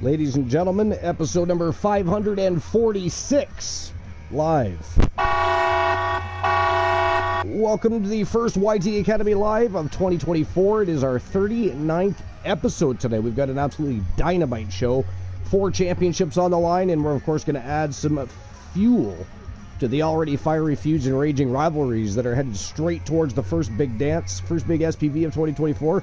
Ladies and gentlemen, episode number 546, live. Welcome to the first YTD Academy Live of 2024. It is our 39th episode today. We've got an absolutely dynamite show. 4 championships on the line, and we're, of course, going to add some fuel to the already fiery feuds and raging rivalries that are headed straight towards the first big dance, first big SPV of 2024.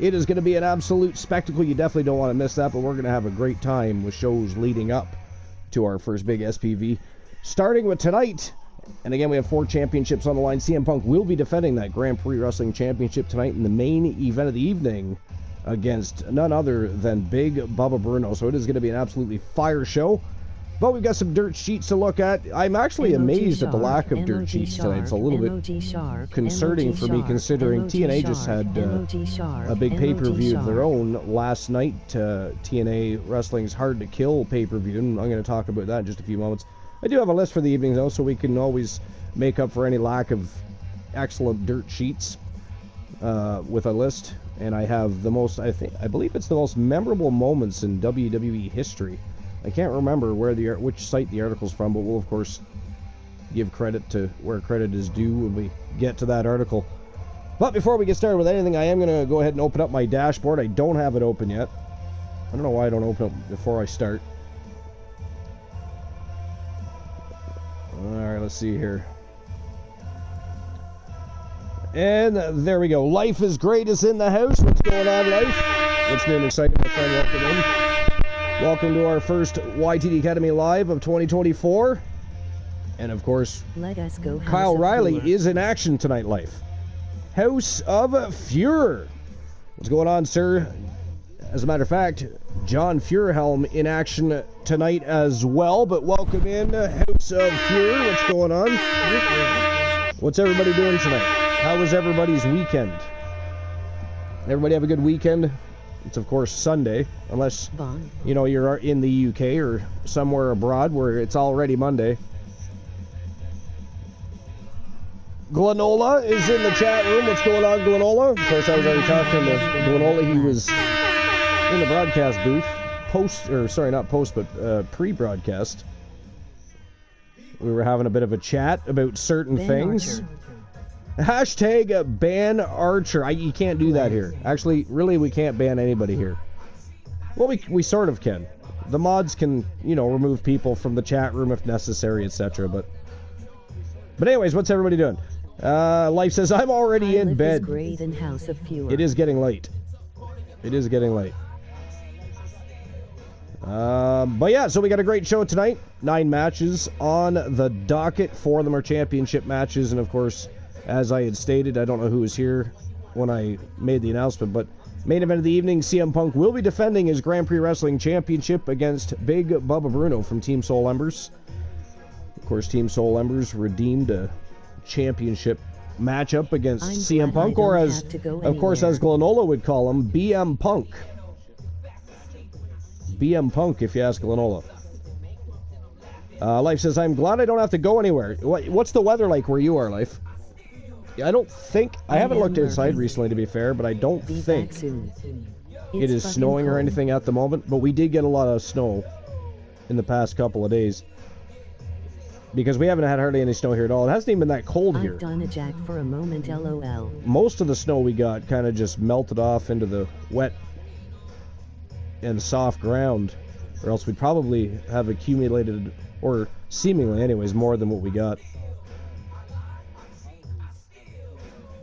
It is going to be an absolute spectacle. You definitely don't want to miss that, but we're going to have a great time with shows leading up to our first big SPV. Starting with tonight, and again, we have 4 championships on the line. CM Punk will be defending that Grand Prix Wrestling Championship tonight in the main event of the evening against none other than Big Bubba Bruno. So it is going to be an absolutely fire show. But we've got some dirt sheets to look at. I'm actually amazed at the lack of dirt sheets tonight. It's a little bit concerning for me, considering TNA just had a big pay-per-view of their own last night. TNA Wrestling's Hard to Kill pay-per-view, and I'm going to talk about that in just a few moments. I do have a list for the evening, though, so we can always make up for any lack of excellent dirt sheets with a list. And I have the most, I believe it's the most memorable moments in WWE history. I can't remember which site the article's from, but we'll, of course, give credit to where credit is due when we get to that article. But before we get started with anything, I am going to go ahead and open up my dashboard. I don't have it open yet. I don't know why I don't open it before I start. Alright, let's see here. And there we go. Life is Great is in the house. What's going on, Life? What's new and exciting, my friend? Welcome in. Welcome to our first YTD Academy Live of 2024. And of course, Kyle Riley is in action tonight, Life. House of Fuhrer. What's going on, sir? As a matter of fact, John Fuhrhelm in action tonight as well. But welcome in, House of Fuhrer. What's going on? What's everybody doing tonight? How was everybody's weekend? Everybody have a good weekend? It's, of course, Sunday, unless, you know, you're in the UK or somewhere abroad where it's already Monday. Glenola is in the chat room. What's going on, Glenola? Of course, I was already talking to Glenola. He was in the broadcast booth, pre-broadcast. We were having a bit of a chat about certain things. Archer. Hashtag ban Archer. You can't do that here. Actually, really, we can't ban anybody here. Well, we sort of can. The mods can, you know, remove people from the chat room if necessary, etc. But anyways, what's everybody doing? Life says, I'm already in bed. It is getting late. It is getting late. But yeah, so we got a great show tonight. 9 matches on the docket. 4 of them are championship matches, and of course, as I had stated, I don't know who was here when I made the announcement, but main event of the evening, CM Punk will be defending his Grand Prix Wrestling Championship against Big Bubba Bruno from Team Soul Embers. Of course, Team Soul Embers redeemed a championship matchup against CM Punk, or as, of course, as Glenola would call him, BM Punk. BM Punk, if you ask Glenola. Life says, I'm glad I don't have to go anywhere. What's the weather like where you are, Life? I don't think, I haven't looked outside recently, to be fair, but I don't think it is snowing or anything at the moment, but we did get a lot of snow in the past couple of days, because we haven't had hardly any snow here at all. It hasn't even been that cold here. I've done a jack for a moment, LOL. Most of the snow we got kind of just melted off into the wet and soft ground, or else we'd probably have accumulated, or seemingly anyways, more than what we got.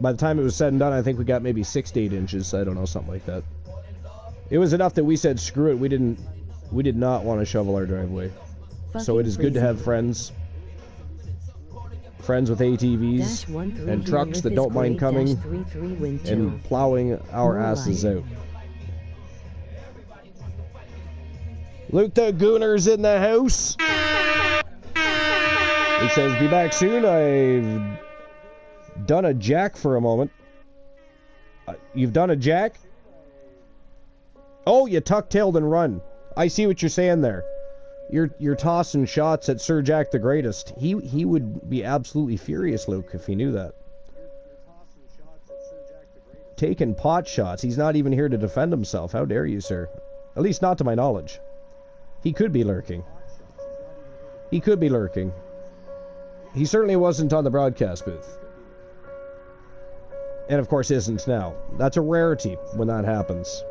By the time it was said and done, I think we got maybe 6 to 8 inches. I don't know, something like that. It was enough that we said, screw it. We did not want to shovel our driveway. So it is good to have friends with ATVs and trucks that don't mind coming and plowing our asses out. Luke the Gooner's in the house. He says, be back soon. I've done a jack for a moment. You've done a jack? Oh, you tuck-tailed and run. I see what you're saying there. You're tossing shots at Sir Jack the Greatest. He would be absolutely furious, Luke, if he knew that. Taking pot shots. He's not even here to defend himself. How dare you, sir? At least not to my knowledge. He could be lurking. He could be lurking. He certainly wasn't on the broadcast booth. And of course isn't now. That's a rarity when that happens.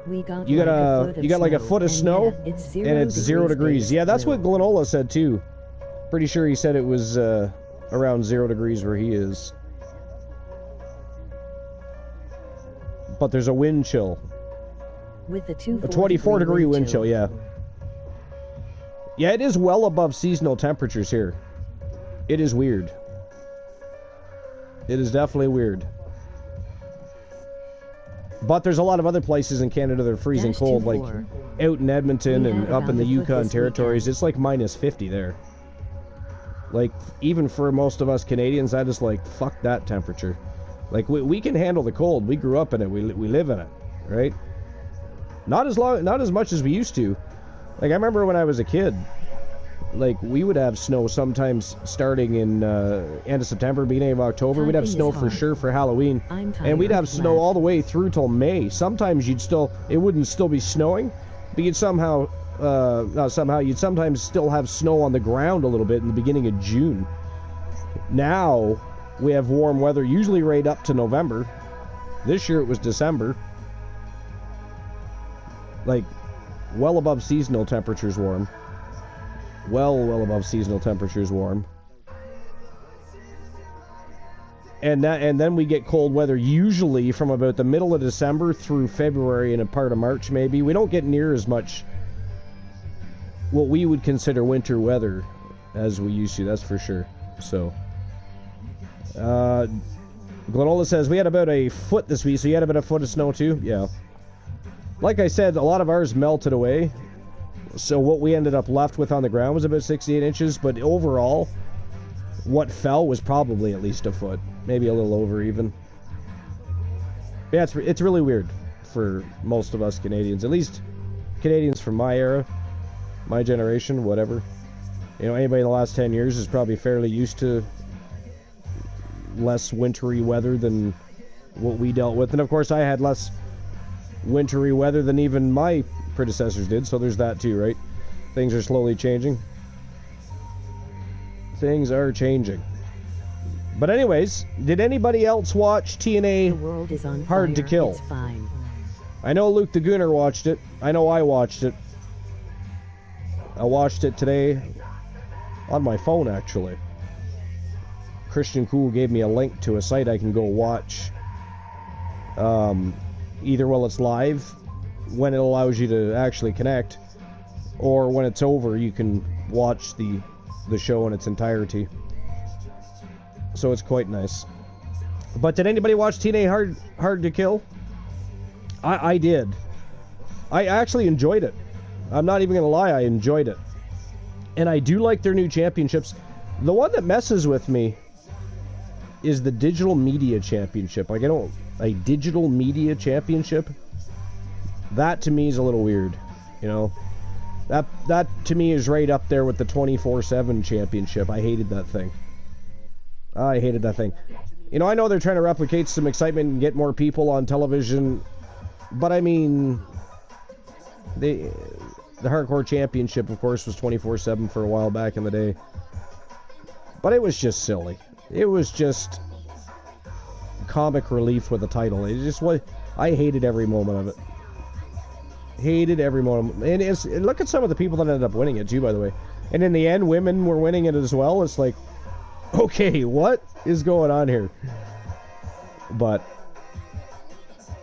You got like a foot of snow, and it's 0 degrees. Yeah, that's what Glenola said too. Pretty sure he said it was around 0 degrees where he is. But there's a wind chill. With the a 24-degree wind chill, yeah. Yeah, it is well above seasonal temperatures here. It is weird. It is definitely weird. But there's a lot of other places in Canada that are freezing cold, like out in Edmonton and up in the Yukon territories. It's like minus 50 there. Like, even for most of us Canadians, that is like, fuck that temperature. Like, we can handle the cold. We grew up in it. We live in it, right? Not as much as we used to. Like, I remember when I was a kid, like, we would have snow sometimes starting in end of September, beginning of October. We'd have snow for sure for Halloween. And we'd have snow all the way through till May. Sometimes it wouldn't still be snowing, but you'd sometimes still have snow on the ground a little bit in the beginning of June. Now, we have warm weather, usually right up to November. This year it was December. Like, well above seasonal temperatures warm. Well above seasonal temperatures warm. And then we get cold weather usually from about the middle of December through February and a part of March maybe. We don't get near as much what we would consider winter weather as we used to, that's for sure. So, Glenola says, we had about a foot this week, so you had about a foot of snow too? Yeah. Like I said, a lot of ours melted away. So what we ended up left with on the ground was about 68 inches, but overall, what fell was probably at least a foot. Maybe a little over even. Yeah, it's really weird for most of us Canadians. At least Canadians from my era, my generation, whatever. You know, anybody in the last 10 years is probably fairly used to less wintry weather than what we dealt with. And of course, I had less wintry weather than even my predecessors did, so there's that too, right? Things are slowly changing. Things are changing. But anyways, did anybody else watch TNA Hard to Kill? I know Luke the Gooner watched it. I know I watched it. I watched it today on my phone, actually. Christian Cool gave me a link to a site I can go watch. Either while it's live, when it allows you to actually connect, or when it's over, you can watch the show in its entirety. So it's quite nice. But did anybody watch TNA Hard to Kill? I did. I actually enjoyed it. I'm not even going to lie, I enjoyed it. And I do like their new championships. The one that messes with me is the Digital Media Championship. Like, a Digital Media Championship? That to me is a little weird, you know? That to me is right up there with the 24/7 championship. I hated that thing. I hated that thing. You know, I know they're trying to replicate some excitement and get more people on television, but I mean, the Hardcore Championship, of course, was 24/7 for a while back in the day. But it was just silly. It was just comic relief with a title. It just was. I hated every moment of it. Hated every moment. And look at some of the people that ended up winning it too, by the way. And in the end, women were winning it as well. It's like, okay, what is going on here? But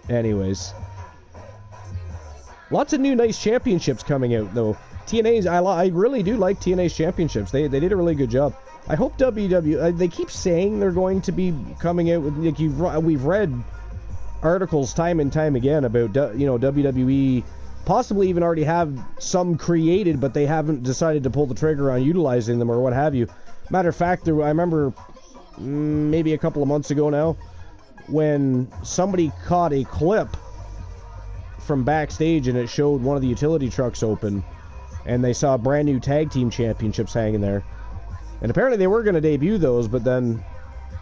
anyways, lots of new nice championships coming out though. TNA's, I really do like TNA's championships. They did a really good job. I hope WWE. They keep saying they're going to be coming out with, like, we've read articles time and time again about WWE possibly even already have some created, but they haven't decided to pull the trigger on utilizing them or what have you. Matter of fact, I remember maybe a couple of months ago now when somebody caught a clip from backstage and it showed one of the utility trucks open and they saw brand new tag team championships hanging there. And apparently they were going to debut those, but then,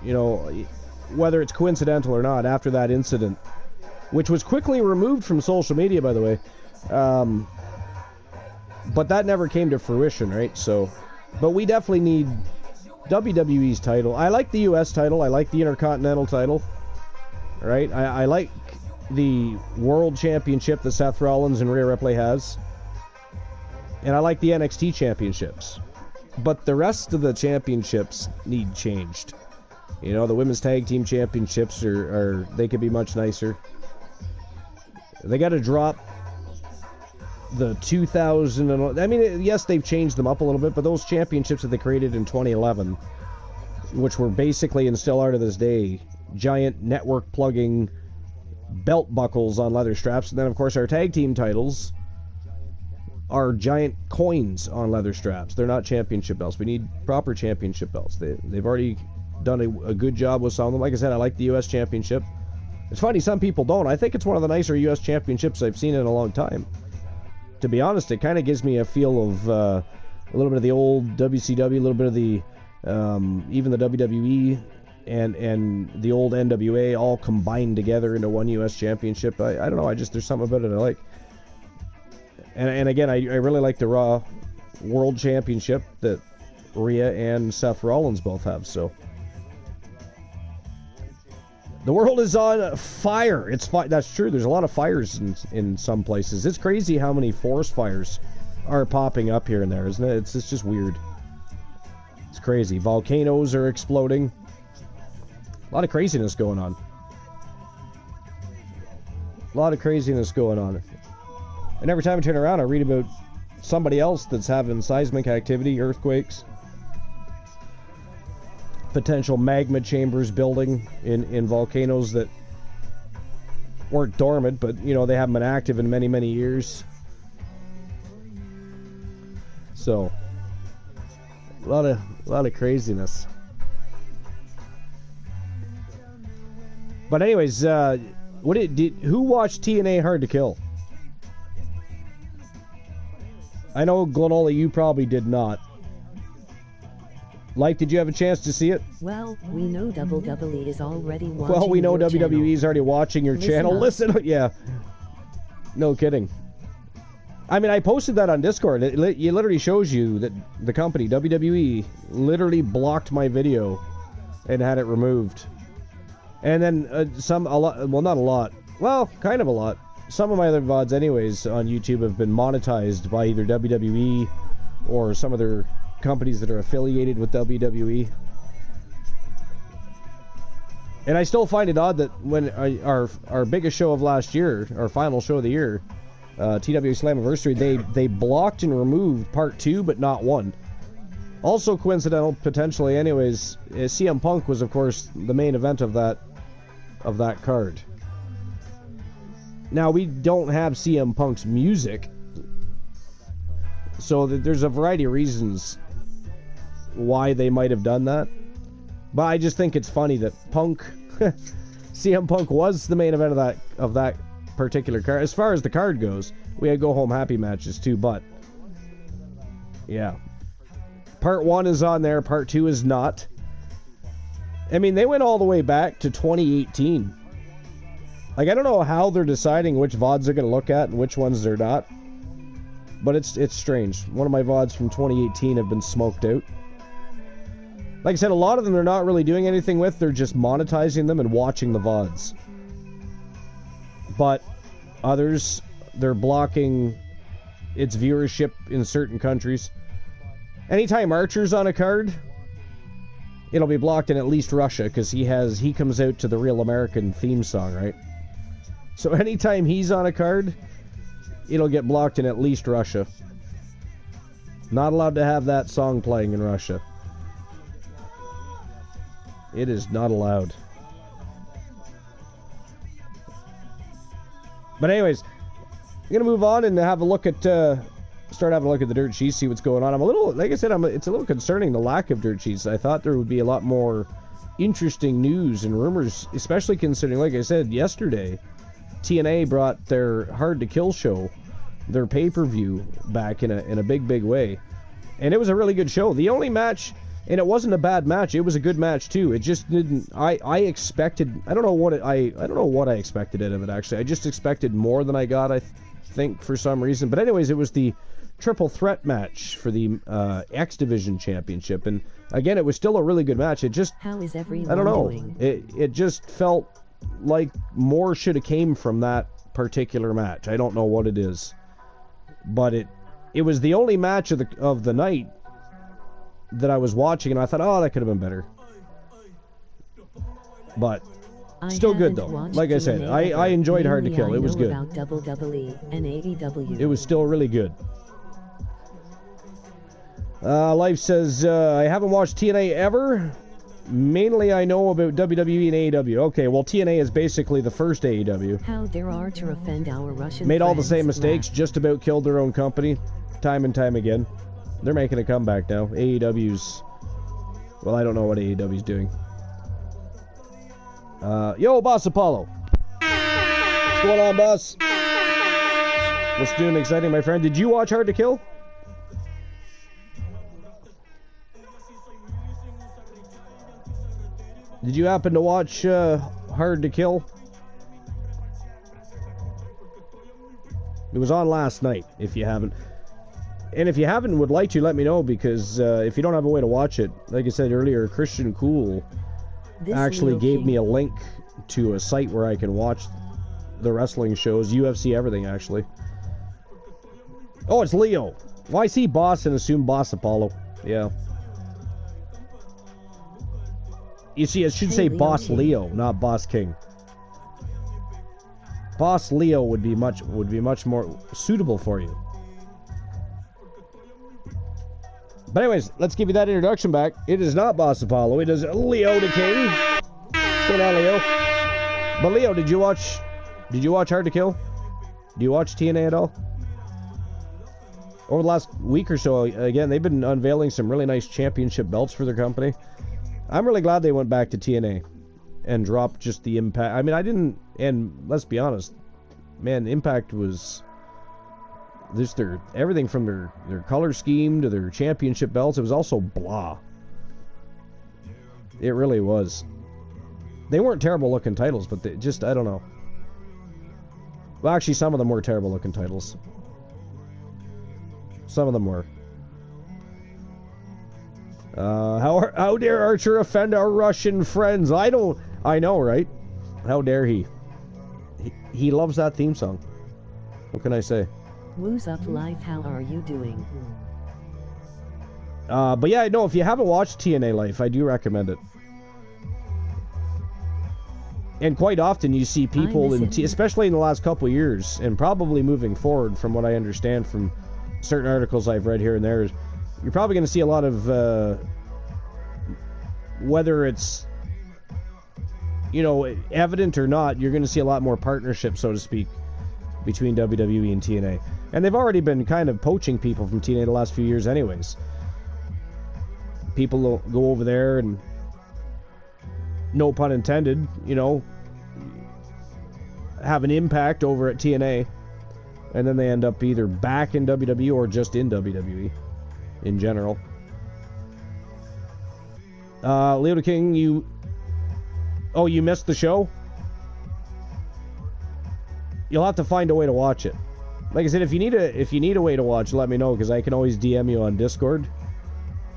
you know, whether it's coincidental or not, after that incident, which was quickly removed from social media, by the way. But that never came to fruition, right? So, but we definitely need WWE's title. I like the US title. I like the Intercontinental title, right? I like the World Championship that Seth Rollins and Rhea Ripley has. And I like the NXT championships. But the rest of the championships need changed. You know, the Women's Tag Team Championships are they could be much nicer. They got to drop the 2000. I mean, yes, they've changed them up a little bit, but those championships that they created in 2011, which were basically and still are to this day, giant network plugging belt buckles on leather straps. And then, of course, our tag team titles are giant coins on leather straps. They're not championship belts. We need proper championship belts. They've already done a good job with some of them. Like I said, I like the U.S. Championship. It's funny, some people don't. I think it's one of the nicer U.S. championships I've seen in a long time. To be honest, it kind of gives me a feel of a little bit of the old WCW, a little bit of the even the WWE and the old NWA all combined together into one U.S. championship. I don't know. There's something about it I like. And again, I really like the Raw World Championship that Rhea and Seth Rollins both have. So the world is on fire. That's true. There's a lot of fires in some places. It's crazy how many forest fires are popping up here and there, isn't it? It's just weird. It's crazy. Volcanoes are exploding. A lot of craziness going on. And every time I turn around, I read about somebody else that's having seismic activity, earthquakes, potential magma chambers building in volcanoes that weren't dormant, but, you know, they haven't been active in many, many years. So, a lot of craziness. But anyways, who watched TNA Hard to Kill? I know, Glenola, you probably did not. Like, did you have a chance to see it? Well, we know WWE is already watching. Well, we know your WWE is channel. already watching your channel. Listen, yeah. No kidding. I mean, I posted that on Discord. It literally shows you that the company, WWE, literally blocked my video and had it removed. And then not a lot. Well, kind of a lot. Some of my other VODs anyways on YouTube have been monetized by either WWE or some other companies that are affiliated with WWE. And I still find it odd that when our biggest show of last year, our final show of the year, TWA Slammiversary, they blocked and removed part 2 but not 1. Also coincidental potentially anyways, CM Punk was of course the main event of that card. Now we don't have CM Punk's music, so there's a variety of reasons why they might have done that. But I just think it's funny that CM Punk was the main event of that particular card. As far as the card goes, we had go home happy matches too, but yeah. Part 1 is on there, part 2 is not. I mean, they went all the way back to 2018. Like, I don't know how they're deciding which VODs they're going to look at and which ones they're not. But it's strange. One of my VODs from 2018 have been smoked out. Like I said, a lot of them they're not really doing anything with. They're just monetizing them and watching the VODs. But others, they're blocking its viewership in certain countries. Anytime Archer's on a card, it'll be blocked in at least Russia, because he comes out to the Real American theme song, right? So anytime he's on a card, it'll get blocked in at least Russia. Not allowed to have that song playing in Russia. It is not allowed. But anyways, I'm going to move on and have a look at start having a look at the dirt sheets, see what's going on. I'm a little, like I said, it's a little concerning, the lack of dirt sheets. I thought there would be a lot more interesting news and rumors, especially considering, like I said, yesterday, TNA brought their Hard to Kill show, their pay-per-view, back in a big way. And it was a really good show. The only match And it wasn't a bad match. It was a good match too. It just didn't. I expected. I don't know what I don't know what I expected out of it. Actually, I just expected more than I got. I think for some reason. But anyways, it was the triple threat match for the X Division Championship, and again, it was still a really good match. It just, how is everyone I don't know. doing? It just felt like more should have came from that particular match. I don't know what it is, but it was the only match of the night that I was watching, and I thought, oh, that could have been better. But still good though. Like I said, I enjoyed Hard to Kill. It was good. About WWE and AEW. It was still really good. Life says, I haven't watched TNA ever. Mainly I know about WWE and AEW. Okay, well TNA is basically the first AEW. How dare Archer offend our Russian Made all the friends, same mistakes, just about killed their own company, time and time again. They're making a comeback now. AEW's, well, I don't know what AEW's doing. Yo, Boss Apollo. What's going on, boss? What's doing exciting, my friend? Did you watch Hard to Kill? Did you happen to watch Hard to Kill? It was on last night, if you haven't. And if you haven't, would like to, let me know, because if you don't have a way to watch it, like I said earlier, Christian Cool actually gave me a link to a site where I can watch the wrestling shows, UFC everything, actually. Oh, it's Leo. Well, I see Boss and assume Boss Apollo. Yeah. You see, it should say Boss Leo, not Boss King. Boss Leo would be much more suitable for you. But anyways, let's give you that introduction back. It is not Boss Apollo. It is Leo the King. What's going on, Leo? But Leo, did you watch Hard to Kill? Do you watch TNA at all? Over the last week or so, again, they've been unveiling some really nice championship belts for their company. I'm really glad they went back to TNA and dropped just the Impact. I mean, I didn't, and let's be honest, man, Impact was just everything from their color scheme to their championship belts. It was also blah. It really was. They weren't terrible looking titles, but they just, I don't know. Well, actually, some of them were terrible looking titles. Some of them were. How dare Archer offend our Russian friends? I know, right? How dare he? He loves that theme song. What can I say? Woo's up life, how are you doing? But yeah, no, if you haven't watched TNA Life, I do recommend it. And quite often you see people, especially in the last couple of years, and probably moving forward from what I understand from certain articles I've read here and there, you're probably going to see a lot of, whether it's, evident or not, you're going to see a lot more partnership, so to speak, between WWE and TNA. And they've already been kind of poaching people from TNA the last few years anyways. People will go over there and, no pun intended, have an impact over at TNA, and then they end up either back in WWE or just in WWE in general. Leo the King, you missed the show? You'll have to find a way to watch it. Like I said, if you need a way to watch, let me know, because I can always DM you on Discord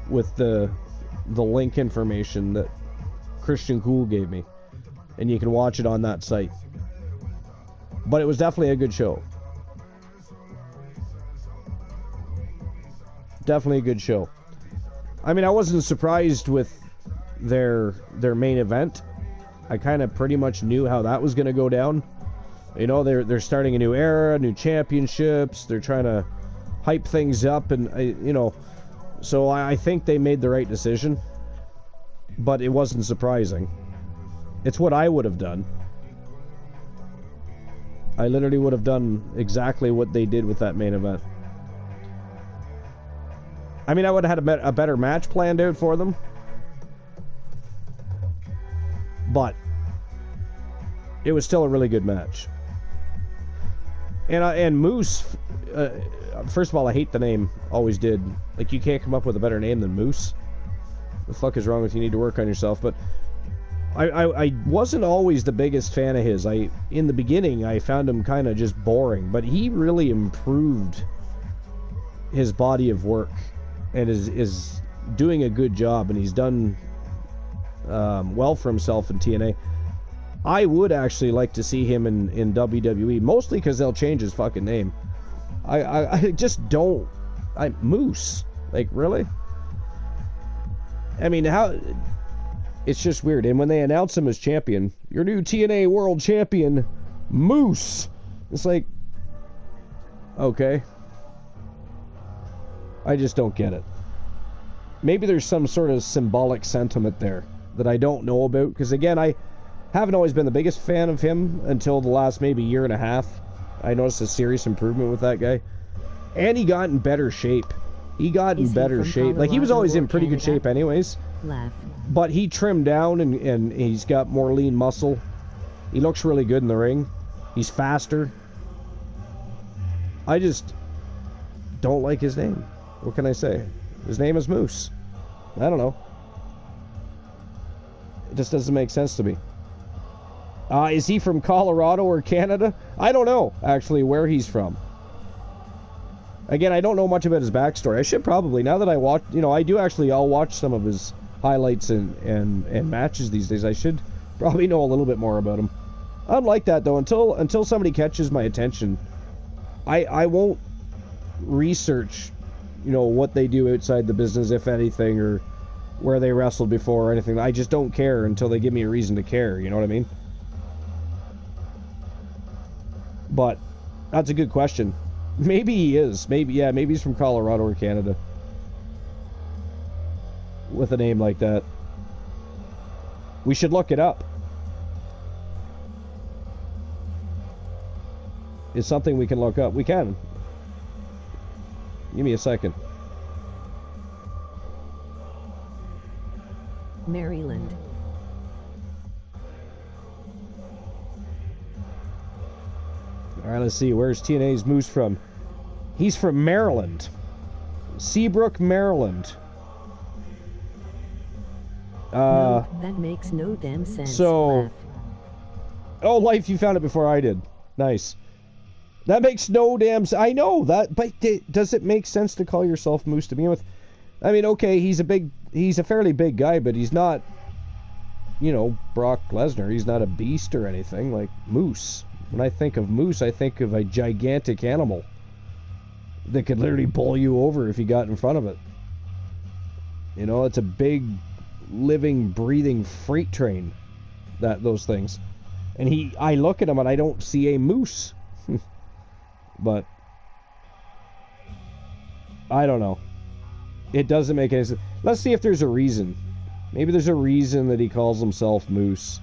with the link information that Christian Cool gave me, and you can watch it on that site. But it was definitely a good show. Definitely a good show. I mean, I wasn't surprised with their main event. I kind of pretty much knew how that was going to go down. They're starting a new era, new championships. They're trying to hype things up, and so I think they made the right decision. But it wasn't surprising. It's what I would have done. I literally would have done exactly what they did with that main event. I mean, I would have had a better match planned out for them. But it was still a really good match. And Moose, first of all, I hate the name. Always did. Like, you can't come up with a better name than Moose. the fuck is wrong with you? You need to work on yourself. But I wasn't always the biggest fan of his. In the beginning, I found him kind of just boring, but he really improved his body of work and is doing a good job, and he's done well for himself in TNA. I would actually like to see him in WWE, mostly because they'll change his fucking name. I just don't... Moose. Like, really? I mean, how... It's just weird. And when they announce him as champion, your new TNA World Champion, Moose. It's like, okay. I just don't get it. Maybe there's some sort of symbolic sentiment there that I don't know about. Because again, I haven't always been the biggest fan of him until the last maybe year and a half. I noticed a serious improvement with that guy. And he got in better shape. He got in better shape. Like, he was always in pretty good shape anyways. Laugh. But he trimmed down and he's got more lean muscle. He looks really good in the ring. He's faster. I just don't like his name. What can I say? His name is Moose. I don't know. It just doesn't make sense to me. Is he from Colorado or Canada? I don't know, actually, where he's from. Again, I don't know much about his backstory. I should probably, now that I watch, I'll watch some of his highlights and matches these days. I should probably know a little bit more about him. Unlike that, though, until somebody catches my attention, I won't research, what they do outside the business, if anything, or where they wrestled before or anything. I just don't care until they give me a reason to care, you know what I mean? But that's a good question. Maybe he is. Maybe he's from Colorado or Canada. With a name like that. We should look it up. It's something we can look up. We can. Give me a second. Maryland. Alright, let's see. Where's TNA's Moose from? He's from Maryland. Seabrook, Maryland. No, that makes no damn sense. So... Laugh. Oh, Life, you found it before I did. Nice. That makes no damn sense. I know that, but does it make sense to call yourself Moose to begin with? I mean, okay, he's a fairly big guy, but he's not, Brock Lesnar. He's not a beast or anything. Like, Moose. When I think of Moose, I think of a gigantic animal that could literally pull you over if you got in front of it. It's a big, living, breathing freight train, those things. And I look at him and I don't see a moose. But I don't know. It doesn't make any sense. Let's see if there's a reason. Maybe there's a reason that he calls himself Moose.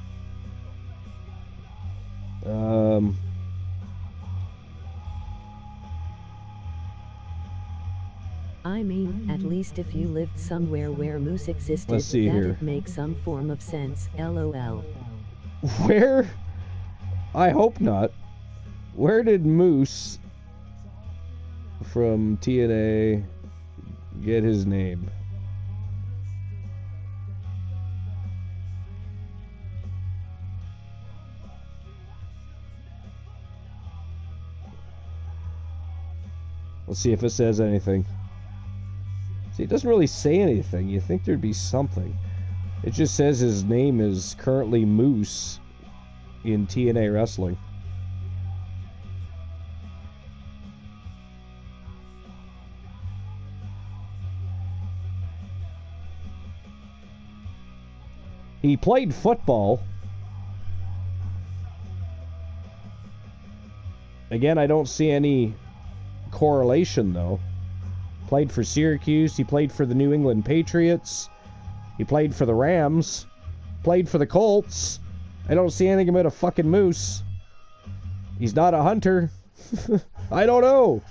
I mean, at least if you lived somewhere where moose existed, Let's see here. that'd make some form of sense. LOL. Where? I hope not. Where did Moose from TNA get his name? Let's see if it says anything. See, it doesn't really say anything. You think there'd be something. It just says his name is currently Moose in TNA Wrestling. He played football. Again, I don't see any correlation, though. Played for Syracuse. He played for the New England Patriots. He played for the Rams. Played for the Colts. I don't see anything about a fucking moose. He's not a hunter. I don't know.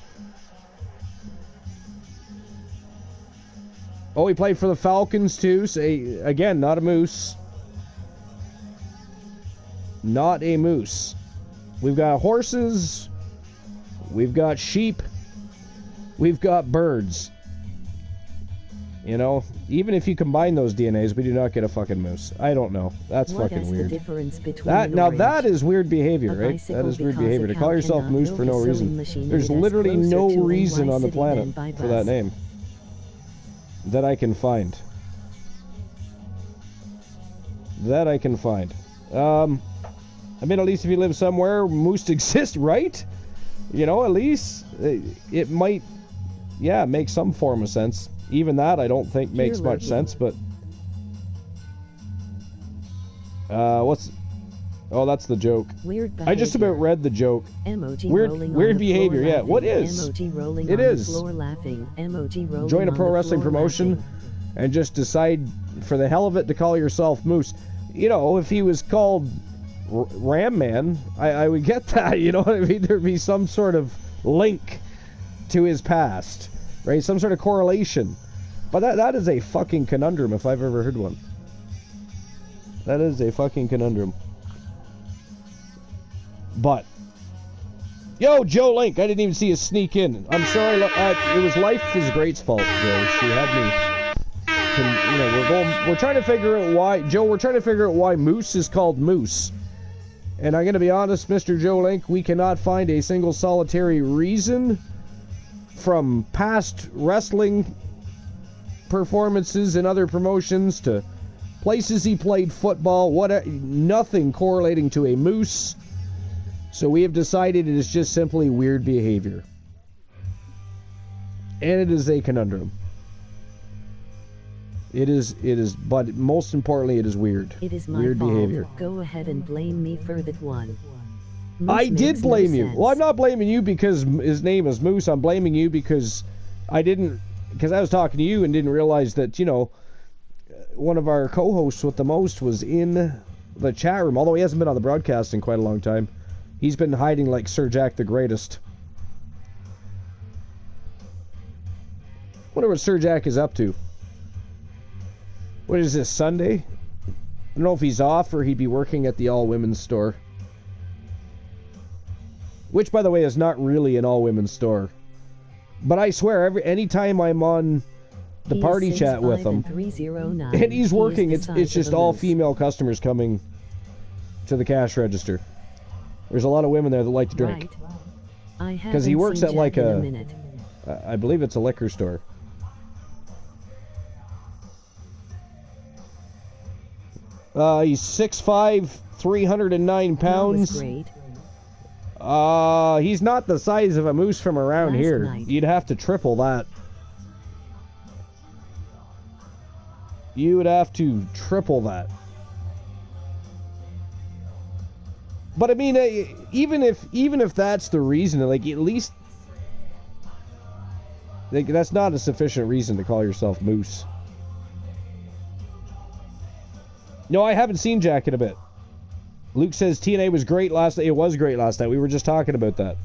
Oh, he played for the Falcons, too. So, again, not a moose. Not a moose. We've got horses. We've got sheep. We've got birds. You know, even if you combine those DNAs, we do not get a fucking moose. I don't know. That's fucking weird. The difference between now that is weird behavior, right? That is weird behavior. To call yourself Moose for no reason. There's literally no reason on the planet for that name that I can find. I mean, at least if you live somewhere, moose exist, right? You know, at least it might, yeah, make some form of sense. Even that I don't think makes much sense, but oh, that's the joke. Weird behavior. I just about read the joke. Emoji weird behavior, yeah. What is? Emoji rolling it on is. The floor laughing. Emoji rolling Join a on pro the wrestling floor promotion laughing. and just decide for the hell of it to call yourself Moose. You know, if he was called Ram Man, I would get that, you know what I mean? There'd be some sort of link to his past, right? Some sort of correlation. But that is a fucking conundrum if I've ever heard one. That is a fucking conundrum. But, yo, Joe Link, I didn't even see you sneak in. I'm sorry, it was Life is Great's fault, Joe. She had me. You know, we're trying to figure out why, Joe. We're trying to figure out why Moose is called Moose. And I'm going to be honest, Mr. Joe Link, we cannot find a single solitary reason from past wrestling performances in other promotions to places he played football, nothing correlating to a moose. So we have decided it is just simply weird behavior. And it is a conundrum. It is, but most importantly, it is weird. It is my weird fault. Behavior. Go ahead and blame me for that one. I did blame you. Sense. Well, I'm not blaming you because his name is Moose. I'm blaming you because because I was talking to you and didn't realize that, you know, one of our co-hosts with the most was in the chat room, although he hasn't been on the broadcast in quite a long time. He's been hiding like Sir Jack the Greatest. Wonder what Sir Jack is up to. What is this, Sunday? I don't know if he's off or he'd be working at the all-women's store. Which, by the way, is not really an all-women's store. But I swear, anytime I'm on the party chat with him, and he's working, it's just all female customers coming to the cash register. There's a lot of women there that like to drink. Because he works at like I believe it's a liquor store. He's 6'5", 309 pounds. Great. He's not the size of a moose from around here. Night. You'd have to triple that. You would have to triple that. But I mean, even if that's the reason, like at least, like, that's not a sufficient reason to call yourself Moose. No, I haven't seen Jack in a bit. Luke says TNA was great last night. It was great last night. We were just talking about that.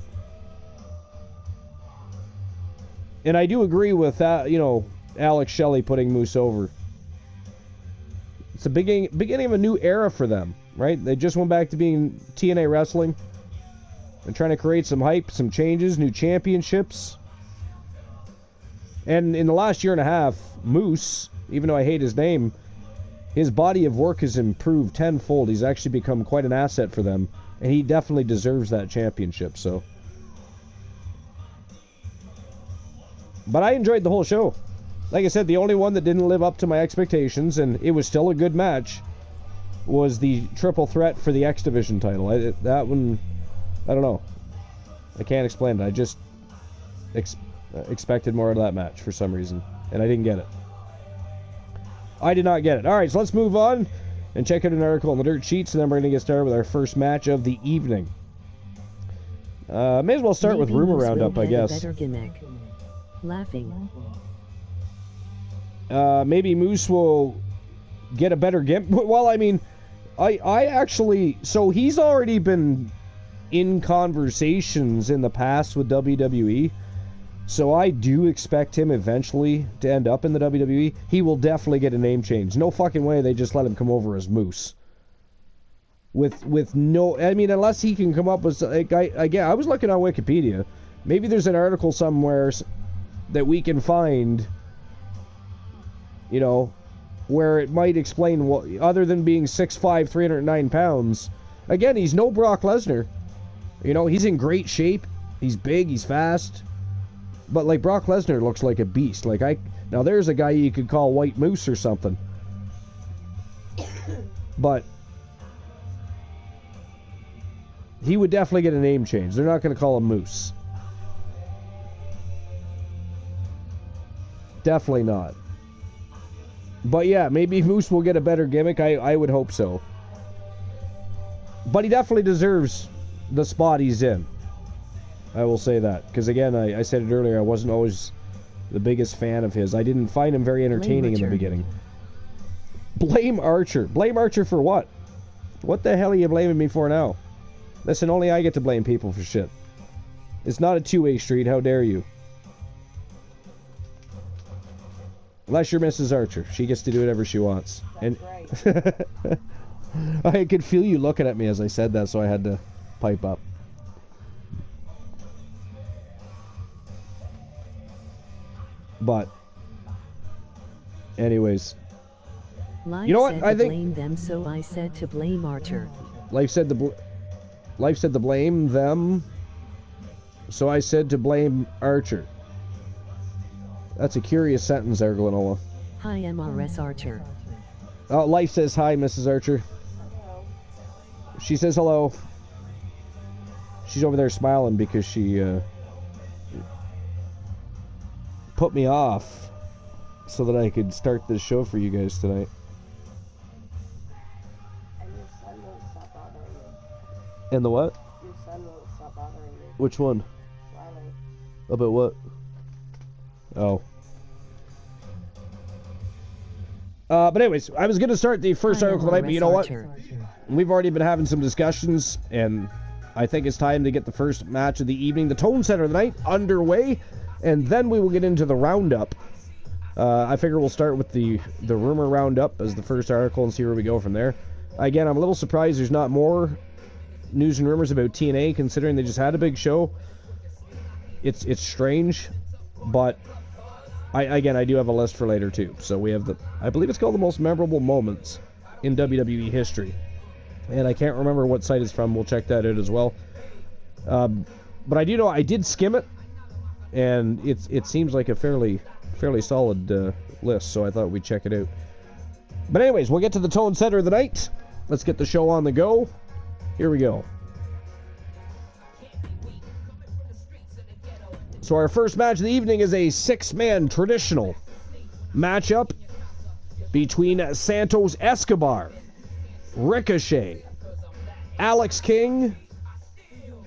And I do agree with that, you know, Alex Shelley putting Moose over. It's the beginning of a new era for them, right? They just went back to being TNA wrestling. They're trying to create some hype, some changes, new championships. And in the last year and a half, Moose, even though I hate his name, his body of work has improved tenfold. He's actually become quite an asset for them. And he definitely deserves that championship, so. But I enjoyed the whole show. Like I said, the only one that didn't live up to my expectations, and it was still a good match, was the triple threat for the X Division title. That one, I don't know. I can't explain it. I just expected more of that match for some reason, and I didn't get it. I did not get it. All right, so let's move on and check out an article on the Dirt Sheets, and then we're going to get started with our first match of the evening. May as well start with Rumor Roundup, I guess. Better gimmick. Laughing. Maybe Moose will get a better gimmick. Well, I mean, I actually... So he's already been in conversations in the past with WWE. So I do expect him eventually to end up in the WWE. He will definitely get a name change. No fucking way they just let him come over as Moose. With no... I mean, unless he can come up with... Like, I was looking on Wikipedia. Maybe there's an article somewhere that we can find you know, where it might explain what, other than being 6'5", 309 pounds. Again, he's no Brock Lesnar. You know, he's in great shape. He's big, he's fast. But like Brock Lesnar looks like a beast. Now there's a guy you could call White Moose or something. But he would definitely get a name change. They're not going to call him Moose. Definitely not. But yeah, maybe Moose will get a better gimmick. I would hope so. But he definitely deserves the spot he's in. I will say that. Because again, I said it earlier, I wasn't always the biggest fan of his. I didn't find him very entertaining in the beginning. Blame Archer. Blame Archer for what? What the hell are you blaming me for now? Listen, only I get to blame people for shit. It's not a two-way street, how dare you? Unless you're Mrs. Archer. She gets to do whatever she wants. And I could feel you looking at me as I said that, so I had to pipe up. But anyways, Life you know what? I think blame them, so I said to blame Archer. Life said to blame them, so I said to blame Archer. That's a curious sentence there, Glenola. Hi, MRS Archer. Oh, Life says hi, Mrs. Archer. Hello. She says hello. She's over there smiling because she put me off so that I could start this show for you guys tonight. And your son won't stop bothering me. And the what? Your son won't stop bothering me. Which one? Riley. About what? Oh. But anyways, I was going to start the first article tonight, but you know what? We've already been having some discussions, and I think it's time to get the first match of the evening, the Tone Center of the night, underway, and then we will get into the roundup. I figure we'll start with the rumor roundup as the first article and see where we go from there. Again, I'm a little surprised there's not more news and rumors about TNA, considering they just had a big show. It's strange, but I do have a list for later too. So we have I believe it's called the most memorable moments in WWE history, and I can't remember what site it's from. We'll check that out as well. But I do know I did skim it, and it seems like a fairly solid list. So I thought we'd check it out. But anyways, we'll get to the Tone Center of the night. Let's get the show on the go. Here we go. So our first match of the evening is a six-man traditional matchup between Santos Escobar, Ricochet, Alex King,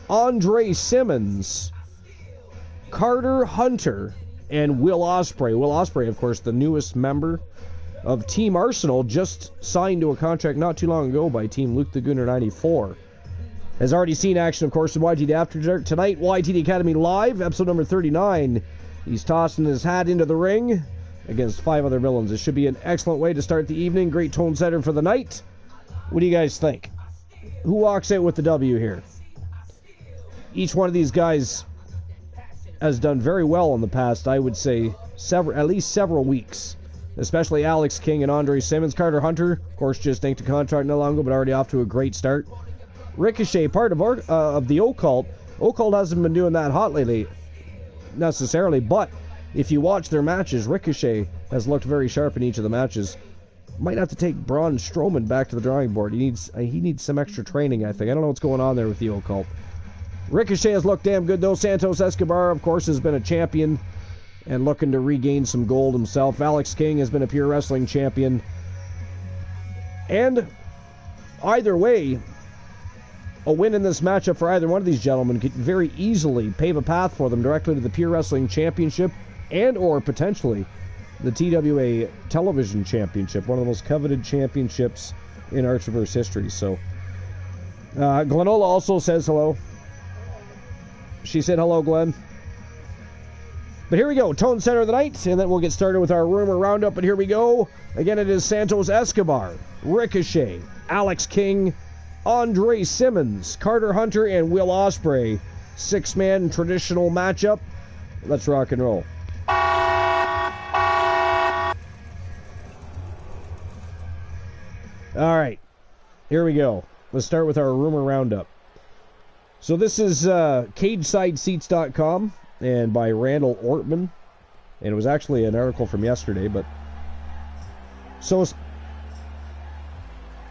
Andre Simmons, Carter Hunter, and Will Ospreay. Will Ospreay, of course, the newest member of Team Arsenal, just signed to a contract not too long ago by Team Luke the Gooner 94. Has already seen action, of course, in YTD After Dark. Tonight, YTD Academy Live, episode number 39. He's tossing his hat into the ring against 5 other villains. It should be an excellent way to start the evening. Great Tone Center for the night. What do you guys think? Who walks out with the W here? Each one of these guys has done very well in the past, I would say, at least several weeks. Especially Alex King and Andre Simmons. Carter Hunter, of course, just inked a contract no longer, but already off to a great start. Ricochet, part of the Occult. Occult hasn't been doing that hot lately, necessarily, but if you watch their matches, Ricochet has looked very sharp in each of the matches. Might have to take Braun Strowman back to the drawing board. He needs some extra training, I think. I don't know what's going on there with the Occult. Ricochet has looked damn good, though. Santos Escobar, of course, has been a champion and looking to regain some gold himself. Alex King has been a pure wrestling champion. And either way, a win in this matchup for either one of these gentlemen could very easily pave a path for them directly to the Pure Wrestling Championship and or potentially the TWA Television Championship, one of the most coveted championships in Archerverse history. So, Glenola also says hello. She said hello, Glenn. But here we go, Tone Center of the night, and then we'll get started with our rumor roundup. But here we go. Again, it is Santos Escobar, Ricochet, Alex King, Andre Simmons, Carter Hunter, and Will Ospreay. 6-man traditional matchup. Let's rock and roll. All right, here we go. Let's start with our rumor roundup. So this is CagesideSeats.com and by Randall Ortman, and it was actually an article from yesterday. But so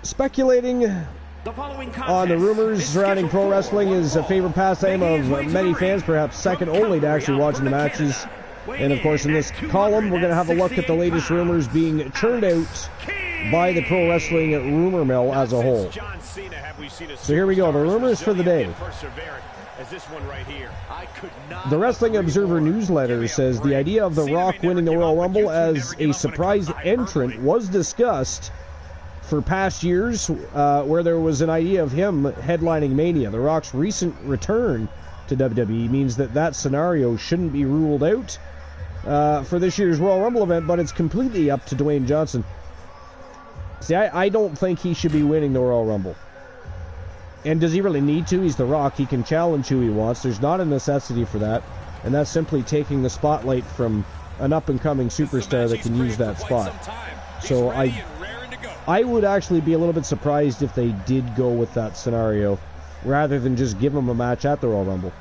speculating on the rumors surrounding pro wrestling is a favorite pastime of many fans, perhaps second only to actually watching the matches. And of course, in this column, we're going to have a look at the latest rumors being churned out by the pro wrestling rumor mill as a whole. So here we go, the rumors for the day. The Wrestling Observer newsletter says the idea of The Rock winning the Royal Rumble as a surprise entrant was discussed for past years, where there was an idea of him headlining Mania. The Rock's recent return to WWE means that scenario shouldn't be ruled out for this year's Royal Rumble event, but it's completely up to Dwayne Johnson. See, I don't think he should be winning the Royal Rumble. And does he really need to? He's The Rock. He can challenge who he wants. There's not a necessity for that. And that's simply taking the spotlight from an up-and-coming superstar that can use that spot. So I would actually be a little bit surprised if they did go with that scenario, rather than just give him a match at the Royal Rumble.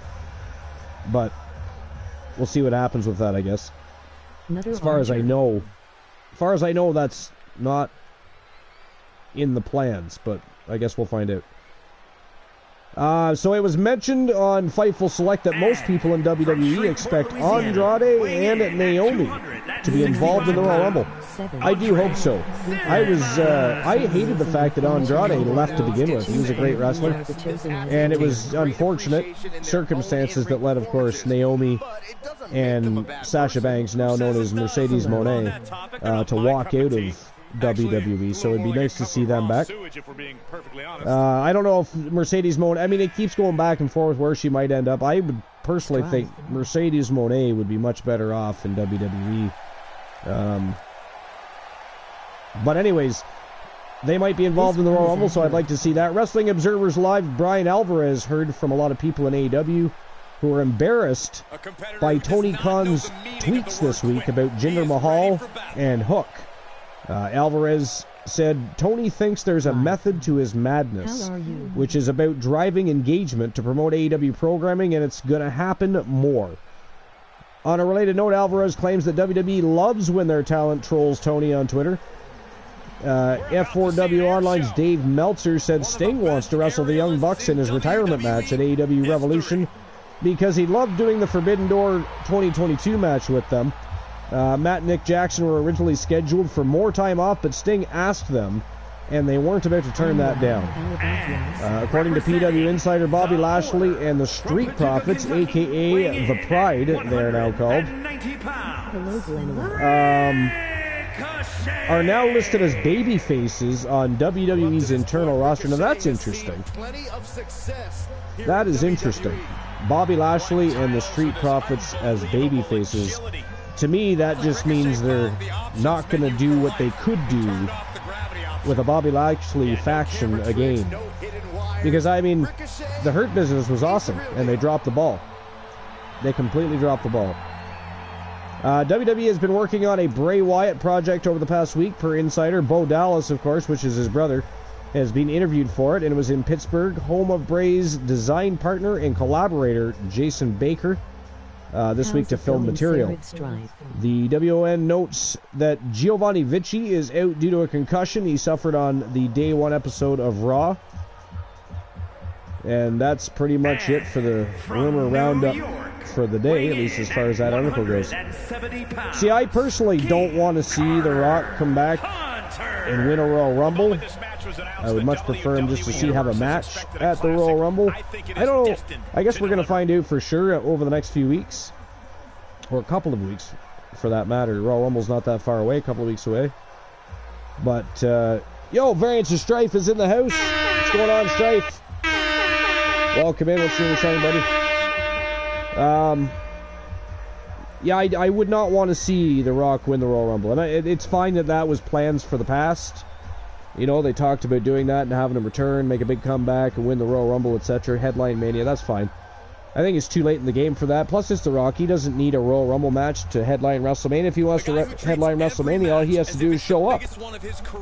But we'll see what happens with that, I guess. As far as I know, that's not in the plans, but I guess we'll find out. So it was mentioned on Fightful Select that most people in WWE expect Andrade and Naomi to be involved in the Royal Rumble. I do hope so. I hated the fact that Andrade left to begin with. He was a great wrestler, and it was unfortunate circumstances that led, of course, Naomi and Sasha Banks, now known as Mercedes Moné, to walk out of WWE, so it'd be nice to see them back. I don't know if Mercedes Moné, I mean, it keeps going back and forth where she might end up. I would personally think Mercedes Moné would be much better off in WWE. But anyways, they might be involved in the Royal Rumble, so I'd like to see that. Wrestling Observer's Live, Brian Alvarez heard from a lot of people in AEW who are embarrassed by Tony Khan's tweets this week about Jinder Mahal and Hook. Alvarez said, Tony thinks there's a method to his madness, which is about driving engagement to promote AEW programming, and it's going to happen more. On a related note, Alvarez claims that WWE loves when their talent trolls Tony on Twitter. F4W Online's Dave Meltzer said Sting wants to wrestle the Young Bucks in his retirement match at AEW Revolution because he loved doing the Forbidden Door 2022 match with them. Matt and Nick Jackson were originally scheduled for more time off, but Sting asked them, and they weren't about to turn that down. According to PW Insider, Bobby Lashley and the Street Profits, a.k.a. The Pride, they're now called, are now listed as baby faces on WWE's internal roster. Now that's interesting. That is interesting. Bobby Lashley and the Street Profits as baby faces. To me, that just means they're not going to do what they could do with a Bobby Lashley faction again. Because, I mean, the Hurt Business was awesome, and they dropped the ball. They completely dropped the ball. WWE has been working on a Bray Wyatt project over the past week, per Insider. Bo Dallas, of course, which is his brother, has been interviewed for it, and it was in Pittsburgh, home of Bray's design partner and collaborator, Jason Baker. This week to film material. The WON notes that Giovanni Vici is out due to a concussion he suffered on the Day 1 episode of Raw. And that's pretty much it for the rumor roundup for the day, at least as far as that article goes. See, I personally don't want to see The Rock come back and win a Royal Rumble. I would much prefer him just to have a match at the Royal Rumble. I don't know. I guess we're going to find out for sure over the next few weeks. Or a couple of weeks, for that matter. Royal Rumble's not that far away, a couple of weeks away. But, Variance of Strife is in the house. What's going on, Strife? Welcome in. What's your saying, buddy? I would not want to see The Rock win the Royal Rumble. And it's fine that was plans for the past. You know, they talked about doing that and having him return, make a big comeback, and win the Royal Rumble, etc. Headline Mania, that's fine. I think it's too late in the game for that. Plus, it's The Rock. He doesn't need a Royal Rumble match to headline WrestleMania. If he wants to headline WrestleMania, all he has to do is show up.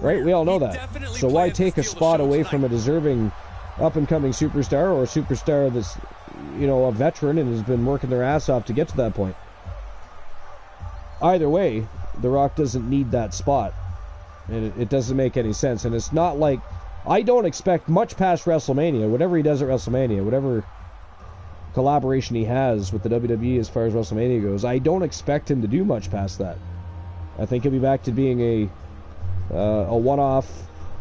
Right? We all know that. So why take a spot away from a deserving up-and-coming superstar, or a superstar that's, you know, a veteran and has been working their ass off to get to that point? Either way, The Rock doesn't need that spot. And it doesn't make any sense. And it's not like... I don't expect much past WrestleMania. Whatever he does at WrestleMania, whatever collaboration he has with the WWE as far as WrestleMania goes, I don't expect him to do much past that. I think he'll be back to being a one-off.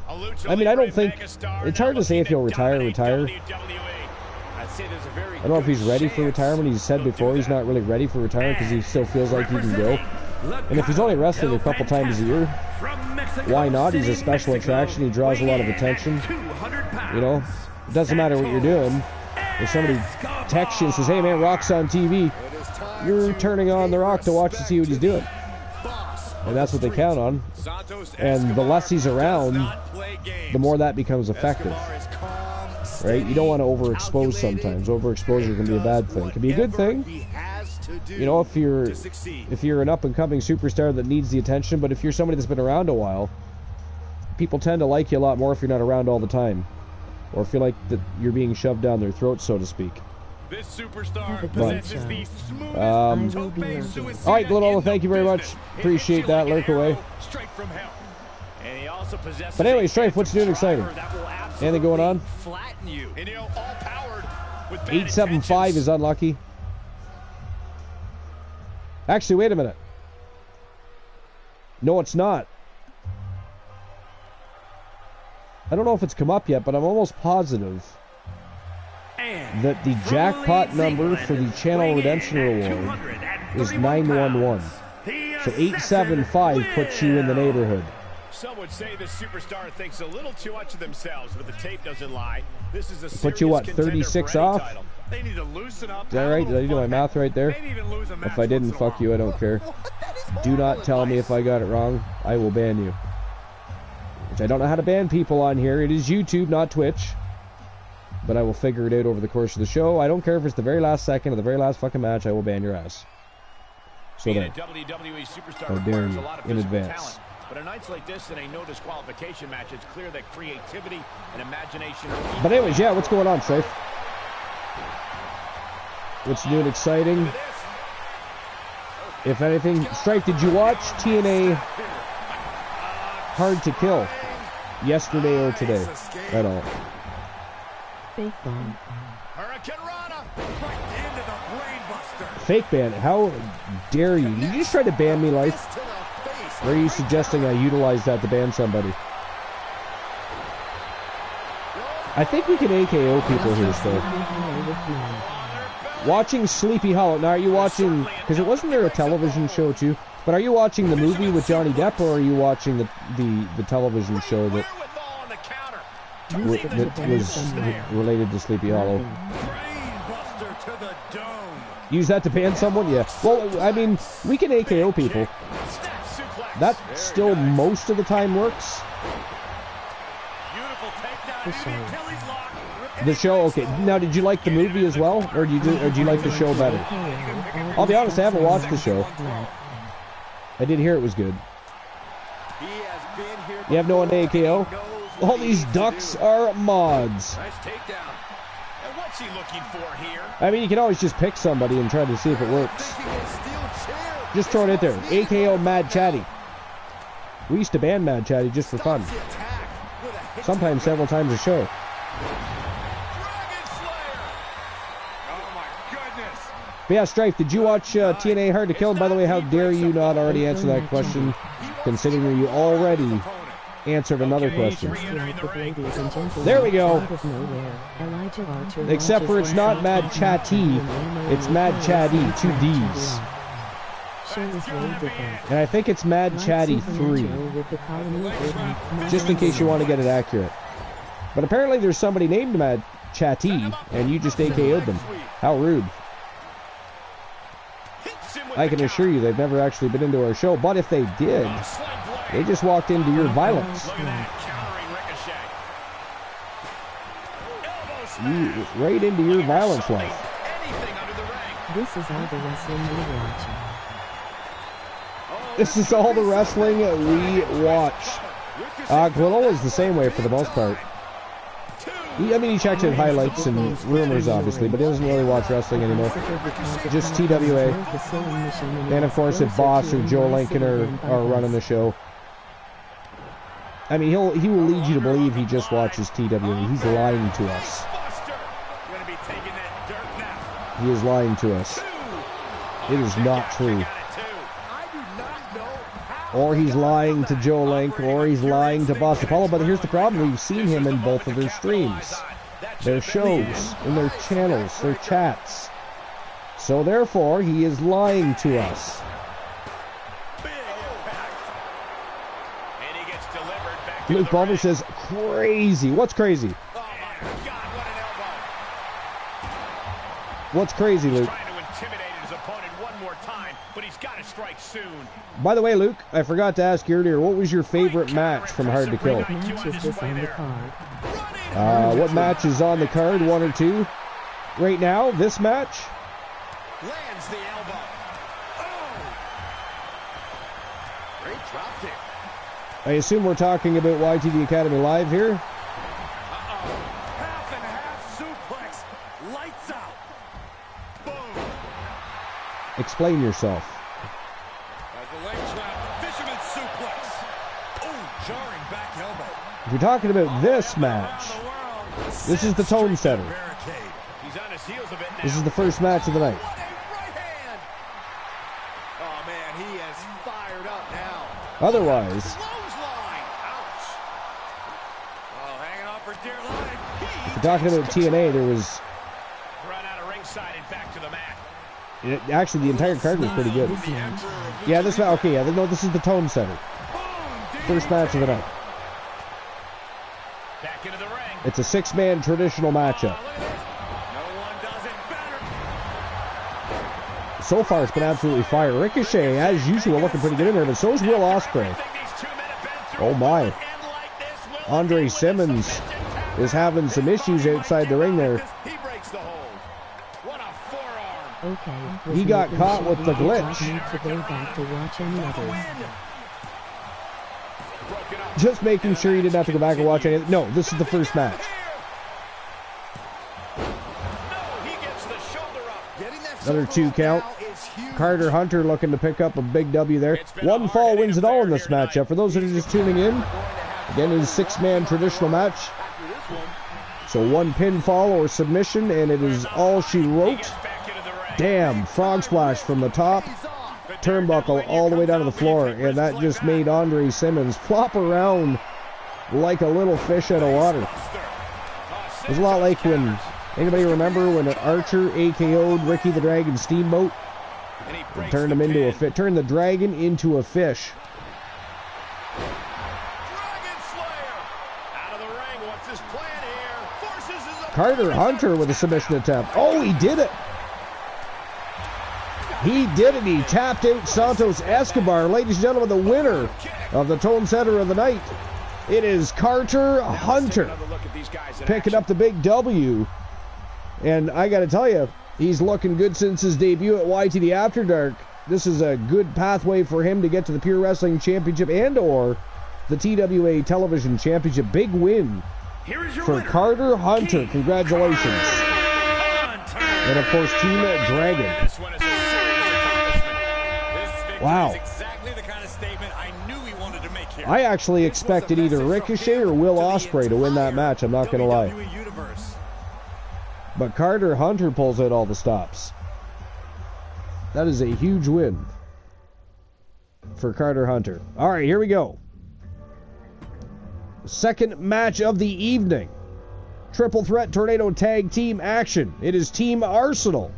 I mean, I don't think... It's hard to say if he'll retire. I don't know if he's ready for retirement. He's said before he's not really ready for retirement because he still feels like he can go. And if he's only wrestling a couple times a year, why not? He's a special attraction. He draws a lot of attention. You know, it doesn't matter what you're doing. If somebody texts you and says, hey man, Rock's on TV, you're turning on The Rock to watch to see what he's doing. And that's what they count on. And the less he's around, the more that becomes effective. Right? You don't want to overexpose sometimes. Overexposure can be a bad thing. It can be a good thing. You know, if you're an up-and-coming superstar that needs the attention, but if you're somebody that's been around a while, people tend to like you a lot more if you're not around all the time. Or feel like that you're being shoved down their throat, so to speak. This superstar possesses the smoothest alright, Glenola, thank you very much. Appreciate that. Lurk away. But anyway, Strife, what's new and exciting? Anything going on? 875 is unlucky. Actually, wait a minute. No, it's not. I don't know if it's come up yet, but I'm almost positive that the jackpot number for the Channel Redemption Reward is 911. So 875 puts you in the neighborhood. Some would say the superstar thinks a little too much of themselves, but the tape doesn't lie. This is a put you what, 36 off? They need to loosen up. Is that right? Did I do my math right there? If I didn't, fuck you, I don't care. Do not tell me if I got it wrong. I will ban you. Which I don't know how to ban people on here. It is YouTube, not Twitch. But I will figure it out over the course of the show. I don't care if it's the very last second of the very last fucking match. I will ban your ass. So there. How dare you in advance. But on nights like this, in a no disqualification match, it's clear that creativity and imagination. But anyways, yeah, what's going on, Strife? What's new and exciting? If anything, Strife, did you watch TNA Hard to Kill yesterday or today at all? Fake ban. Fake ban? How dare you? You just tried to ban me, Life? Or are you suggesting I utilize that to ban somebody? I think we can AKO people here still. Watching Sleepy Hollow. Now, are you watching... Because it wasn't there a television show, too? But are you watching the movie with Johnny Depp, or are you watching the television show that was related to Sleepy Hollow? Use that to ban someone? Yeah. Well, I mean, we can AKO people. That still most of the time works. The show, okay. Now, did you like the movie as well, or do you like the show better? I'll be honest, I haven't watched the show. I did hear it was good. You have no one to AKO? All these ducks are mods. What's he looking for here? I mean, you can always just pick somebody and try to see if it works. Just throw it in there. AKO Mad Chatty. We used to ban Mad Chatty just for fun. Sometimes several times a show. But yeah, Strife, did you watch TNA Hard to Kill? And by the way, how dare you not already answer that question, considering you already answered another question. There we go. Except for it's not Mad Chatty, it's Mad Chatty, 2 D's. And I think it's Mad Chatty 3. Just in case you want to get it accurate. But apparently there's somebody named Mad Chatty, and you just AKO'd them. How rude. I can assure you they've never actually been into our show, but if they did, they just walked into your violence. Right into your violence life. This is all the wrestling we watch. This is all the wrestling we watch. Guillermo's the same way for the most part. He checks in highlights and rumors, obviously, but he doesn't really watch wrestling anymore. Just TWA. And, of course, if Boss or Joe Lincoln are running the show. I mean, he will lead you to believe he just watches TWA. He's lying to us. He is lying to us. It is not true. Or he's lying to Joe Link, or he's lying to Boss Apollo. But here's the problem. We've seen him in both of their streams, their shows, in their channels, their chats. So therefore, he is lying to us. Luke Ballmer says, crazy. What's crazy? What's crazy, Luke? By the way, Luke, I forgot to ask you earlier, what was your favorite match from Hard to Kill? What match is this on the card? What match is on the card, 1 or 2? Right now, this match? Lands the elbow. Oh! Great drop kick. I assume we're talking about YTD Academy Live here? Half and half suplex. Lights out. Boom. Explain yourself. As a leg trap, fisherman suplex. Oh, jarring back elbow. If you're talking about this match, this is the tone setter. He's on his heels a bit now. This is the first match of the night. What a right hand. Oh, man, he is fired up now. Otherwise, Clothesline. Ouch. Oh, hanging on for dear life. if you're talking about TNA, there was... Run out of ringside and back to the mat. Actually, the entire card was pretty good. Yeah, this match... Okay, yeah, no, this is the tone setter. First match of the night. Back into the ring. It's a 6-man traditional matchup. Oh, look at this. No one does it better. So far, it's been absolutely fire. Ricochet, as usual, looking pretty good in there, but so is Will Ospreay. Oh my. Andre Simmons is having some issues outside the ring there. He breaks the hold. What a forearm. Okay. He got caught with the glitch. Need to go back to watch any others. Broken up. Just making sure he didn't have to go back and watch anything. No, this is the first match. No, he gets the shoulder up. Getting that Another shoulder 2 up count. now is huge. Carter Hunter looking to pick up a big W there. One fall wins it all in this matchup. For those that are just tuning in, again, it is a 6-man traditional match. So 1 pinfall or submission, and it is all she wrote. Back into the ring. Damn, frog splash from the top. Turnbuckle all the way down to the floor, and that just made Andre Simmons flop around like a little fish out of water. It was a lot like when, anybody remember when an Archer AKO'd Ricky the Dragon Steamboat? And turned him into turned the dragon into a fish. Dragon Slayer. Out of the ring. What's his plan here? Forces his Carter Hunter with a submission attempt. Oh, he did it. He did it. He tapped out Santos Escobar. Ladies and gentlemen, the winner of the tone setter of the night. It is Carter Hunter picking up the big W. And I got to tell you, he's looking good since his debut at YTD After Dark. This is a good pathway for him to get to the Pure Wrestling Championship and or the TWA Television Championship. Big win for Carter Hunter. Congratulations. And of course, Team Dragon. This one is a serious accomplishment. This victory Wow. is exactly the kind of statement I knew he wanted to make here. I actually expected either Ricochet or Will Ospreay to win that match. I'm not going to lie. WWE Universe. But Carter Hunter pulls out all the stops. That is a huge win for Carter Hunter. All right, here we go. Second match of the evening. Triple threat tornado tag team action. It is Team Arsenal.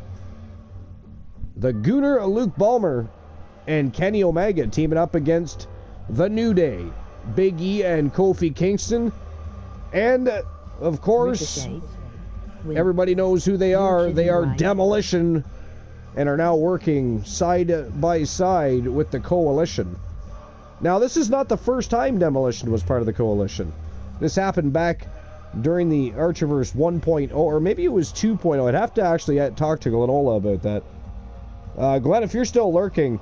The Gooner, Luke Ballmer, and Kenny Omega teaming up against The New Day, Big E and Kofi Kingston. And, of course, everybody knows who they are. They are Demolition and are now working side by side with the Coalition. Now, this is not the first time Demolition was part of the Coalition. This happened back during the Archiverse 1.0, or maybe it was 2.0. I'd have to actually talk to Glenola about that. Glenn, if you're still lurking,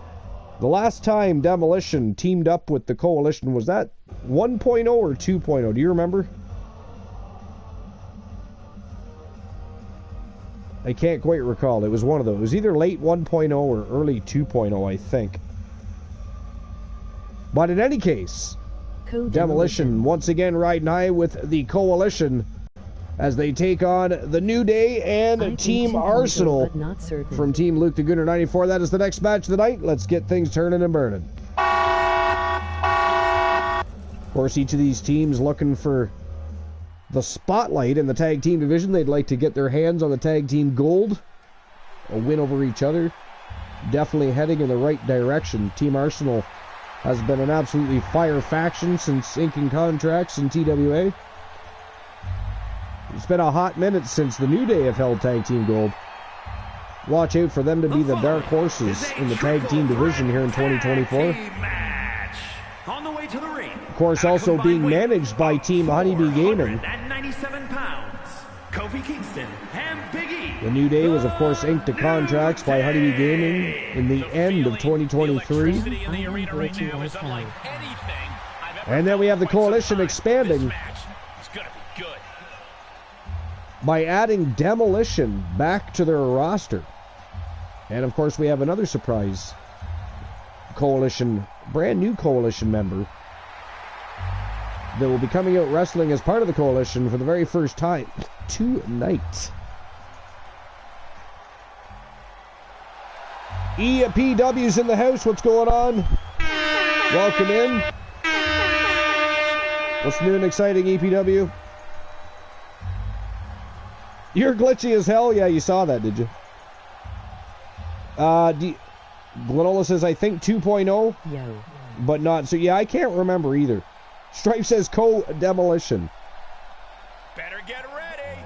the last time Demolition teamed up with the Coalition, was that 1.0 or 2.0? Do you remember? I can't quite recall. It was one of those. It was either late 1.0 or early 2.0, I think. But in any case, Demolition once again riding high with the Coalition as they take on the New Day and Team Arsenal from Team Luke the Gooner 94. That is the next match of the night. Let's get things turning and burning. Of course, each of these teams looking for the spotlight in the tag team division. They'd like to get their hands on the tag team gold, a win over each other. Definitely heading in the right direction. Team Arsenal has been an absolutely fire faction since inking contracts in TWA. It's been a hot minute since the New Day have held tag team gold. Watch out for them to be the dark horses in the tag team division here in 2024. On the way to the ring. Of course, also being managed by Team Honeybee Gaming. 97 pounds. Kofi Kingston and Big E. The New Day was, of course, inked to contracts by Honeybee Gaming in the end of 2023. And then we have the Coalition expanding by adding Demolition back to their roster. And of course we have another surprise Coalition, brand new Coalition member that will be coming out wrestling as part of the Coalition for the very first time tonight. EPW's in the house. What's going on? Welcome in. What's new and exciting, EPW? You're glitchy as hell. Yeah, you saw that, did you? Glenola says, I think 2.0. Yo. But not. So, yeah, I can't remember either. Stripe says Co-Demolition. Better get ready.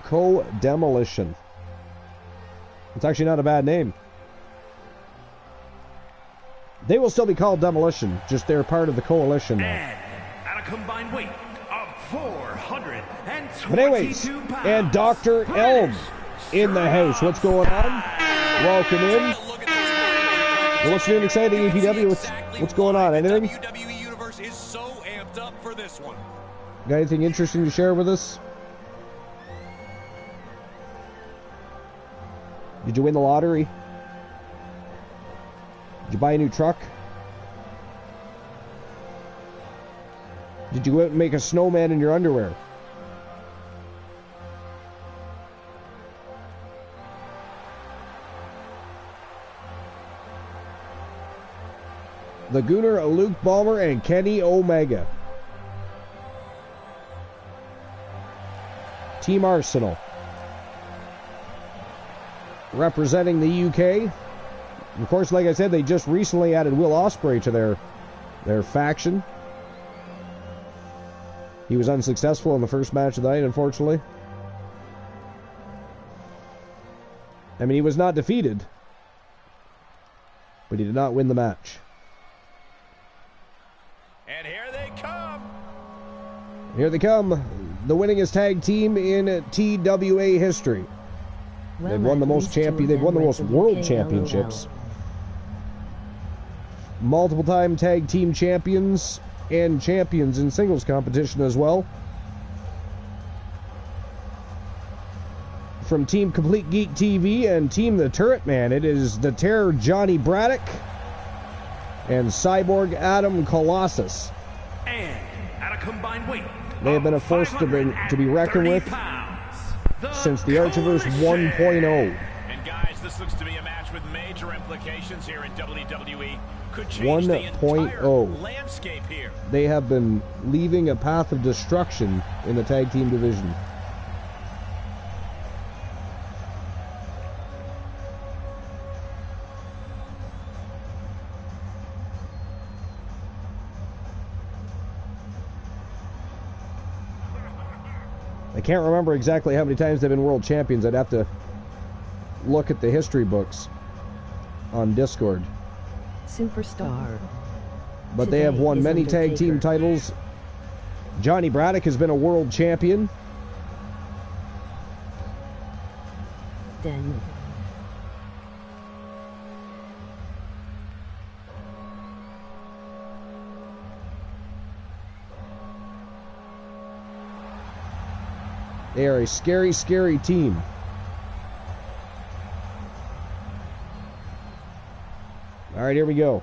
Co-Demolition. It's actually not a bad name. They will still be called Demolition. Just they're part of the Coalition now. And at a combined weight of 422 But anyways, pounds, and Dr. Elm in the house. What's going on? Welcome in. Well, what's new and exciting, EPW? What's going on? Anything? WWE Universe is so amped up for this one. Got anything interesting to share with us? Did you win the lottery? Did you buy a new truck? Did you go out and make a snowman in your underwear? The Gooner, Luke Ballmer, and Kenny Omega. Team Arsenal. Representing the UK. Of course, like I said, they just recently added Will Ospreay to their faction. He was unsuccessful in the first match of the night, unfortunately. I mean, he was not defeated, but he did not win the match. And here they come. Here they come. The winningest tag team in TWA history. Well, They've won the most They've won the most world championships. Multiple time tag team champions and champions in singles competition as well. From Team Complete Geek TV and Team The Turret Man, it is the Terror Johnny Braddock and Cyborg Adam Colossus. And at a combined weight, they have been a force to be reckoned with since the Archiverse 1.0. And guys, this looks to be a match with major implications here in WWE. Could change the entire landscape here. They have been leaving a path of destruction in the tag team division. I can't remember exactly how many times they've been world champions. I'd have to look at the history books on Discord. Superstar. But they have won many tag team titles. Johnny Braddock has been a world champion. Den. They are a scary, scary team. All right, here we go.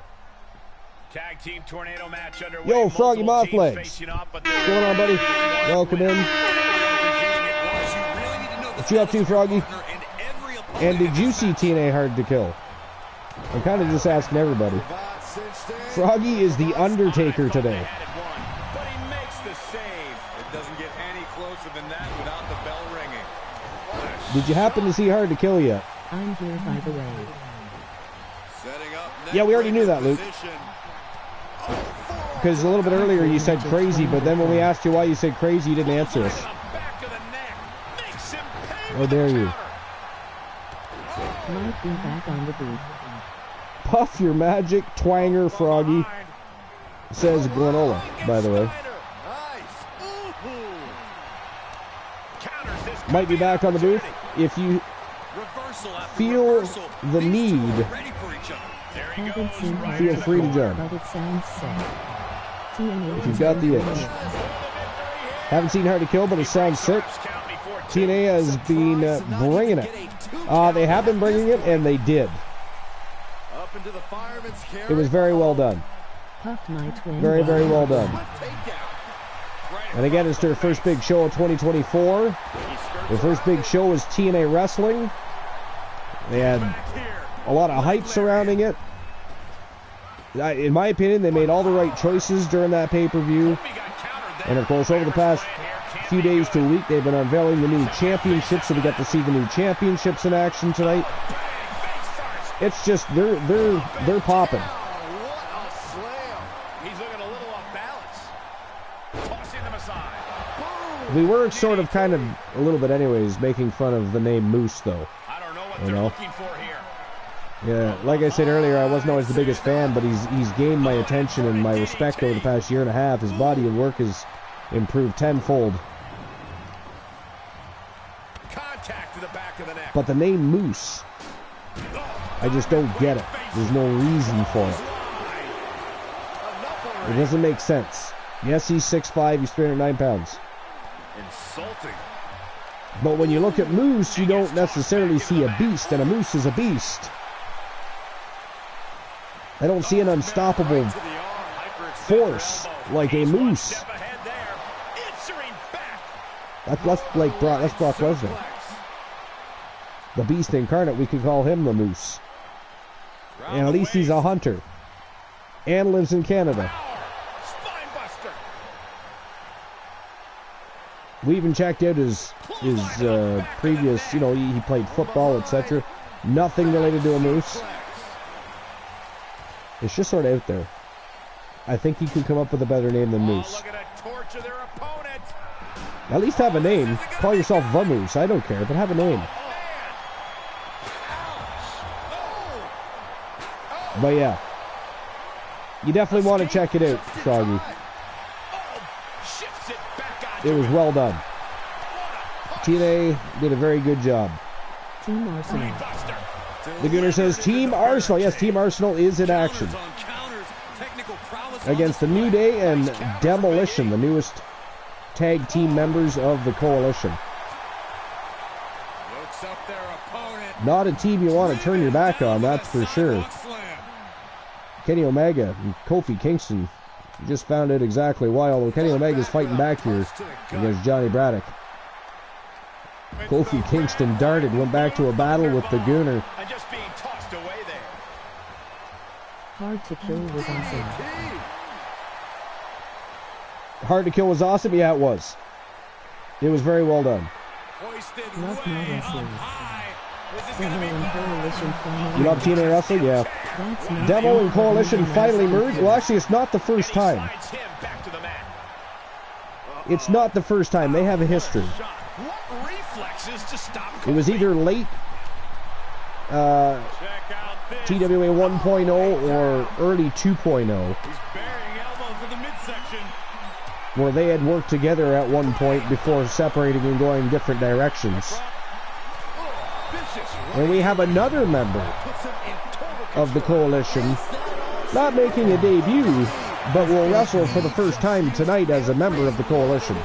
Tag team tornado match underway. Yo, Froggy Multiple Mothlegs. teams facing off, but What's going on, buddy? Welcome in. What you up to, Froggy? And did you see TNA Hard to Kill? I'm kind of just asking everybody. Froggy is the Undertaker today. But he makes the save. It doesn't get any closer than that without the bell ringing. Did you happen to see Hard to Kill yet? I'm here by the way. Setting up Yeah, we already knew that, Luke. Because a little bit earlier you said crazy, but then when we asked you why you said crazy, you didn't answer us. How dare you? Might be back on the booth. Puff your magic, twanger, Froggy. Says Glenola, by the way. Might be back on the booth. If you feel the need, Haven't seen Hard feel to free to Kill, join. but it sounds sick. TNA If you've got the itch. Haven't seen Hard to Kill, but it sounds sick. TNA has been bringing it. They have been bringing it, and they did. It was very well done. Puff my twin. Very, very well done. And again, it's their first big show of 2024. Their first big show was TNA Wrestling. They had a lot of hype surrounding it. In my opinion, they made all the right choices during that pay-per-view. And of course, over the past few days to a week, they've been unveiling the new championships, so we got to see the new championships in action tonight. It's just they're popping. He's looking a little off balance. Tossing them aside. We were sort of kind of a little bit anyways making fun of the name Moose, though. I don't know what You they're know? looking for here. Yeah, like I said earlier, I wasn't always the biggest fan, but he's gained my attention and my respect over the past year and a half. His body of work has improved tenfold. Contact to the back of the neck. But the name Moose, I just don't get it. There's no reason for it. It doesn't make sense. Yes, he's 6'5", he's 309 pounds. Insulting. But when you look at Moose, you don't necessarily see a beast, and a moose is a beast. I don't see an unstoppable force like a moose. That's Brock Lesnar. The beast incarnate, we could call him the Moose. And at least he's a hunter. And lives in Canada. We even checked out his previous, you know, he played football, etc. Nothing related to a moose. It's just sort of out there. I think he could come up with a better name than Moose. At least have a name. Call yourself the Moose. I don't care, but have a name. But yeah, you definitely want to check it out, Froggy. It was well done. TNA did a very good job. Team Arsenal. The Gooner says Team Arsenal. Yes, Team Arsenal is in action against the New Day and Demolition, the newest tag team members of the Coalition. Not a team you want to turn your back on, that's for sure. Kenny Omega and Kofi Kingston just found out exactly why, although Kenny Omega's fighting back here against Johnny Braddock. Kofi Kingston darted, went back to a battle with the Gooner. Hard to Kill was awesome. Hard to Kill was awesome? Yeah, it was. It was very well done. Love my wrestlers. Devil and Coalition finally. You love TNA Wrestling? Yeah. Devil and Coalition finally merged. Well, actually, it's not the first time. It's not the first time. They have a history. It was either late TWA 1.0 or early 2.0, where they had worked together at one point before separating and going different directions. And we have another member of the Coalition not making a debut, but will wrestle for the first time tonight as a member of the Coalition.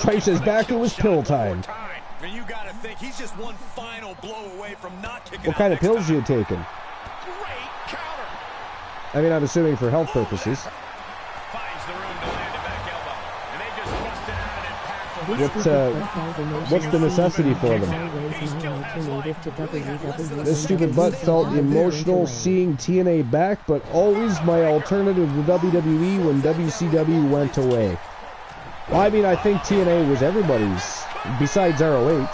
Trice says back, it was pill time. You gotta think he's just one final blow away from not kicking. What kind of pills are you taking? Great counter. I mean, I'm assuming for health purposes. Finds the room to land a back elbow. And they just busted out an impactful What's the necessity for them? This stupid butt felt emotional seeing TNA back, but always my alternative to WWE when WCW went away. Well, I mean, I think TNA was everybody's, besides ROH.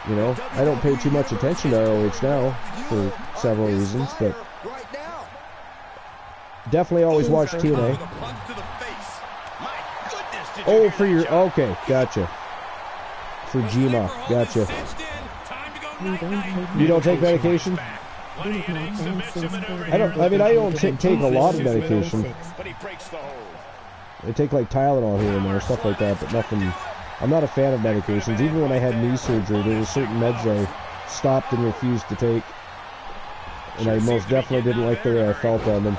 You know, I don't pay too much attention to ROH now for several reasons, but definitely always watch TNA. Oh, for your, okay, gotcha. For Jima, gotcha. You don't take medication? I don't take a lot of medication. I take like Tylenol here and there, stuff like that, but nothing. I'm not a fan of medications. Even when I had knee surgery, there were certain meds I stopped and refused to take. And I most definitely didn't like the way I felt on them.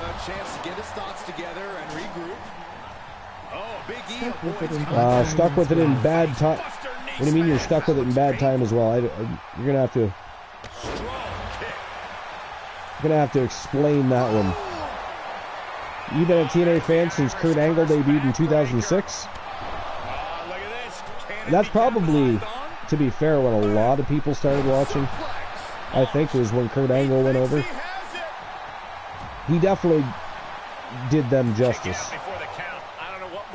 Stuck with it in bad time. What do you mean you're stuck with it in bad time as well? You're gonna have to explain that one. You've been a TNA fan since Kurt Angle debuted in 2006? That's probably, to be fair, when a lot of people started watching. I think it was when Kurt Angle went over. He definitely did them justice.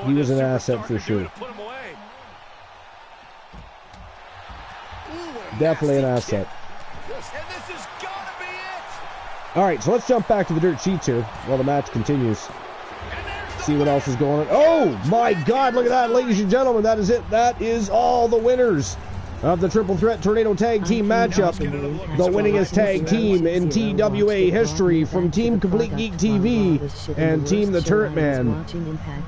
He was an asset for sure. Definitely an asset. Alright, so let's jump back to the dirt sheets here while the match continues. See what else is going on. Oh my God, look at that, ladies and gentlemen. That is it. That is all the winners of the Triple Threat Tornado Tag Team matchup. The winningest tag team in TWA history from Team Complete Geek TV and Team The Turret Man.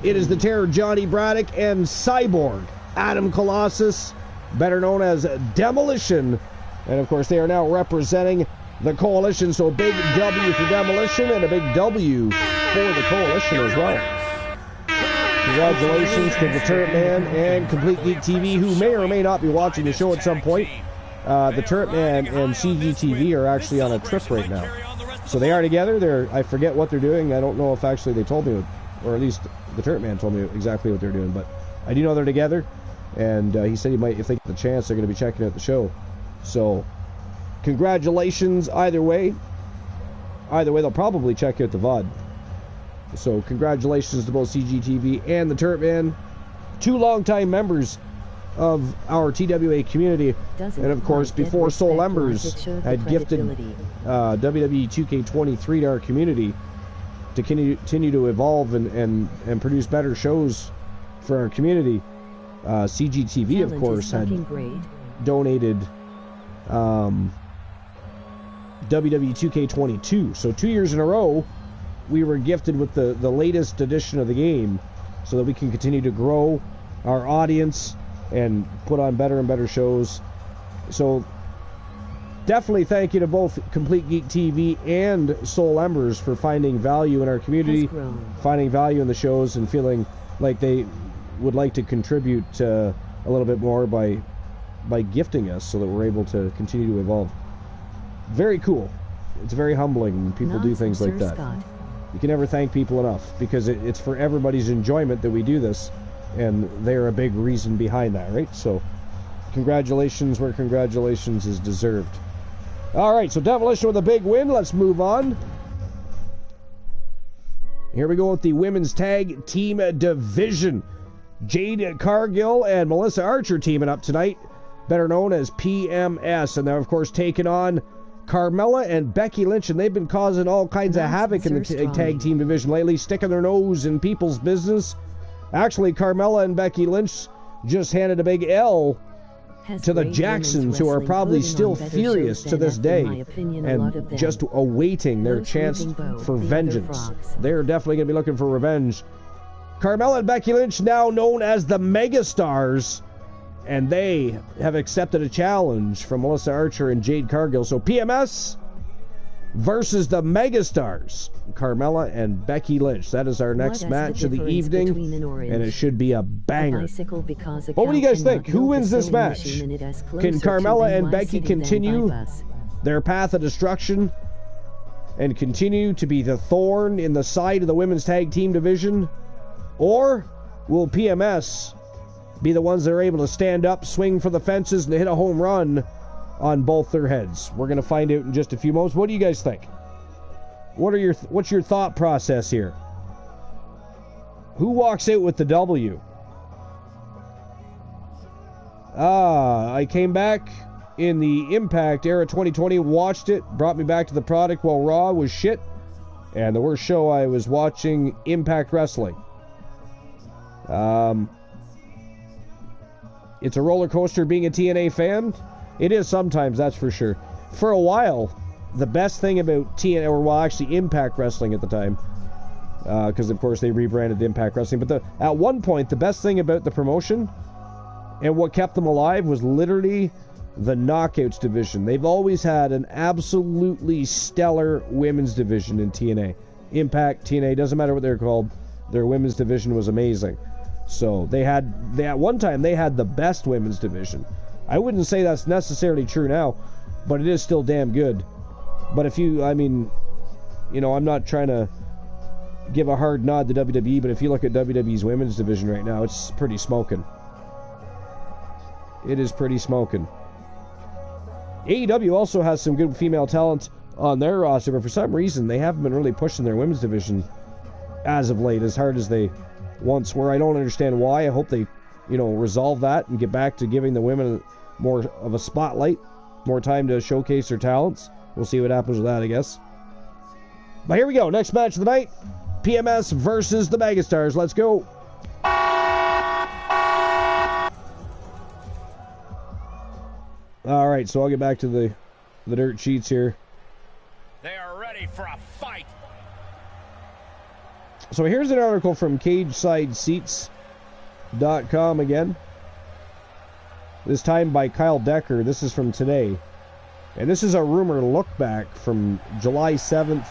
It is the Terror Johnny Braddock and Cyborg Adam Colossus, better known as Demolition. And of course, they are now representing the Coalition, so a big W for Demolition and a big W for the Coalition as well. Congratulations to the Turret Man and Complete Geek TV, who may or may not be watching the show at some point. The Turret Man and CGTV are actually on a trip right now. So they are together. I forget what they're doing. I don't know if actually they told me, or at least the Turret Man told me exactly what they're doing, but I do know they're together. And he said he might, if they get the chance, they're going to be checking out the show. So congratulations either way. Either way, they'll probably check out the VOD. So congratulations to both CGTV and the Turret Man, two longtime members of our TWA community. And of course, before Soul Embers had gifted WWE 2K23 to our community to continue to evolve and produce better shows for our community, CGTV, of course, had donated WWE 2K22. So 2 years in a row, we were gifted with the latest edition of the game so that we can continue to grow our audience and put on better and better shows. So definitely thank you to both Complete Geek TV and Soul Embers for finding value in our community, finding value in the shows, and feeling like they would like to contribute a little bit more by gifting us so that we're able to continue to evolve. Very cool. It's very humbling when people do things like that. You can never thank people enough, because it's for everybody's enjoyment that we do this, and they're a big reason behind that, right? So congratulations where congratulations is deserved. All right, so Demolition with a big win. Let's move on. Here we go with the women's tag team division. Jade Cargill and Melissa Archer teaming up tonight, better known as PMS, and they're of course taking on Carmella and Becky Lynch, and they've been causing all kinds of havoc in the tag team division lately, sticking their nose in people's business. Actually, Carmella and Becky Lynch just handed a big L to the Jacksons, who are probably still furious to this day and just awaiting their chance for vengeance. They're definitely going to be looking for revenge. Carmella and Becky Lynch, now known as the Megastars, And they have accepted a challenge from Melissa Archer and Jade Cargill. So PMS versus the Megastars, Carmella and Becky Lynch. That is our next match of the evening, and it should be a banger. What do you guys think? Who wins this match? Can Carmella and Becky continue their path of destruction and continue to be the thorn in the side of the women's tag team division? Or will PMS be the ones that are able to stand up, swing for the fences, and hit a home run on both their heads? We're going to find out in just a few moments. What do you guys think? What's your thought process here? Who walks out with the W? I came back in the Impact era 2020, watched it, brought me back to the product while Raw was shit, and the worst show I was watching, Impact Wrestling. It's a roller coaster being a TNA fan. It is sometimes, that's for sure. For a while, the best thing about TNA, or well, actually Impact Wrestling at the time, because of course they rebranded Impact Wrestling, but at one point, the best thing about the promotion and what kept them alive was literally the Knockouts division. They've always had an absolutely stellar women's division in TNA. Impact, TNA, doesn't matter what they're called, their women's division was amazing. So at one time they had the best women's division. I wouldn't say that's necessarily true now, but it is still damn good. But I'm not trying to give a hard nod to WWE, but if you look at WWE's women's division right now, it's pretty smoking. It is pretty smoking. AEW also has some good female talent on their roster, but for some reason they haven't been really pushing their women's division as of late as hard as they once were. I don't understand why. I hope they, resolve that and get back to giving the women more of a spotlight, more time to showcase their talents. We'll see what happens with that, I guess. But here we go. Next match of the night, PMS versus the Megastars. Let's go. All right, so I'll get back to the dirt sheets here. They are ready for a fight. So here's an article from CagesideSeats.com again. This time by Kyle Decker. This is from today. And this is a rumor look back from July 7th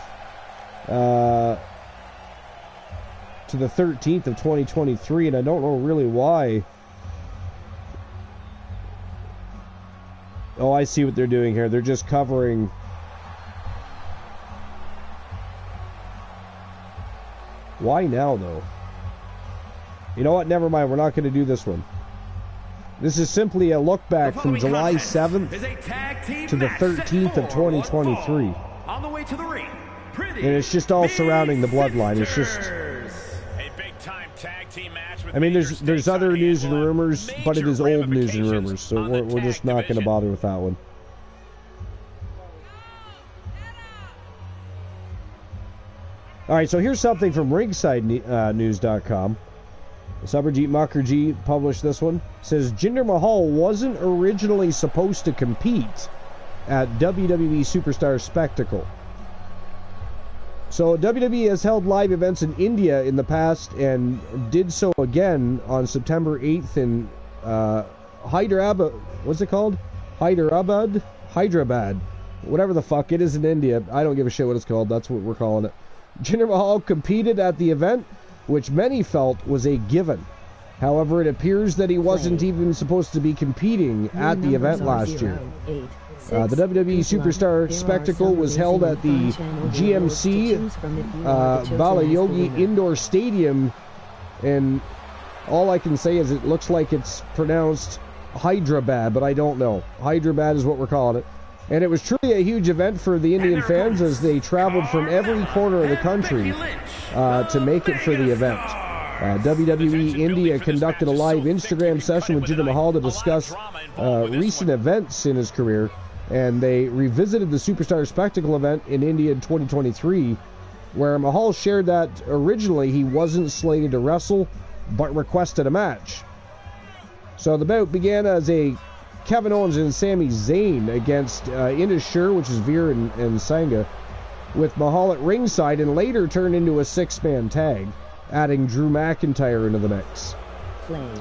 to the 13th of 2023. And I don't know really why. Oh, I see what they're doing here. They're just covering... Why now, though? You know what? Never mind. We're not going to do this one. This is simply a look back from July 7th to the 13th of 2023. On the way to the ring, and it's just all surrounding the bloodline. It's just... A big-time tag team match with there's other news and rumors, but it is old news and rumors, so we're just not going to bother with that one. All right, so here's something from RingsideNews.com. Subberjeet Mukherjee published this one. It says Jinder Mahal wasn't originally supposed to compete at WWE Superstar Spectacle. So WWE has held live events in India in the past and did so again on September 8th in Hyderabad. What's it called? Hyderabad? Whatever the fuck it is in India. I don't give a shit what it's called. That's what we're calling it. Jinder Mahal competed at the event, which many felt was a given. However, it appears that he wasn't even supposed to be competing at the event last year. The WWE Superstar Spectacle was held at the GMC Balayogi Indoor Stadium, and all I can say is it looks like it's pronounced Hyderabad, but I don't know. Hyderabad is what we're calling it. And it was truly a huge event for the Indian fans as they traveled from every corner of the country to make it for the event. WWE India conducted a live Instagram session with Jinder Mahal to discuss recent events in his career, and they revisited the Superstar Spectacle event in India in 2023, where Mahal shared that originally he wasn't slated to wrestle, but requested a match. So the bout began as a Kevin Owens and Sami Zayn against Indus, which is Veer and Sangha, with Mahal at ringside, and later turned into a six-man tag, adding Drew McIntyre into the mix.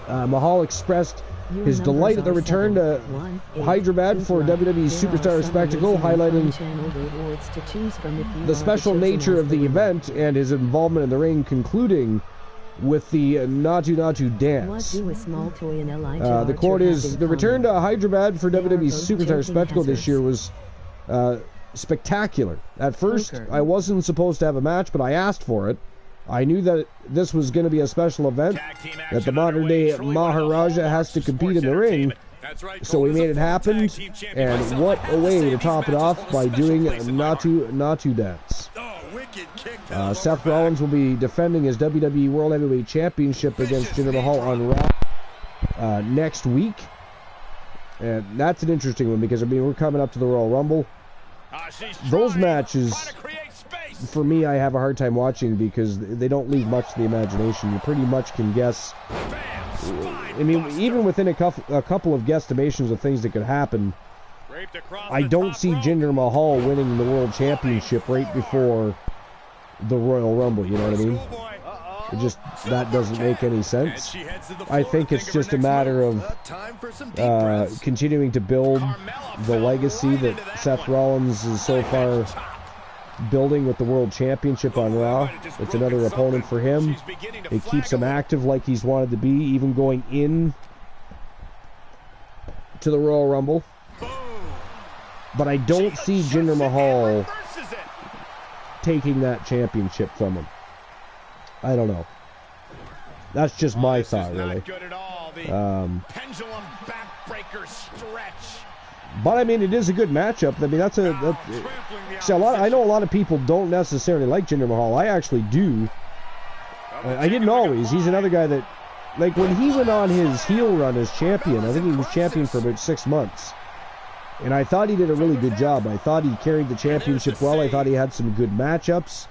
Mahal expressed his delight at the return to Hyderabad for WWE Superstar Spectacle, highlighting the special nature of the event and his involvement in the ring, concluding with the Natu Natu dance. The quote is, "The return to Hyderabad for WWE Superstar Spectacle this year was spectacular. At first, I wasn't supposed to have a match, but I asked for it. I knew that this was going to be a special event, that the modern-day Maharaja has to compete in the ring, so we made it happen, and what a way to top it off by doing Natu Natu dance." Seth Rollins will be defending his WWE World Heavyweight Championship against Jinder Mahal on Raw next week, and that's an interesting one because, I mean, we're coming up to the Royal Rumble. Those matches, for me, I have a hard time watching because they don't leave much to the imagination. You pretty much can guess. I mean, even within a couple of guesstimations of things that could happen, I don't see Jinder Mahal winning the World Championship right before the Royal Rumble, you know what I mean? It just, that doesn't make any sense. I think it's just a matter of continuing to build the legacy that Seth Rollins is so far building with the World Championship on Raw. It's another opponent for him. It keeps him active like he's wanted to be, even going in to the Royal Rumble. But I don't see Jinder Mahal taking that championship from him. I don't know. That's just my thought, really. But I mean, it is a good matchup. I mean, that's see, I know a lot of people don't necessarily like Jinder Mahal. I actually do. I didn't always. He's another guy that, like, when he went on his heel run as champion, I think he was champion for about 6 months. And I thought he did a really good job. I thought he carried the championship well. I thought he had some good matchups.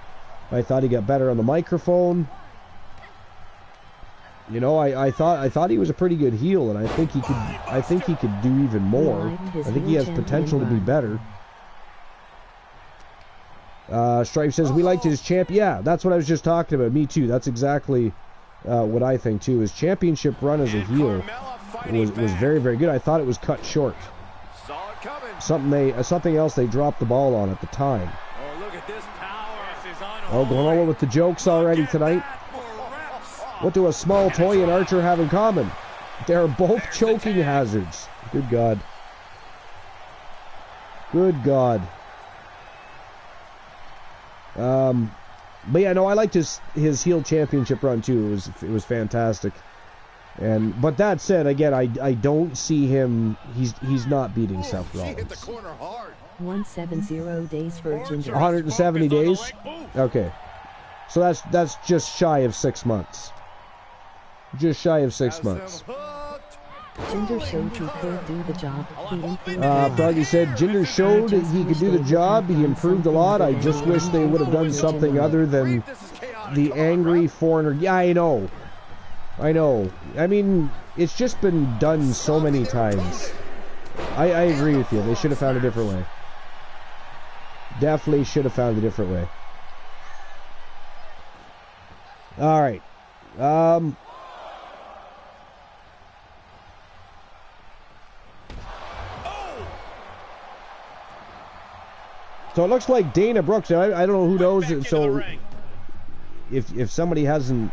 I thought he got better on the microphone. You know, I thought he was a pretty good heel, and I think he could do even more. I think he has potential to be better. Stripe says, we liked his champ. Yeah, that's what I was just talking about. Me too. That's exactly what I think too. His championship run as a heel was very, very good. I thought it was cut short. Something else they dropped the ball on at the time. Oh, going on with the jokes already tonight. What do a small toy and Archer have in common? They're both choking hazards. Good God. Good God. But yeah, no, I liked his heel championship run too. It was fantastic. But that said, again, I don't see him. He's not beating Seth Rollins. 170 days for Jinder. 170 days. Okay, so that's just shy of 6 months. Just shy of 6 months. Jinder showed he could do the job. Froggy said Jinder showed he could do the job. He improved a lot. I just wish they would have done something other than the angry foreigner. Yeah, I know. I mean, it's just been done so many times. I agree with you. They should have found a different way. Definitely should have found a different way. All right. So it looks like Dana Brooks. I don't know who knows. So if somebody hasn't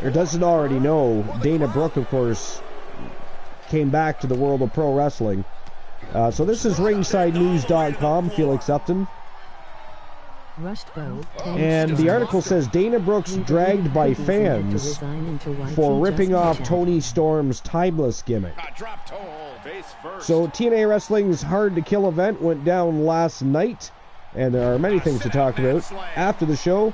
or doesn't already know, Dana Brooke, of course, came back to the world of pro wrestling. So this is ringsidenews.com, Felix Upton. And the article says Dana Brooks dragged by fans for ripping off Tony Storm's timeless gimmick. So TNA Wrestling's Hard to Kill event went down last night, and there are many things to talk about after the show.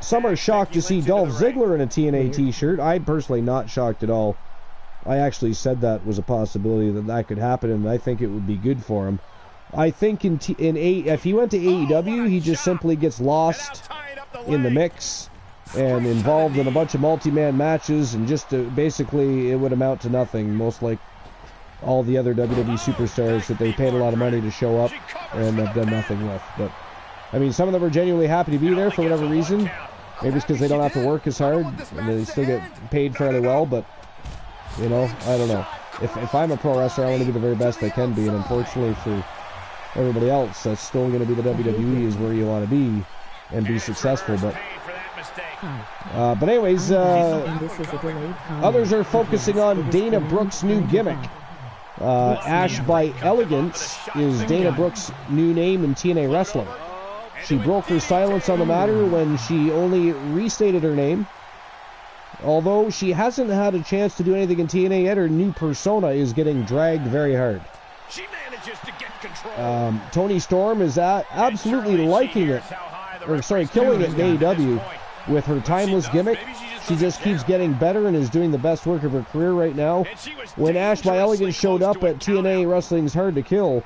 Some are shocked to see Dolph Ziggler in a TNA t-shirt. I'm personally not shocked at all. I actually said that was a possibility that could happen, and I think it would be good for him. I think if he went to AEW, he just simply gets lost in the mix and involved in a bunch of multi-man matches, and just basically it would amount to nothing, most like all the other WWE superstars that they paid a lot of money to show up and have done nothing with. But I mean, some of them are genuinely happy to be there for whatever reason. Maybe it's because they don't have to work as hard and they still get paid fairly well, but You know, I don't know. If I'm a pro wrestler, I want to be the very best I can be, and unfortunately for everybody else, that's still going to be the WWE is where you want to be and be successful. But anyways, others are focusing on Dana Brooke's new gimmick. Ash by Elegance is Dana Brooke's new name in TNA Wrestling. She broke her silence on the matter when she only restated her name. Although she hasn't had a chance to do anything in TNA yet, her new persona is getting dragged very hard. She manages to get control. Toni Storm is absolutely liking it, killing it in AEW with her timeless gimmick. She just keeps getting better and is doing the best work of her career right now. When Ash by Elegance showed up at TNA Wrestling's Hard to Kill,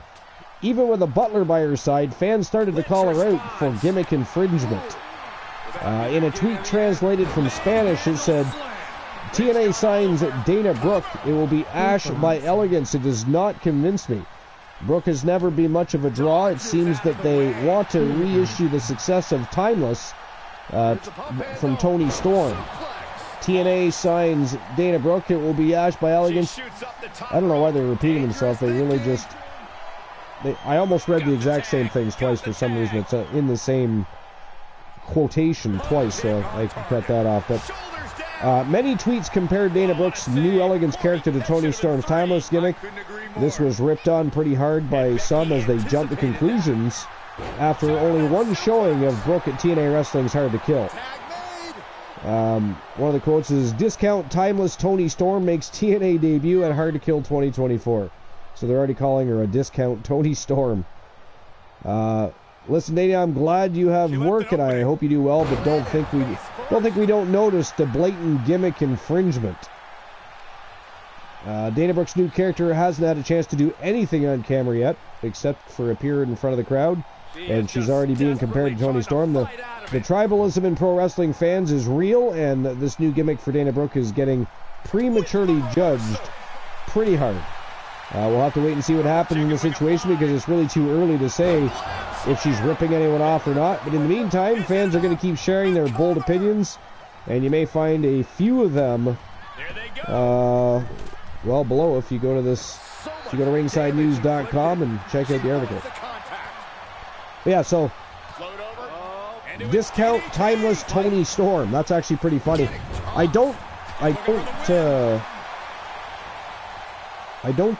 even with a butler by her side, fans started to call her out for gimmick infringement. In a tweet translated from Spanish, it said, TNA signs Dana Brooke. It will be Ash by Elegance. It does not convince me. Brooke has never been much of a draw. It seems that they want to reissue the success of Timeless from Toni Storm. TNA signs Dana Brooke. It will be Ash by Elegance. I don't know why they're repeating themselves. They really just... I almost read the exact same things twice for some reason. It's in the same quotation twice, so I can cut that off. But many tweets compared Dana Brooke's new Elegance character to Toni Storm's Timeless gimmick. This was ripped on pretty hard by some as they jumped to conclusions after only one showing of Brooke at TNA Wrestling's Hard to Kill. One of the quotes is, discount Timeless Toni Storm makes TNA debut at Hard to Kill 2024. So they're already calling her a discount Toni Storm. Listen, Dana, I'm glad you have work and I hope you do well, but don't think we don't notice the blatant gimmick infringement. Dana Brooke's new character hasn't had a chance to do anything on camera yet, except for appear in front of the crowd, and she's already being compared to Toni Storm. The tribalism in pro wrestling fans is real, and this new gimmick for Dana Brooke is getting prematurely judged pretty hard. We'll have to wait and see what happens in the situation because it's really too early to say if she's ripping anyone off or not. But in the meantime, fans are going to keep sharing their bold opinions, and you may find a few of them well below if you go to ringsidenews.com and check out the article. But yeah, so discount Timeless Toni Storm. That's actually pretty funny. I don't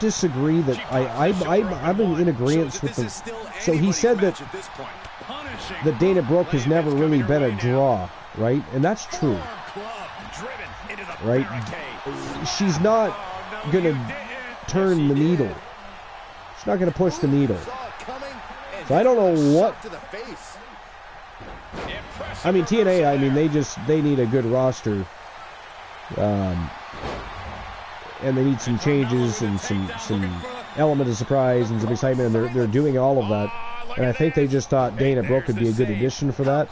disagree that I'm in agreement with the. So he said that Dana Brooke has never really been a draw, right? And that's true, right? She's not gonna turn the needle. She's not gonna push the needle. So I don't know what. I mean, TNA. I mean, they need a good roster. And they need some changes and some element of surprise and some excitement, and they're doing all of that. And I think they just thought Dana Brooke could be a good addition for that.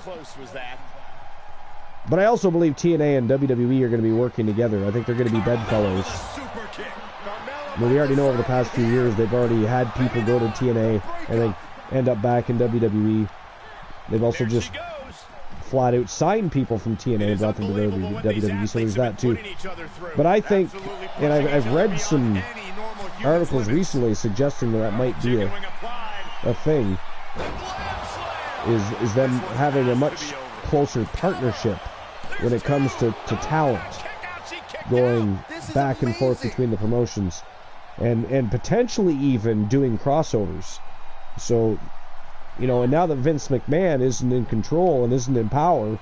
But I also believe TNA and WWE are going to be working together. I think they're going to be bedfellows. I mean, we already know over the past few years they've already had people go to TNA and they end up back in WWE. They've also just flat out signed people from TNA and brought them to WWE, so there's that too. But I think, and I've read some articles recently suggesting that might be a thing, is them having a much closer partnership when it comes to talent, going back and forth between the promotions, and potentially even doing crossovers. So, you know, and now that Vince McMahon isn't in control and isn't in power,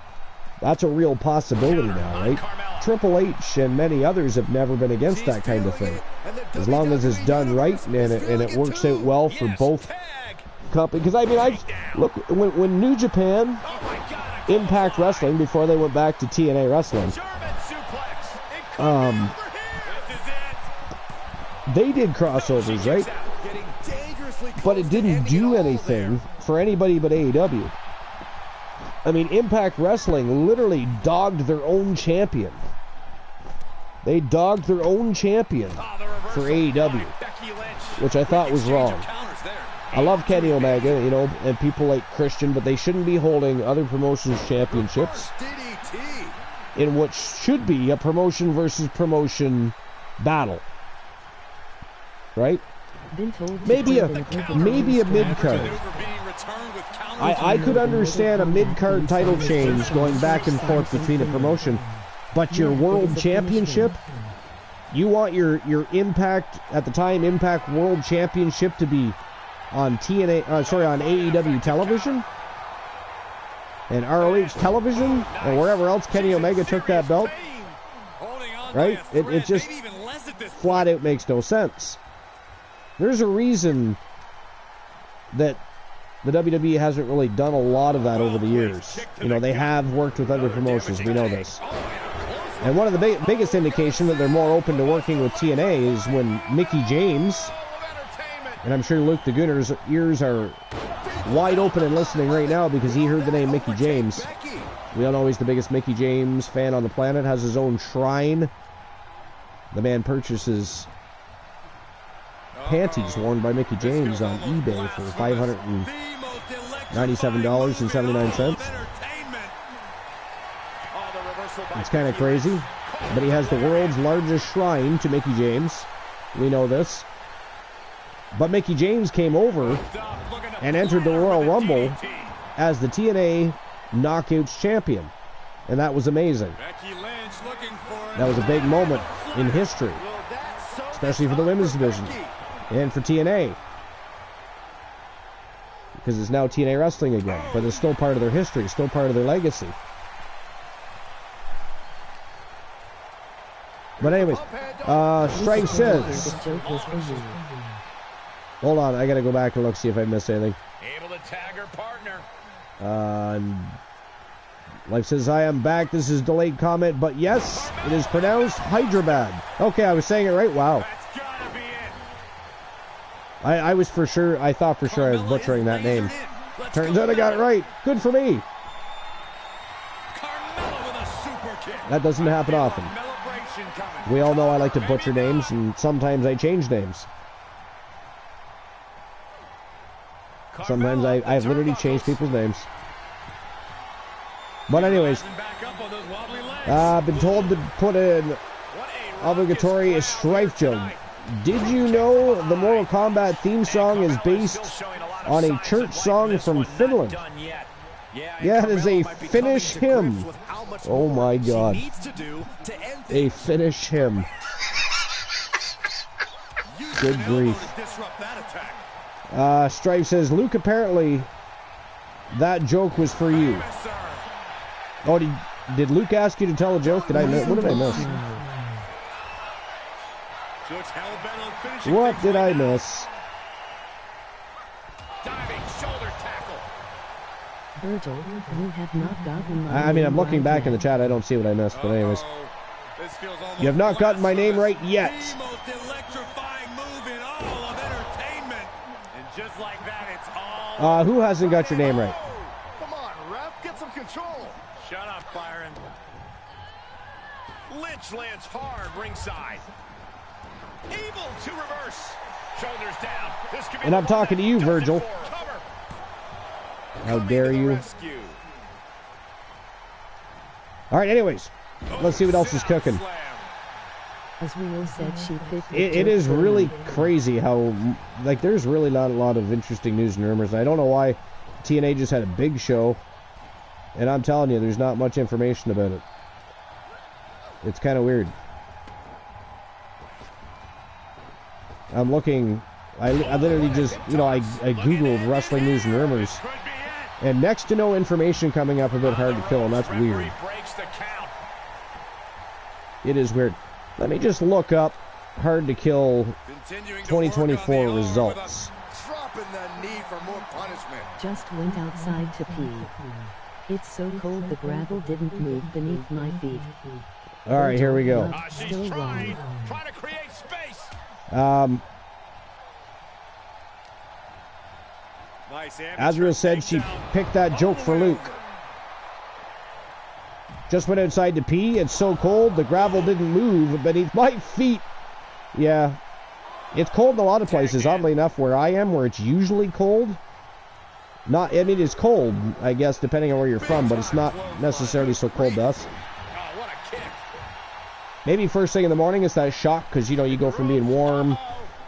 that's a real possibility now, right? Triple H and many others have never been against that kind of thing. As long as it's done right and it works out well for both companies. Because, I mean, look, when New Japan, Impact Wrestling, before they went back to TNA Wrestling, they did crossovers, right? But it didn't do anything for anybody but AEW. I mean, Impact Wrestling literally dogged their own champion. They dogged their own champion for AEW, which I thought was wrong. I love Kenny Omega, you know, and people like Christian, but they shouldn't be holding other promotions' championships in what should be a promotion versus promotion battle. Right? Been told to Maybe a play mid-card. I could understand a mid-card title change going back and forth between a promotion, but your world championship, you want your Impact, at the time, Impact World Championship to be on on AEW television and ROH television and wherever else Kenny Omega took that belt, right? It just flat out makes no sense. There's a reason that the WWE hasn't really done a lot of that over the years. You know, they have worked with other promotions. We know this. And one of the biggest indication that they're more open to working with TNA is when Mickie James, and I'm sure Luke the Gooner's ears are wide open and listening right now because he heard the name Mickie James. We all know he's the biggest Mickie James fan on the planet, has his own shrine. The man purchases panties worn by Mickie James on eBay for $597.79. It's kind of crazy, but he has the world's largest shrine to Mickie James. We know this. But Mickie James came over and entered the Royal Rumble as the TNA Knockouts champion. And that was amazing. That was a big moment in history, especially for the women's division and for TNA. Because it's now TNA Wrestling again, but it's still part of their history, still part of their legacy. But anyways, Strike says... Hold on, I gotta go back and look, see if I missed anything. Able to tag her partner. Life says, I am back. This is delayed comment, but yes, it is pronounced Hyderabad. Okay, I was saying it right. Wow. That's gotta be it. I was for sure, I thought for sure I was butchering that name. Turns out I got it right. Good for me. That doesn't happen often. We all know I like to butcher names, and sometimes I change names. Sometimes I've literally changed people's names. But anyways, I've been told to put an obligatory Strife joke. Did you know the Mortal Kombat theme song is based on a church song from Finland? Yeah, it is a Finnish hymn. Oh my God. A Finnish hymn. Good grief. Strife says, Luke, apparently that joke was for you. Oh, did Luke ask you to tell a joke? Did I miss? What did I miss? What did I miss? Diving shoulder tackle. Virgil, you have not gotten my I mean, I'm looking back in the chat. I don't see what I missed, but anyways. You have not gotten my name right yet. Who hasn't got your name right? Come on, ref, get some control. Shut up, Byron. Lynch lands hard ringside. Able to reverse. Shoulders down. This could be And I'm talking to you, Virgil. How dare you? All right, anyways, let's see what else is cooking. As Rio said, she picked It is really crazy how, like, there's really not a lot of interesting news and rumors. I don't know why TNA just had a big show, and I'm telling you, there's not much information about it. It's kind of weird. I'm looking, I literally just, you know, I Googled wrestling news and rumors, and next to no information coming up about Hard to Kill, and that's weird. It is weird. Let me just look up Hard to Kill 2024 results. Just went outside to pee. It's so cold the gravel didn't move beneath my feet. All right, here we go. Still wrong. Trying to create space. Azrael said she picked that joke for Luke. Just went outside to pee. It's so cold, the gravel didn't move beneath my feet. Yeah. It's cold in a lot of places, oddly enough, where I am, where it's usually cold. I mean, it's cold, I guess, depending on where you're from, but it's not necessarily so cold to us. Maybe first thing in the morning it's that shock because, you know, you go from being warm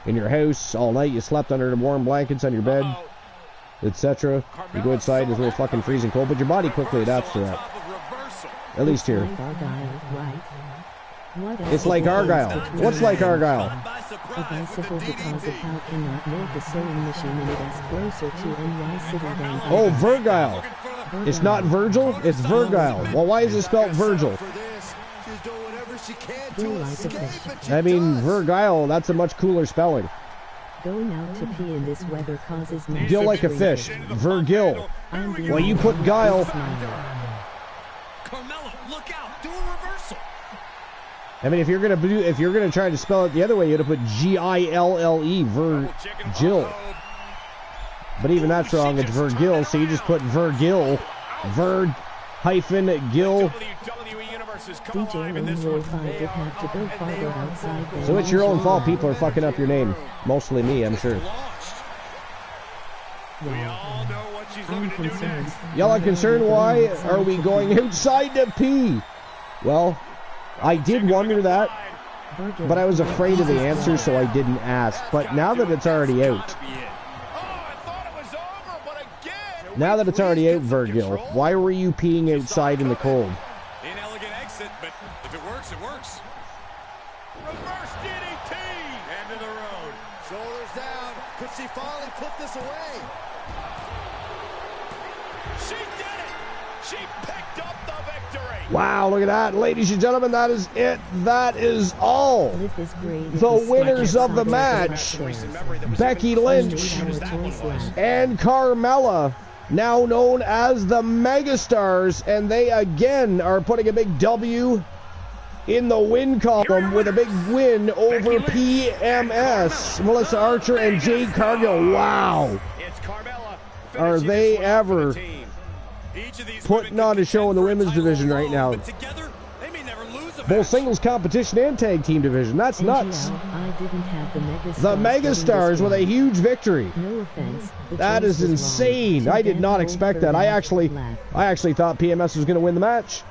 in your house all night, you slept under the warm blankets on your bed, etc. You go outside, it's a little fucking freezing cold, but your body quickly adapts to that. At least here. It's like Argyle. What's like Argyle? A bicycle because of how cannot move the sewing machine and it is closer to NY City than Oh, Virgile. It's not Virgil, it's Virgile. Well, why is it spelled Virgil? I mean, Virgile, that's a much cooler spelling. Going out to pee in this weather causes Gill like a fish. Virgil. Well, you put guile. Carmella, look out! Do a reversal. I mean, if you're gonna try to spell it the other way, you'd have put Gille, Virgil. But even that's wrong. It's Virgil, so you just put Virgil, Gill. So it's your own fault. People are fucking up your name. Mostly me, I'm sure. Y'all are concerned. Why are we going outside to pee? Well, I did wonder that, but I was afraid of the answer, so I didn't ask. But now that it's already out, Virgil, why were you peeing outside in the cold? Inelegant exit, but if it works, it works. Reverse DDT! End of the road. Shoulders down. Could she finally put this away? She did it! She picked up the victory! Wow, look at that. Ladies and gentlemen, that is it. That is all. The winners of the match, Becky Lynch and Carmella, now known as the Megastars, and they again are putting a big W in the win column with a big win over PMS, Melissa Archer and Jade Cargill. Wow. Are they ever putting on a show in the women's division right now? Both singles competition and tag team division. That's nuts. The Megastars with a huge victory. That is insane. I did not expect that. I actually thought PMS was going to win the match.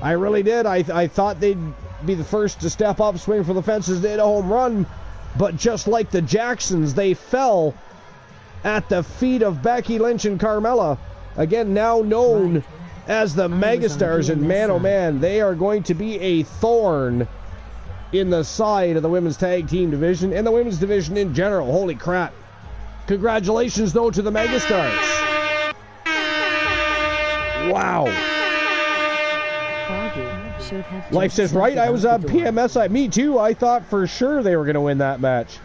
I really did. I thought they'd be the first to step up, swing for the fences, they hit a home run. But just like the Jacksons, they fell at the feet of Becky Lynch and Carmella. Again, now known as the Megastars, and man, oh man, they are going to be a thorn in the side of the women's tag team division and the women's division in general. Holy crap. Congratulations, though, to the Megastars. Wow. Life says, right, I was on PMS. Me too. I thought for sure they were going to win that match.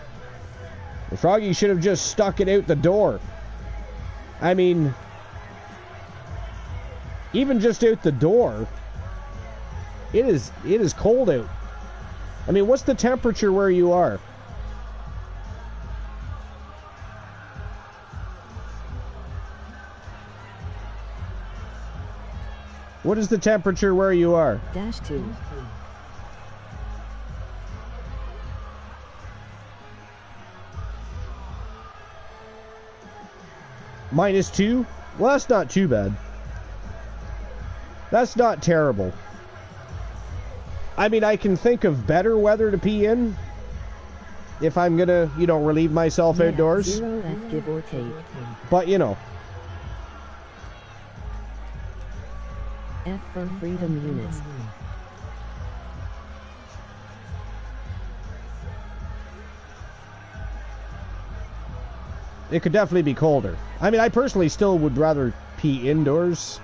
Froggy should have just stuck it out the door. I mean, even just out the door, it is cold out. I mean, what's the temperature where you are? What is the temperature where you are? -2. -2? Well, that's not too bad. That's not terrible. I mean, I can think of better weather to pee in if I'm gonna, you know, relieve myself outdoors. 0 F give or take. But, you know. F for freedom units. It could definitely be colder. I mean, I personally still would rather pee indoors.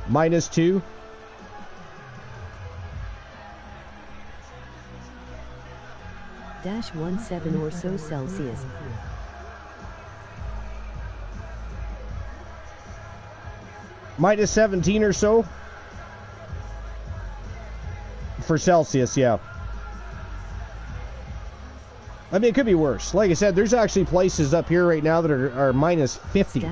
-2. -17 or so Celsius. -17 or so for Celsius, yeah. I mean, it could be worse. Like I said, there's actually places up here right now that are -50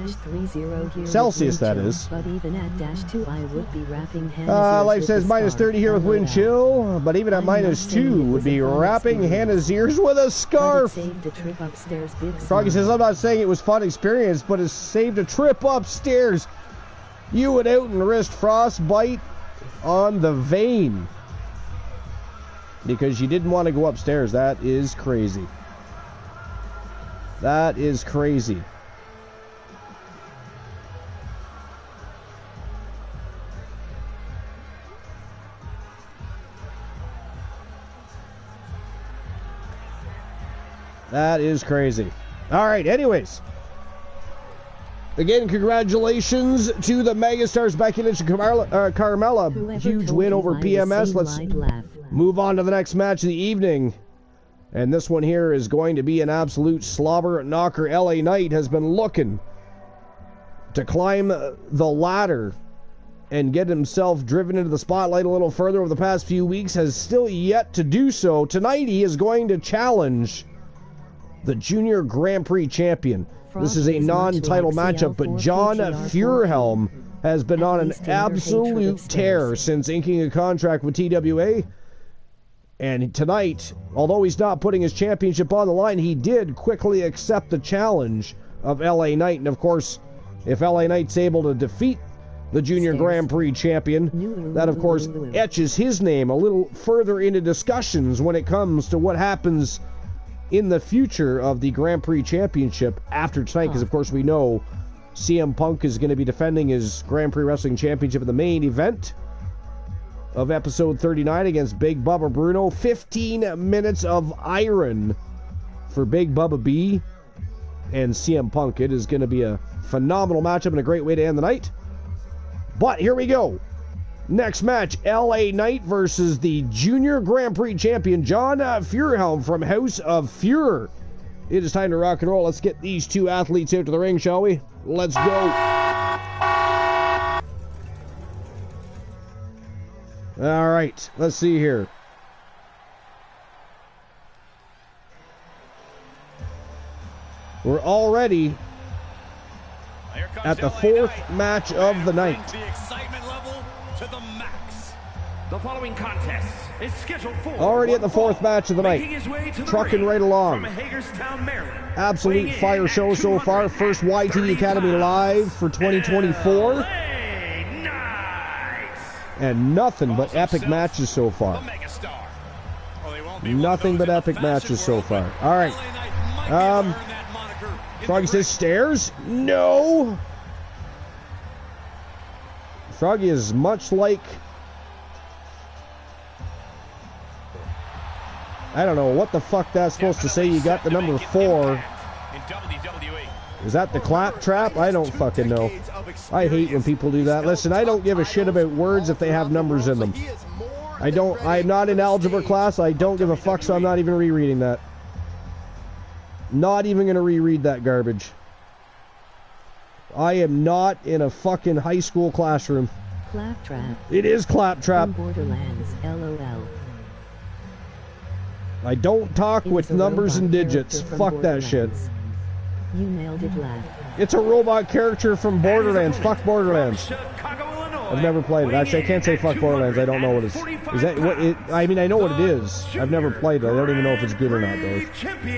Celsius, that is. But even at -2, I would be wrapping Life says -30 here with wind chill, but even at -2 would be wrapping Hannah's ears with a scarf. Froggy says, I'm not saying it was fun experience, but it saved a trip upstairs. You went out and risked frostbite on the vein. Because you didn't want to go upstairs. That is crazy. That is crazy. That is crazy. All right, anyways. Again, congratulations to the megastars Becky Lynch and Carmella. Huge win over PMS. Let's move on to the next match of the evening. And this one here is going to be an absolute slobber knocker. LA Knight has been looking to climb the ladder and get himself driven into the spotlight a little further over the past few weeks. Has still yet to do so. Tonight he is going to challenge the Junior Grand Prix champion. This is a non-title matchup, but John Feuerhelm has been on an absolute tear since inking a contract with TWA. And tonight, although he's not putting his championship on the line, he did quickly accept the challenge of LA Knight. And of course, if LA Knight's able to defeat the Junior Grand Prix champion, that of course etches his name a little further into discussions when it comes to what happens in the future of the Grand Prix Championship after tonight, because of course we know CM Punk is going to be defending his Grand Prix Wrestling Championship in the main event of episode 39 against Big Bubba Bruno. 15 minutes of iron for Big Bubba B and CM Punk. It is going to be a phenomenal matchup and a great way to end the night. But here we go. Next match, LA Knight versus the Junior Grand Prix champion, John Feuerhelm from House of Fuhrer. It is time to rock and roll. Let's get these two athletes out to the ring, shall we? Let's go. All right, let's see here. We're already at the fourth match of the night. The following contest is scheduled for already at the fourth match of the night. Trucking right along. From Hagerstown, Maryland. Absolute fire show so far. First YTD Academy live for 2024. And nothing but epic matches so far. Nothing but epic matches so far. All right. Froggy says stairs? No. Froggy is much like, I don't know what the fuck that's supposed to say. You got the number 4. Is that the clap trap? I don't fucking know. I hate when people do that. Listen, I don't give a shit about words if they have numbers in them. I'm not in algebra class. I don't give a fuck, so I'm not even rereading that. Not even going to reread that garbage. I am not in a fucking high school classroom. Claptrap. It is claptrap. Borderlands, LOL. I don't talk with numbers and digits. Fuck that shit. You nailed it, laugh. It's a robot character from Borderlands. Fuck Borderlands. I've never played it. Actually, I can't say fuck Borderlands. I don't know what it is. Is that what it? I mean, I know what it is. I've never played it. I don't even know if it's good or not, though.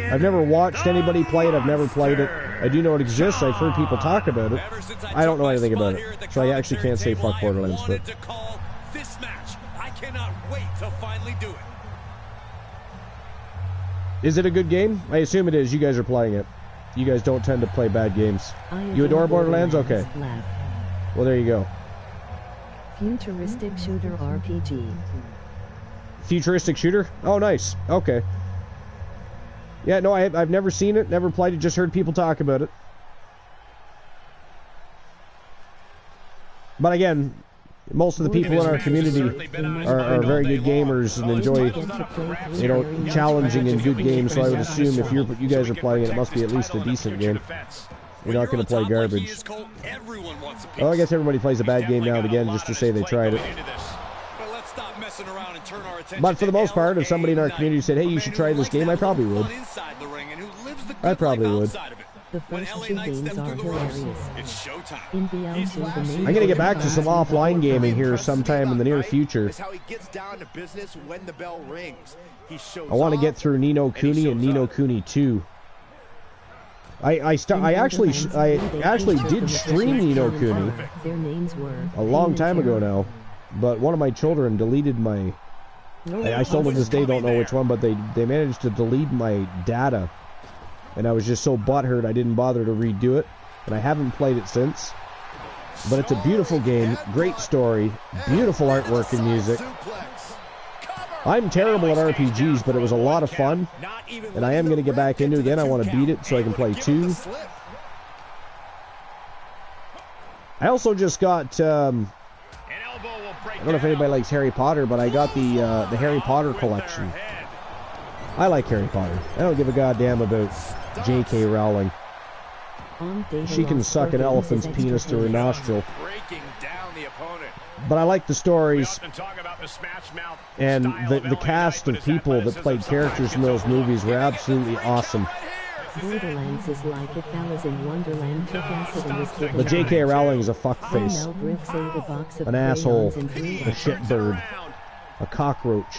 I've never watched anybody play it. I've never played it. I do know it exists. I've heard people talk about it. I don't know anything about it, so I actually can't say fuck Borderlands. But this match, I cannot wait to finally do it. is it a good game? I assume it is. You guys are playing it. You guys don't tend to play bad games. You adore Borderlands? Okay. Well, there you go. Futuristic shooter RPG. Futuristic shooter? Oh, nice. Okay. Yeah, no, I've never seen it, never played it, just heard people talk about it. But again, most of the people in our community are very good gamers and enjoy, you know, challenging and good games. So I would assume if you guys are playing it, it must be at least a decent game. You're not going to play garbage. Well, I guess everybody plays a bad game now and again just to say they tried it. But for the most part, if somebody in our community said, hey, you should try this game, I probably would. I probably would. The first 2 games are hilarious. In VL2, the main I'm going to get back to some offline gaming here sometime in the near future. I want to get through Ni no Kuni and Ni no Kuni 2. I actually did stream Ni no Kuni their names were a long time ago now, but one of my children deleted my... I still to this day don't know which one, but they managed to delete my data. And I was just so butthurt I didn't bother to redo it. And I haven't played it since. But it's a beautiful game, great story, beautiful artwork and music. I'm terrible at RPGs, but it was a lot of fun. And I am going to get back into it again. I want to beat it so I can play 2. I also just got... I don't know if anybody likes Harry Potter, but I got the Harry Potter collection. I like Harry Potter. I don't give a goddamn about J.K. Rowling. She can suck an elephant's penis to her nostril. But I like the stories, and the cast of people that played characters in those movies were absolutely awesome. Borderlands is like if Alice in Wonderland took acid and was given... But J.K. Rowling is a fuckface, an asshole, a shitbird, a cockroach,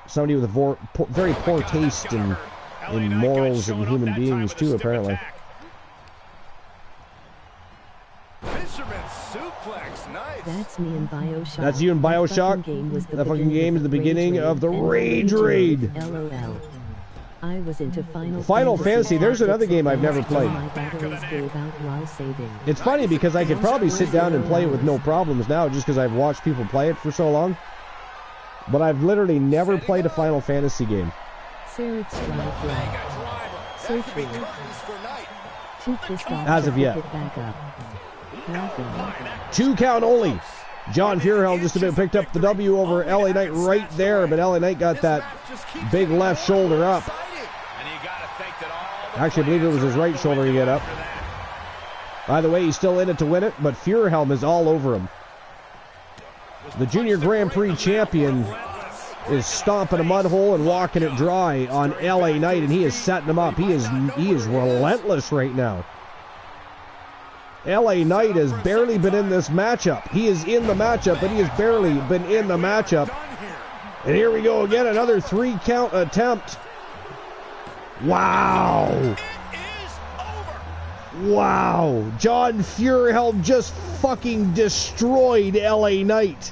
somebody with a very poor taste in morals and human beings too, apparently. That's me in BioShock. That's you in BioShock? That fucking game is the beginning of the Rage Raid. LOL. I was into Final Fantasy. There's another game I've never played. It's funny because I could probably sit down and play it with no problems now just because I've watched people play it for so long. But I've literally never played a Final Fantasy game. As of yet. 2 count only. John Fuhrhelm just about picked up the W over LA Knight right there, but LA Knight got that big left shoulder up. Actually, I believe it was his right shoulder to get up. By the way, he's still in it to win it, but Fuhrhelm is all over him. The Junior Grand Prix champion is stomping a mud hole and walking it dry on LA Knight, and he is setting him up. He is relentless right now. LA Knight has barely been in this matchup. He is in the matchup, but he has barely been in the matchup. And here we go again, another 3 count attempt. Wow. Wow. John Fuhrhelm just fucking destroyed LA Knight.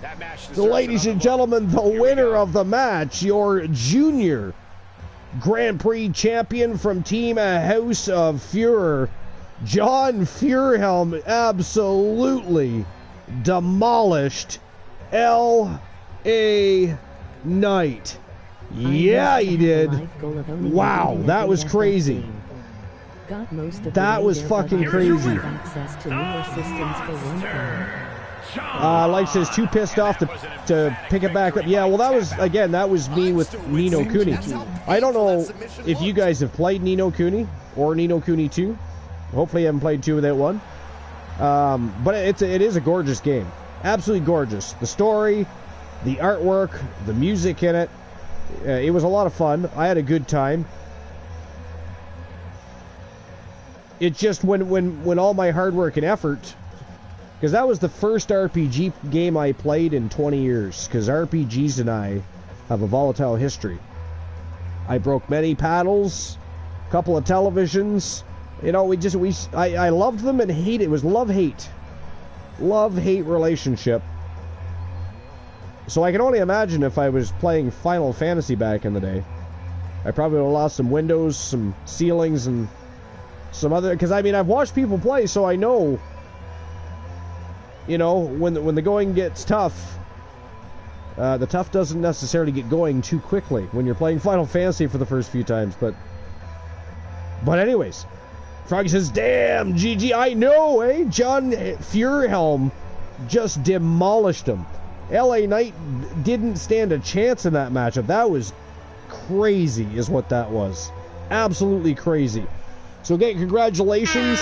So ladies and gentlemen, the winner of the match, your Junior Grand Prix champion from Team House of Fuhrer, John Fuhrhelm, absolutely demolished L.A. Knight. Yeah, he did. Wow, that was crazy. That was fucking crazy. Life says too pissed off to pick it back up. Yeah, well, that was me with Ni no Kuni. I don't know if you guys have played Ni no Kuni or Ni no Kuni 2. Hopefully you haven't played 2 without 1. But it is a gorgeous game. Absolutely gorgeous. The story, the artwork, the music in it. It was a lot of fun. I had a good time. It's just when all my hard work and effort, because that was the first RPG game I played in 20 years, because RPGs and I have a volatile history. I broke many paddles, a couple of televisions. You know, I loved them and hated. It was love-hate relationship. So I can only imagine if I was playing Final Fantasy back in the day. I probably would have lost some windows, some ceilings, and some other... Because, I mean, I've watched people play, so I know... You know, when the going gets tough, the tough doesn't necessarily get going too quickly when you're playing Final Fantasy for the first few times, but anyways... Froggy says, damn, GG, I know, eh? John Fuhrhelm just demolished him. LA Knight didn't stand a chance in that matchup. That was crazy, is what that was. Absolutely crazy. So again, congratulations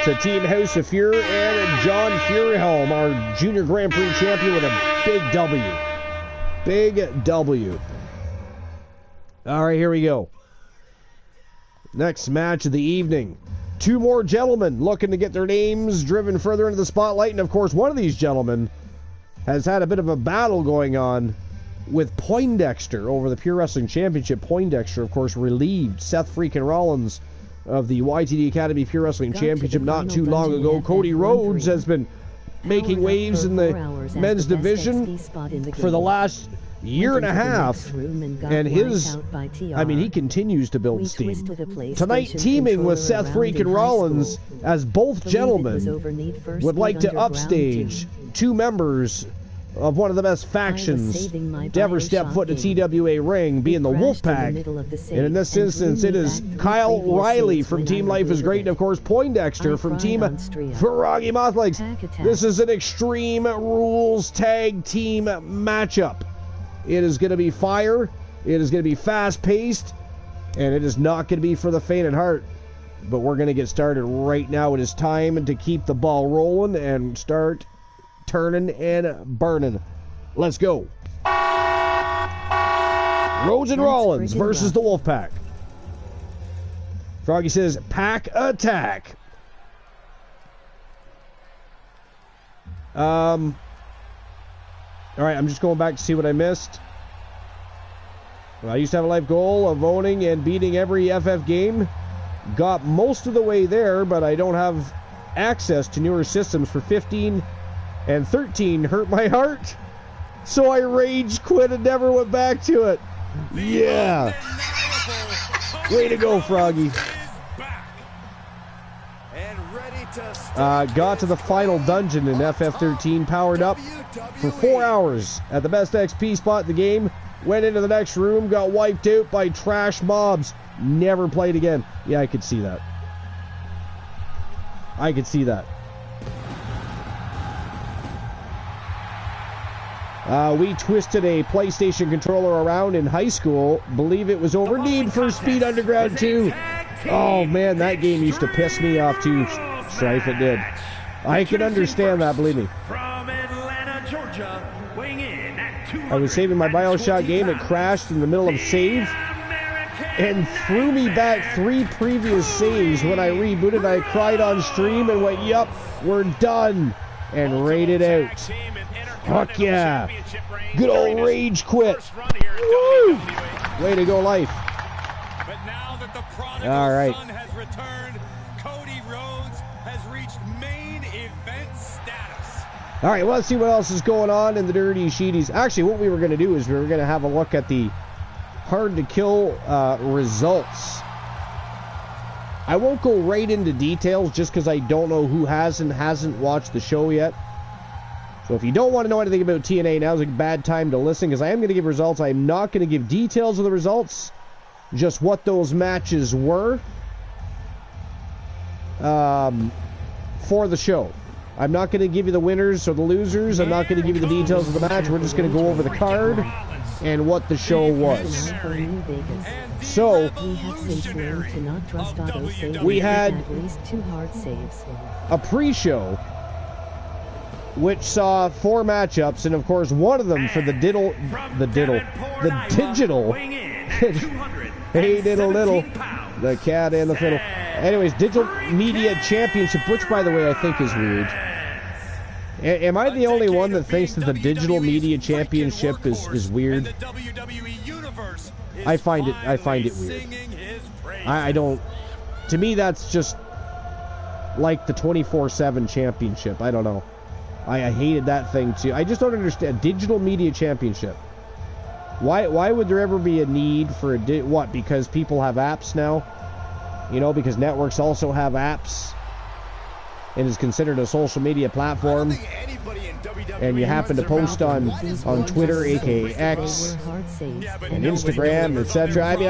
to Team House of Fuhrer and John Fuhrhelm, our Junior Grand Prix champion, with a big W. Big W. All right, here we go. Next match of the evening. 2 more gentlemen looking to get their names driven further into the spotlight. And, of course, one of these gentlemen has had a bit of a battle going on with Poindexter over the Pure Wrestling Championship. Poindexter, of course, relieved Seth freaking Rollins of the YTD Academy Pure Wrestling Championship not too long ago. Cody Rhodes has been making waves in the men's division for the last year and a half, and he continues to build steam. Tonight, teaming with Seth freaking Rollins, as both gentlemen would like to upstage two members of one of the best factions to ever step foot in a TWA ring, being the Wolfpack. And in this instance, it is Kyle Riley from Team Life is Great, and of course Poindexter from Team Ferrari Mothlegs. This is an Extreme Rules Tag Team matchup. It is going to be fire, it is going to be fast-paced, and it is not going to be for the faint at heart. But we're going to get started right now. It is time to keep the ball rolling and start turning and burning. Let's go. Rhodes and Rollins versus the Wolfpack. Froggy says, pack attack. Alright, I'm just going back to see what I missed. I used to have a life goal of owning and beating every FF game. Got most of the way there, but I don't have access to newer systems for 15 and 13 hurt my heart. So I rage quit and never went back to it. Yeah. Way to go, Froggy. Got to the final dungeon in FF13, powered up for 4 hours at the best XP spot in the game. Went into the next room, got wiped out by trash mobs. Never played again. Yeah, I could see that. I could see that. We twisted a PlayStation controller around in high school. Believe it was over Need for Speed Underground 2. Oh man, that game used to piss me off too. Strife, it did. I can understand that, believe me. From Atlanta, Georgia, weighing in at I was saving my BioShock game. It crashed in the middle of save and threw me back 3 previous saves. When I rebooted, I cried on stream and went, yup, we're done, and raided out. Fuck yeah. Good old rage quit. Woo! Way to go, Life. All right. All right, well, let's see what else is going on in the Dirty Sheeties. Actually, what we were going to do is we were going to have a look at the hard-to-kill results. I won't go right into details just because I don't know who has and hasn't watched the show yet. So if you don't want to know anything about TNA, now's a bad time to listen, because I am going to give results. I am not going to give details of the results, just what those matches were for the show. I'm not going to give you the winners or the losers. I'm not going to give you the details of the match. We're just going to go over the card and what the show was. So, we had a pre-show which saw 4 matchups, and of course one of them for the digital, hey diddle diddle, the cat and the fiddle. Anyways, Digital Media Championship, which by the way I think is weird. Am I the only one that thinks that the Digital Media Championship is weird? I find it weird. I don't. To me, that's just like the 24/7 championship. I don't know. I hated that thing too. I just don't understand. Digital Media Championship. Why would there ever be a need for what? Because people have apps now? You know, because networks also have apps. It is considered a social media platform. And you happen to post on Twitter, aka X, and Instagram, etc. I mean,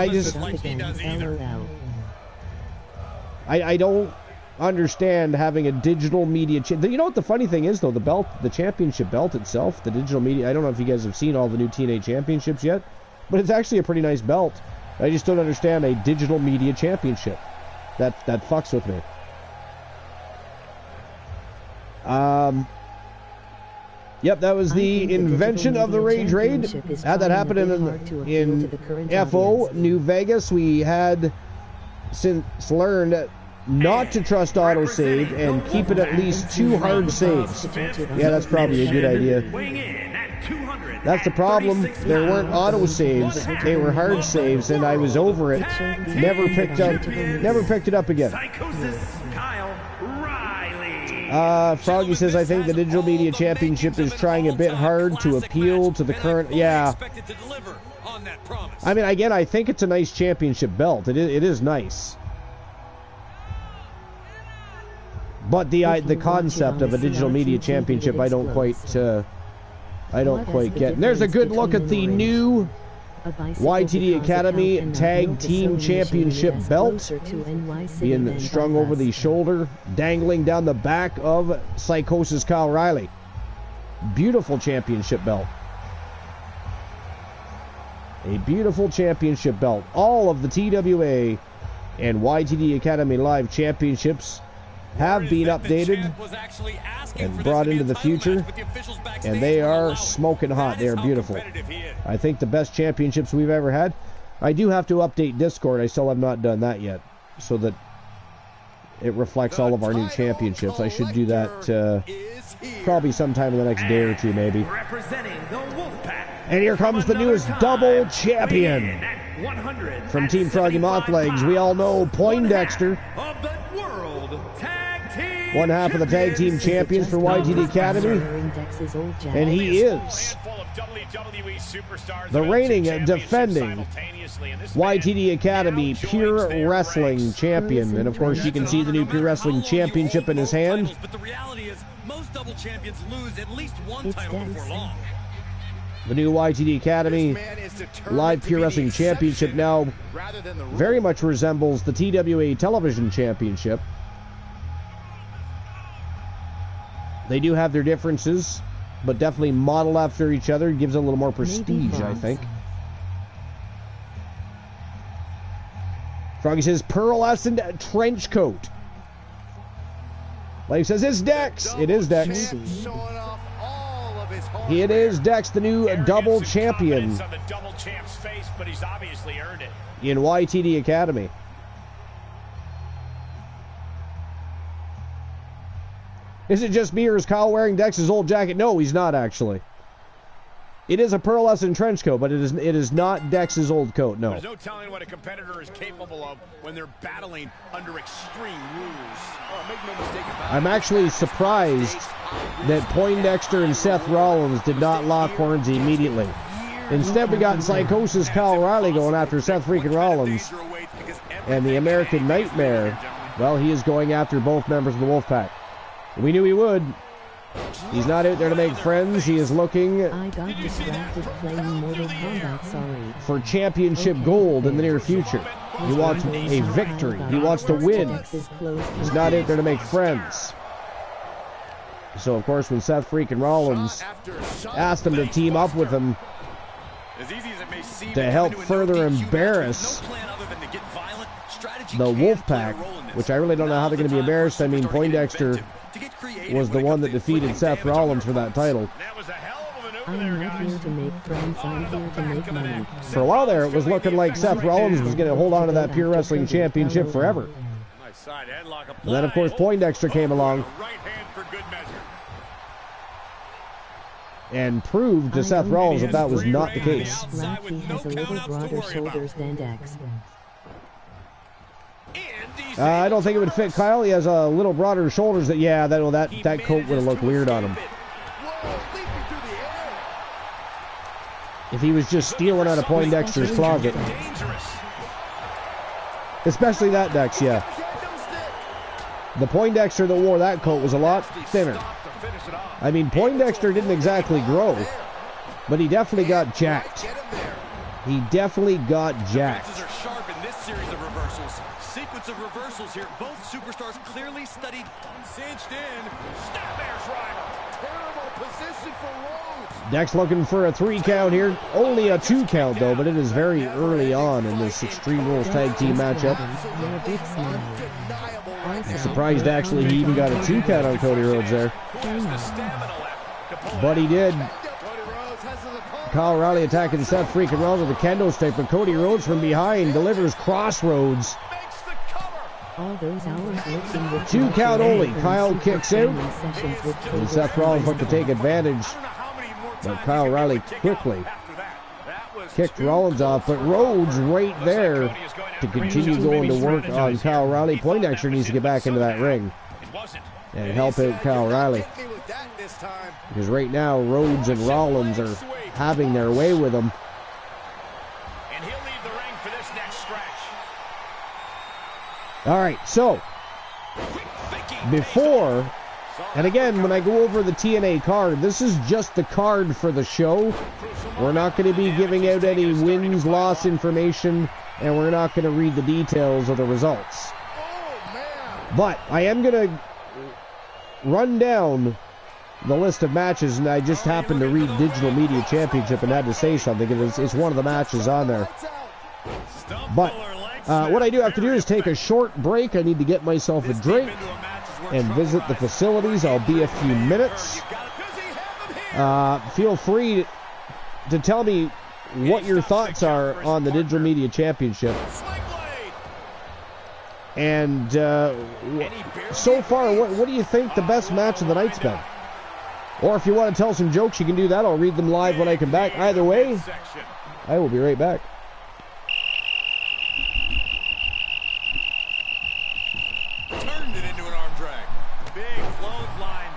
I don't understand having a digital media. You know what the funny thing is, though? The belt, the championship belt itself, the digital media. I don't know if you guys have seen all the new TNA championships yet, but it's actually a pretty nice belt. I just don't understand a digital media championship. That fucks with me. Yep, that was the invention of the Rage Raid. Had that happen in FO, New Vegas. We had since learned not to trust autosave and keep it at least 2 hard saves. Yeah, that's probably a good idea. That's the problem. There weren't autosaves. They were hard saves, and I was over it. Never picked it up again. Froggy says, I think the Digital Media Championship is trying a bit hard to appeal to the current... Yeah. I mean, again, I think it's a nice championship belt. It is nice. But the concept of a Digital Media Championship, I don't quite get. And there's a good look at the new YTD Academy Tag Team Championship belt being strung over the shoulder, dangling down the back of Psychosis Kyle Riley. Beautiful championship belt. A beautiful championship belt. All of the TWA and YTD Academy Live championships have been updated and brought into the future, and they are smoking hot. They are beautiful. I think the best championships we've ever had. I do have to update Discord. I still have not done that yet, so that it reflects all of our new championships. I should do that probably sometime in the next day or two, maybe. And here comes the newest double champion from Team Froggy Mothlegs. We all know Poindexter, one half of the tag team champions for YTD Academy, and he is the reigning and defending YTD Academy Pure Wrestling Champion. And of course you can see the new Pure Wrestling Championship in his hand. But the reality is, most double champions lose at least one title before long. The new YTD Academy Live Pure Wrestling Championship now very much resembles the TWA Television Championship. They do have their differences, but definitely model after each other. Gives it a little more prestige, I think. Froggy says, pearlescent trench coat. Life says, it's Dex. It is Dex. It is Dex, the new double champion in YTD Academy. Is it just me, or is Kyle wearing Dex's old jacket? No, he's not, actually. It is a pearlescent trench coat, but it is not Dex's old coat, no. There's no telling what a competitor is capable of when they're battling under extreme rules. Oh, make no mistake about it. I'm actually surprised that Poindexter and Seth Rollins did not lock horns immediately. Instead, we got Psychosis Kyle Riley going after Seth freaking Rollins. And the American Nightmare, well, he is going after both members of the Wolfpack. We knew he would. He's not out there to make friends. He is looking for championship gold in the near future. He wants a victory. He wants to win. He's not out there to make friends. So, of course, when Seth freaking Rollins asked him to team up with him to help further embarrass the Wolfpack, which I really don't know how they're going to be embarrassed. I mean, Poindexter was the one that defeated Seth Rollins for that title. I'm not here to make friends, I'm here to make money. For a while there, it was looking like Seth Rollins was going to hold on to that Pure Wrestling Championship forever. And then, of course, Poindexter came along and proved to Seth Rollins that that was not the case. He has a little broader shoulders than Dex. I don't think it would fit Kyle. He has a little broader shoulders. That that coat would have looked weird on him. If he was just stealing out of Poindexter's closet. Especially that Dex, yeah. The Poindexter that wore that coat was a lot thinner. I mean, Poindexter didn't exactly grow, but he definitely got jacked. He definitely got jacked. Sequence of reversals here. Both superstars clearly studied. Cinched in. Snapmare's rival. Terrible position for Rhodes. Dex looking for a 3 count here. Only a 2 count though, but it is very early on in this Extreme Rules Tag Team matchup. I'm surprised actually he even got a 2 count on Cody Rhodes there. But he did. Kyle Riley attacking Seth freaking Rollins with a kendo stick, but Cody Rhodes from behind delivers crossroads. All those hours 2 count only. Kyle kicks out, and Seth Rollins looked to take advantage, but Kyle Riley quickly kicked Rollins off. But Rhodes right there to continue going to work on Kyle Riley. Poindexter needs to get back into that ring. and help out Kyle O'Reilly. Because right now, Rhodes and Rollins are having their way with him. And he'll leave the ring for this next stretch. All right, so before, and again, when I go over the TNA card, this is just the card for the show. We're not going to be giving out any wins, loss information, and we're not going to read the details of the results. But I am going to run down the list of matches, and I just happened to read Digital Media Championship and had to say something. It's one of the matches on there. But what I do have to do is take a short break. I need to get myself a drink and visit the facilities. I'll be a few minutes. Feel free to tell me what your thoughts are on the Digital Media Championship. And so far, what do you think the best match of the night's been? Or if you want to tell some jokes, you can do that. I'll read them live when I come back. Either way, I will be right back. Turned it into an arm drag. Big clothesline.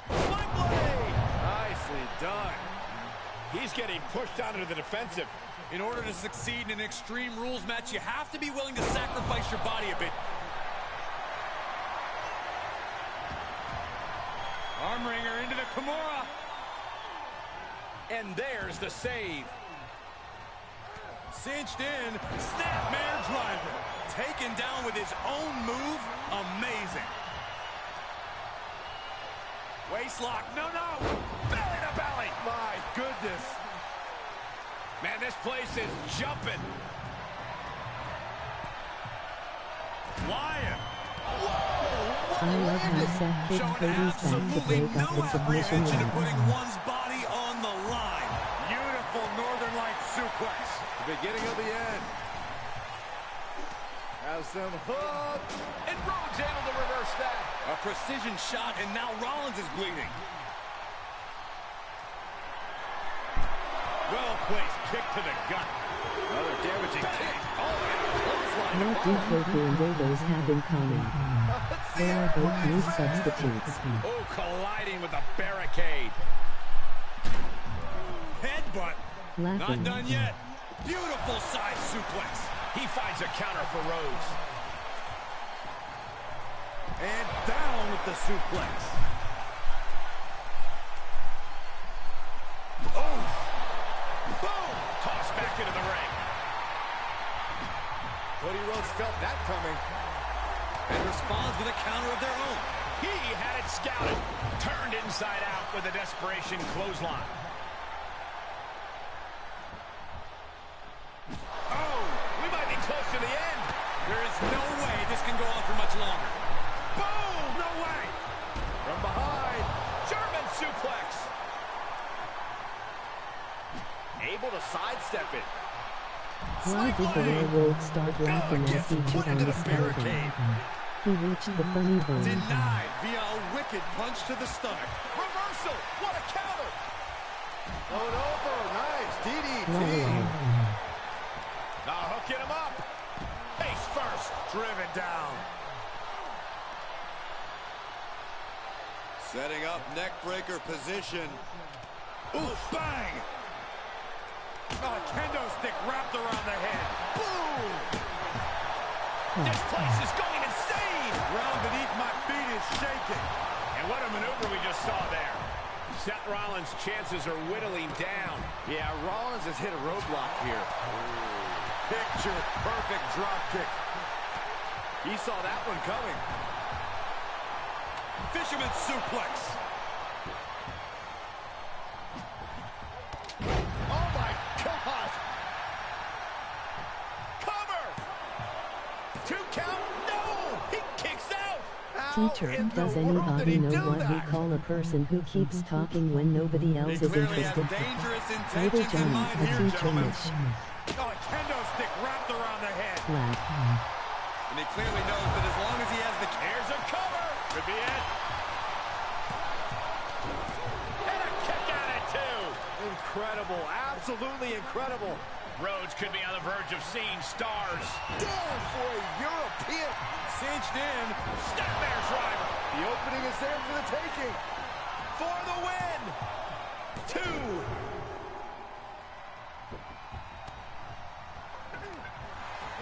Sling blade. Nicely done. He's getting pushed onto the defensive. In order to succeed in an Extreme Rules match, you have to be willing to sacrifice your body a bit. Arm wringer into the Kimura. And there's the save. Cinched in. Snapmare driver. Taken down with his own move. Amazing. Waistlock. No. Belly to belly. My goodness. Man, this place is jumping. Flying. I love how Seth Big Cody's back to break up the submission apprehension of line. putting one's body on the line. Beautiful Northern Lights suplex. The beginning of the end. Has them hooked. And Rhodes able to reverse that. A precision shot, and now Rollins is bleeding. Well-placed kick to the gut. Another damaging kick. Oh, What do Kofi and Dados have in common? They are both new substitutes. Oh, colliding with a barricade. headbutt. Laughing. Not done yet. Beautiful side suplex. He finds a counter for Rhodes. And down with the suplex. Oh! Boom! Tossed back into the ring. Cody Rhodes felt that coming. And responds with a counter of their own. He had it scouted. Turned inside out with a desperation clothesline. Oh! We might be close to the end. There is no way this can go on for much longer. Boom! No way! From behind. German suplex. Able to sidestep it. Why did the railroad start laughing as he hit on the skeleton? He reached the funny bone. Denied via a wicked punch to the stomach. Reversal! What a counter! Going over. Nice. DDT. Now hooking him up. Face first. Driven down. Setting up neck breaker position. Oof, bang! Oh, kendo stick wrapped around the head. Boom! This place is going insane. Ground beneath my feet is shaking. And what a maneuver we just saw there. Seth Rollins' chances are whittling down. Yeah, Rollins has hit a roadblock here. Picture perfect drop kick. He saw that one coming. Fisherman suplex. Oh my God! Cover! 2 count? No! He kicks out! Teacher, does anybody know what we call a person who keeps talking when nobody else is interested? Little Johnny, a teacher Mish. Oh, a kendo stick wrapped around the head. Laugh. And he clearly knows that as long as he has the cares of cover, Could be it. And a kick out at 2. incredible, absolutely incredible. Rhodes could be on the verge of seeing stars. Down for a European. Cinched in. Snapmare's driver. The opening is there for the taking. For the win. 2.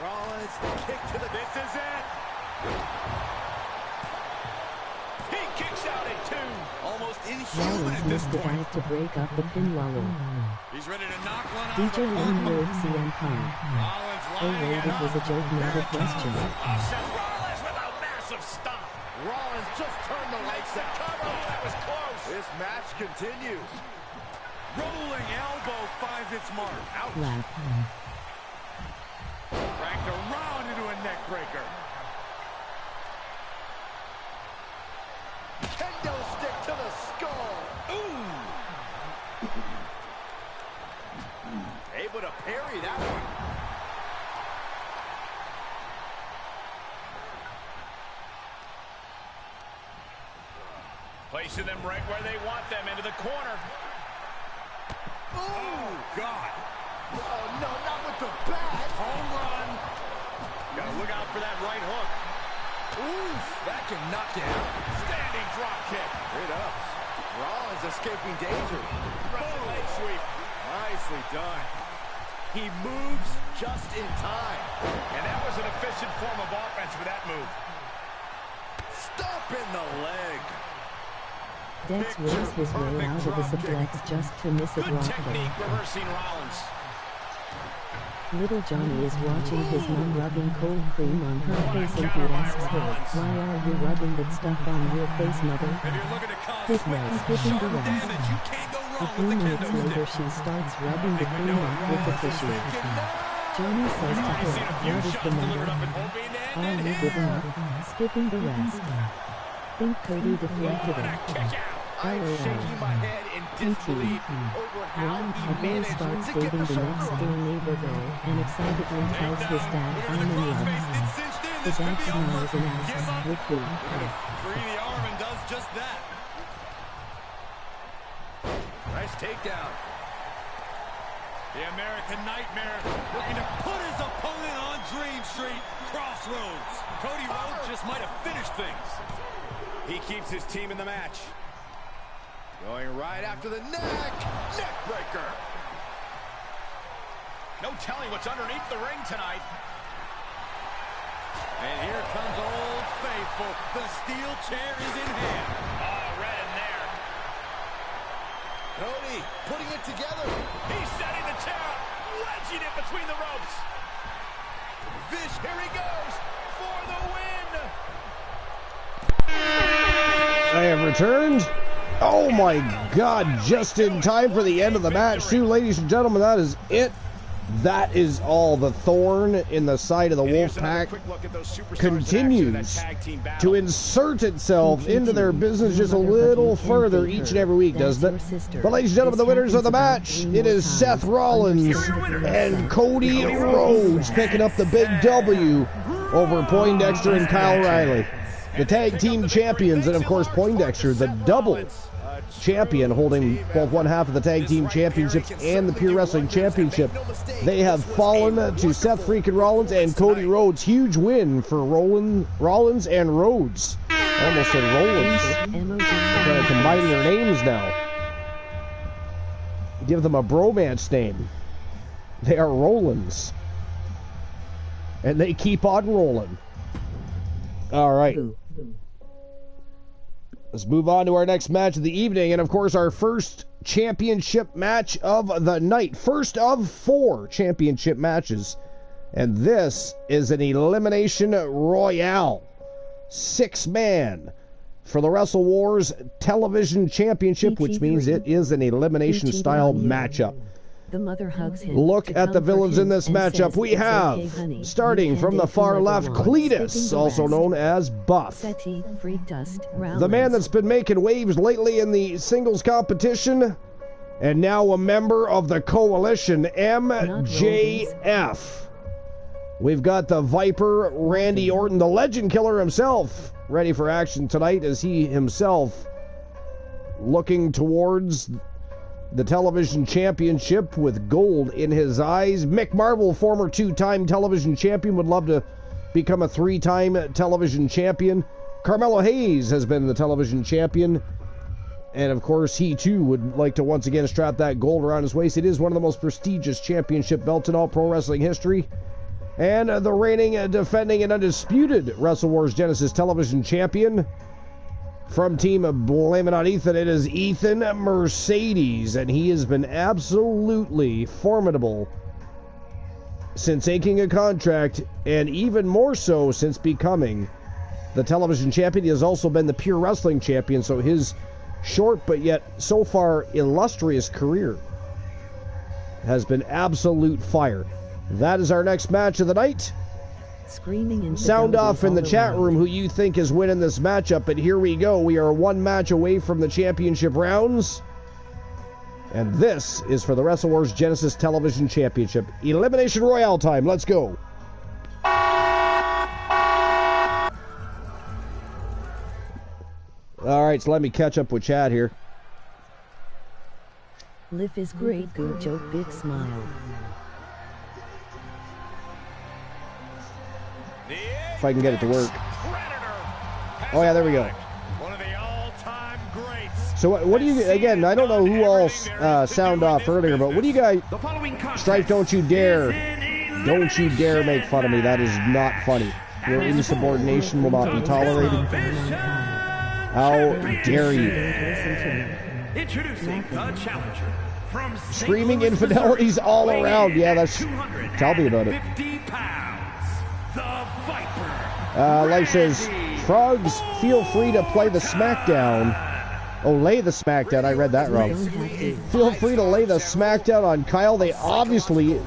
Rollins, kick to the... This is it. He kicks out at 2. Almost inhuman Rollins at this missed the point. dive to break up the pin wallow. He's ready to knock one out. DJ Lynn Road CM Punk. Rollins Oh wait, it was a joke, not a question. Seth Rollins with a massive stomp. Rollins just turned the lights out. Cover. That was close. This match continues. rolling elbow finds its mark. Out. Lap. Cranked around into a neck breaker. Kendo stick to the skull. Ooh. Able to parry that one. Placing them right where they want them, into the corner. Oh, God. Oh, no, not with the bat. Home run. Gotta look out for that right hook. Oof, that can knock you out. Standing drop kick. Straight up. Rollins escaping danger. Running leg sweep. Nicely done. He moves just in time. And that was an efficient form of offense with that move. Stop in the leg. Dex works his way out of the suplex just to miss a Good drop technique kick. reversing Rollins. Little Johnny is watching his mom rubbing cold cream on her face and he asks her, "Why are you rubbing that stuff on your face, mother?" If you're looking to cause His quick, wife skipping the sharp rest. damage, you can't go A wrong few with the minutes kendo later stick. she starts rubbing the cream off with the tissue. Johnny says to her, "What is the matter?" "Oh, you giving up, skipping the rest." Think Cody deflected it. I'm shaking my head in disbelief over how Ron he Pablo managed starts to get dating the the next shoulder. door neighbor girl and excitedly tells his dad, "I'm in love." The dad smiles and asks, "With who?" Free the arm and does just that. Nice takedown. The American Nightmare looking to put his opponent on Dream Street. Crossroads. Cody Rhodes just might have finished things. He keeps his team in the match. Going right after the neck. Neck breaker. No telling what's underneath the ring tonight. And here comes Old Faithful. The steel chair is in hand. Oh, red in there. Cody putting it together. He's setting the chair up, wedging it between the ropes. Here he goes for the win. I have returned. Oh my God, just in time for the end of the match, too. Ladies and gentlemen, that is it. That is all. The thorn in the side of the Wolfpack continues to insert itself into their business just a little further each and every week, doesn't it? But ladies and gentlemen, the winners of the match, it is Seth Rollins and Cody Rhodes picking up the big W over Poindexter and Kyle O'Reilly. The tag team champions, and of course Poindexter, the double champion, holding both one half of the tag team championships and the Pure Wrestling Championship. They have fallen to Seth freaking Rollins and Cody Rhodes. Huge win for Rollins and Rhodes. I almost said Rollins. They're trying to combine their names now. Give them a bromance name. They are Rollins. And they keep on rolling. All right. Let's move on to our next match of the evening, and of course our first championship match of the night. First of 4 championship matches, and this is an Elimination Royale. 6-man for the Wrestle Wars Television Championship, which means it is an elimination-style matchup. The mother hugs him. Look at the villains in this matchup. We have, starting from the far left, Cletus, also known as Buff. The man that's been making waves lately in the singles competition, and now a member of the Coalition, MJF. We've got the Viper, Randy Orton, the Legend Killer himself, ready for action tonight as he himself looking towards the television championship with gold in his eyes. Mick Marvel, former 2-time television champion, would love to become a 3-time television champion. Carmelo Hayes has been the television champion. And, of course, he, too, would like to once again strap that gold around his waist. It is one of the most prestigious championship belts in all pro wrestling history. And the reigning, defending, and undisputed Wrestle Wars Genesis television champion from Team Blame It On Ethan, it is Ethan Mercedes. And he has been absolutely formidable since inking a contract, and even more so since becoming the television champion. He has also been the pure wrestling champion, so his short but yet so far illustrious career has been absolute fire. That is our next match of the night. Screaming Sound off in the chat room who you think is winning this matchup, but here we go. We are one match away from the championship rounds, and this is for the Wrestle Wars Genesis Television Championship. Elimination Royale time. Let's go. All right, so let me catch up with Chad here. Liv is great, good joke, big smile. If I can get it to work. Oh yeah, there we go. One of the all-time greats. So what do you, again, I don't know who all sound off earlier, but what do you guys, Strife, don't you dare make fun of me. That is not funny. Your insubordination will not be tolerated. How dare you? Introducing the challenger from Screaming infidelities all around. Yeah, that's, tell me about it. 50 pounds, the Viper. Life says, Frogs, feel free to play the SmackDown. Oh, lay the SmackDown. I read that wrong. Feel free to lay the SmackDown on Kyle. They obviously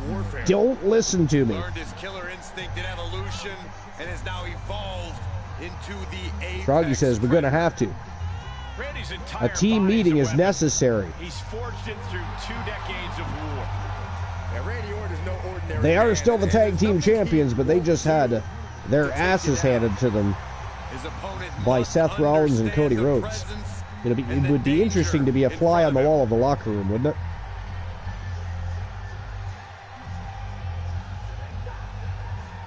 don't listen to me. Learned his killer instinct in evolution and has now evolved into the apex. Froggy says, we're going to have to. A team meeting is necessary. He's forged it through 2 decades of war. Yeah, Randy Orton is no ordinary They are man, still the and tag there's team no champions, but they just had their asses handed to them His opponent by must Seth Rollins and understand Cody the Rhodes. presence It would be interesting to be a fly on the wall of the locker room, wouldn't it?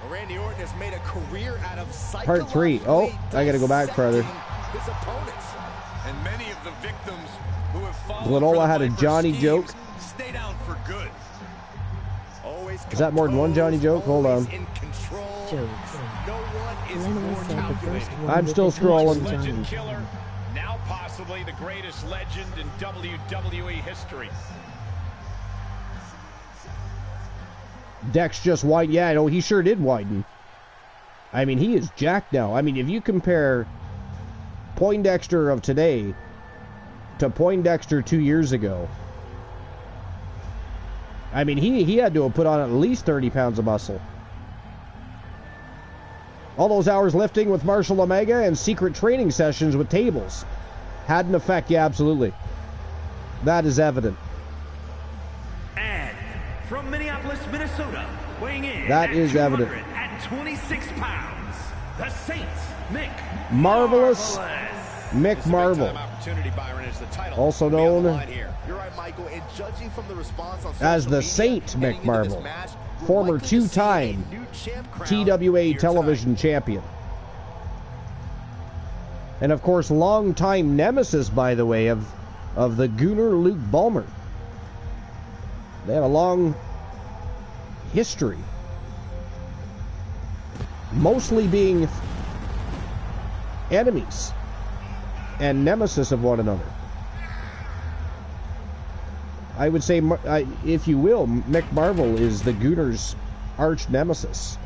Randy Orton has made a career out of Part 3. Oh, I gotta go back further. his opponents. And many of the victims who have fallen Glenola for the had a Viper's Johnny schemes joke. Stay down for good. Always Is that more than one Johnny joke? Hold on. in control. Jokes. No one is Lennon more said the first calculated. one I'm with still the scrolling. featured Legend Johnny. killer, now possibly the greatest legend in WWE history. Dex just widened. Yeah, I know, he sure did widen. I mean, he is jacked now. I mean, if you compare Poindexter of today to Poindexter 2 years ago, I mean, he had to have put on at least 30 pounds of muscle. All those hours lifting with Marshall Omega and secret training sessions with tables had an effect. Yeah, absolutely. That is evident. And from Minneapolis, Minnesota, weighing in That at is evident. At 26 pounds, the Saints, Mick Marvelous Marvelous. Mick Marvel, Opportunity, Byron, as the title also will be on the known line here. You're right, Michael. And judging from the response on as social the media Saint heading Mick into Marvel, this match, we're former likely to see a 2-time new champ crowned TWA here television champion. And of course, longtime nemesis, by the way, of the Gooner Luke Ballmer. They have a long history, mostly being enemies and nemesis of one another. I would say, if you will, Mick Marvel is the Gooner's arch nemesis.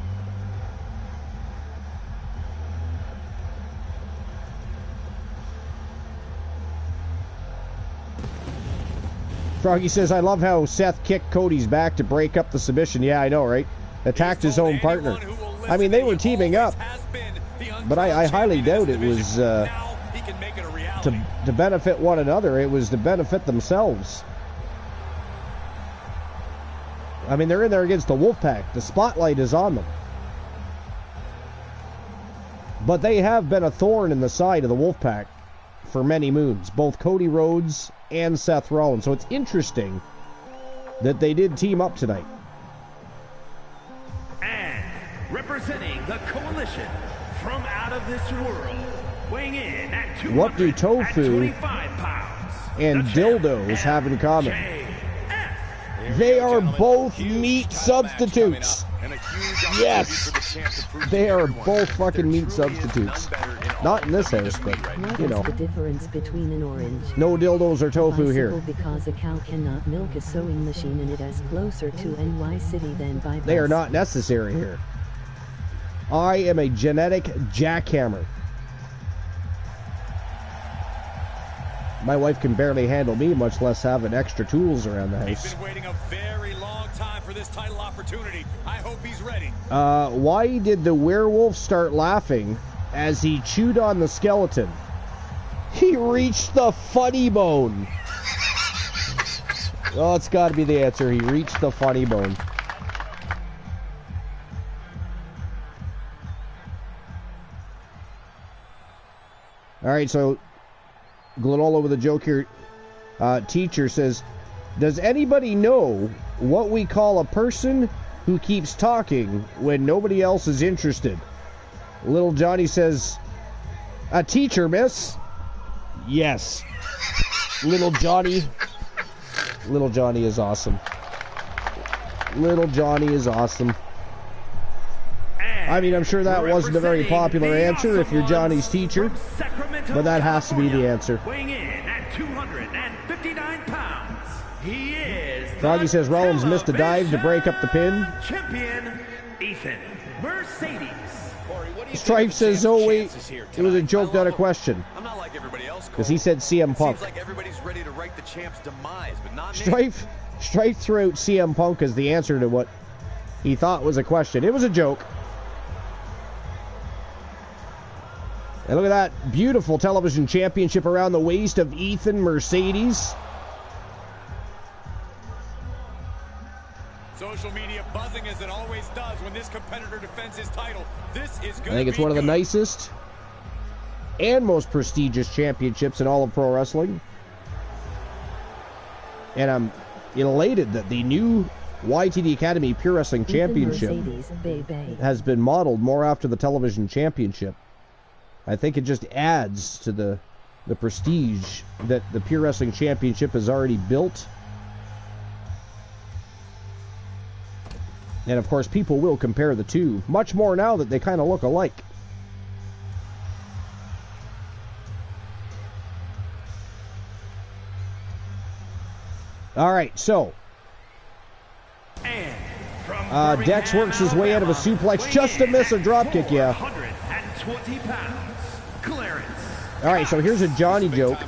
Froggy says, I love how Seth kicked Cody's back to break up the submission. Yeah, I know, right? Attacked his own partner. I mean, they were teaming up, but I highly doubt it was to benefit one another. It was to benefit themselves. I mean, they're in there against the Wolfpack. The spotlight is on them. But they have been a thorn in the side of the Wolfpack for many moons, both Cody Rhodes and Seth Rollins. So it's interesting that they did team up tonight. And representing the coalition from out of this world, weighing in at 225 What do tofu pounds, and dildos have in common? They are both meat substitutes. Yes! They are both fucking meat substitutes. Not in this house, but, you know. What is the difference between an orange? No dildos or tofu here. Bicycle because a cow cannot milk a sewing machine and it is closer to NY City than by bus. They are not necessary here. I am a genetic jackhammer. My wife can barely handle me, much less having extra tools around the house. He's been waiting a very long time for this title opportunity. I hope he's ready. Why did the werewolf start laughing as he chewed on the skeleton? He reached the funny bone. Oh, it's got to be the answer. He reached the funny bone. All right, so Glenola with a joke here. Teacher says, does anybody know what we call a person who keeps talking when nobody else is interested? Little Johnny says, a teacher, miss. Yes. Little Johnny is awesome. Little Johnny is awesome. I mean, I'm sure that wasn't a very popular answer if you're Johnny's teacher, but that has to be the answer. Weighing in at 259 pounds, he is Froggy says Rollins missed a dive to break up the pin. Champion Ethan Mercedes. Strife says, oh wait, it was a joke, not a question. I'm not like everybody else. Because he said CM Punk. Seems like everybody's ready to write the champ's demise, but not me. Strife threw out CM Punk as the answer to what he thought was a question. It was a joke. And look at that beautiful television championship around the waist of Ethan Mercedes. Social media buzzing as it always does when this competitor defends his title. This is good. I think it's one of the nicest and most prestigious championships in all of pro wrestling. And I'm elated that the new YTD Academy Pure Wrestling Championship has been modeled more after the television championship. I think it just adds to the prestige that the Pure Wrestling Championship has already built. And of course, people will compare the two, much more now that they kind of look alike. All right, so Dex works his way out of a suplex just to miss a dropkick, yeah. 120 pounds. Clearance. All right, so here's a Johnny joke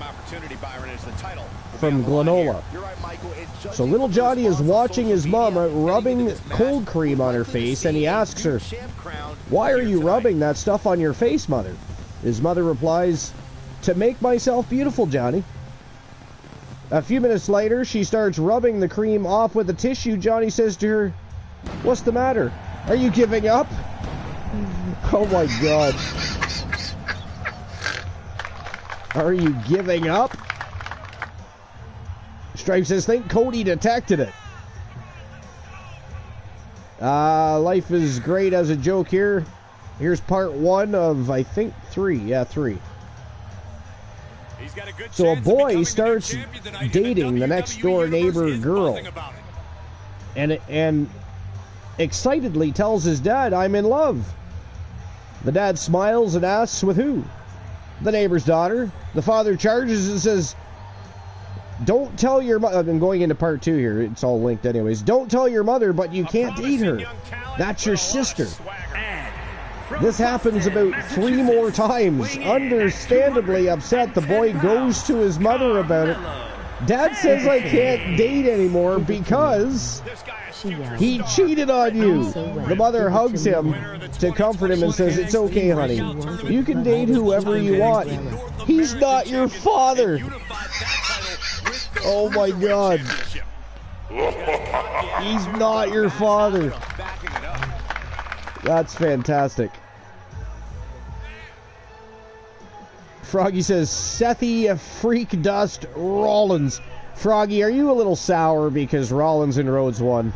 from Glenola. So little Johnny is watching his mom rubbing cold cream on her face, and he asks her, why are you rubbing that stuff on your face, mother? His mother replies, to make myself beautiful, Johnny. A few minutes later, she starts rubbing the cream off with a tissue. Johnny says to her, what's the matter? Are you giving up? Oh my God. Are you giving up? Stripe says, think Cody detected it. Life is great as a joke here. Here's part 1 of, I think, 3. Yeah, 3. So a boy starts dating the next door neighbor girl. And excitedly tells his dad, I'm in love. The dad smiles and asks, with who? The neighbor's daughter. The father charges and says, don't tell your mother. I'm going into part 2 here. It's all linked anyways. Don't tell your mother, but you can't date her. That's your sister. This happens about 3 more times. Understandably upset, the boy goes to his mother about it. Dad says I can't date anymore because he cheated on you. The mother hugs him to comfort him and says, it's okay, honey. You can date whoever you want. He's not your father. Oh my God. He's not your father. That's fantastic. Froggy says, Sethy Freak Dust Rollins. Froggy, are you a little sour because Rollins and Rhodes won?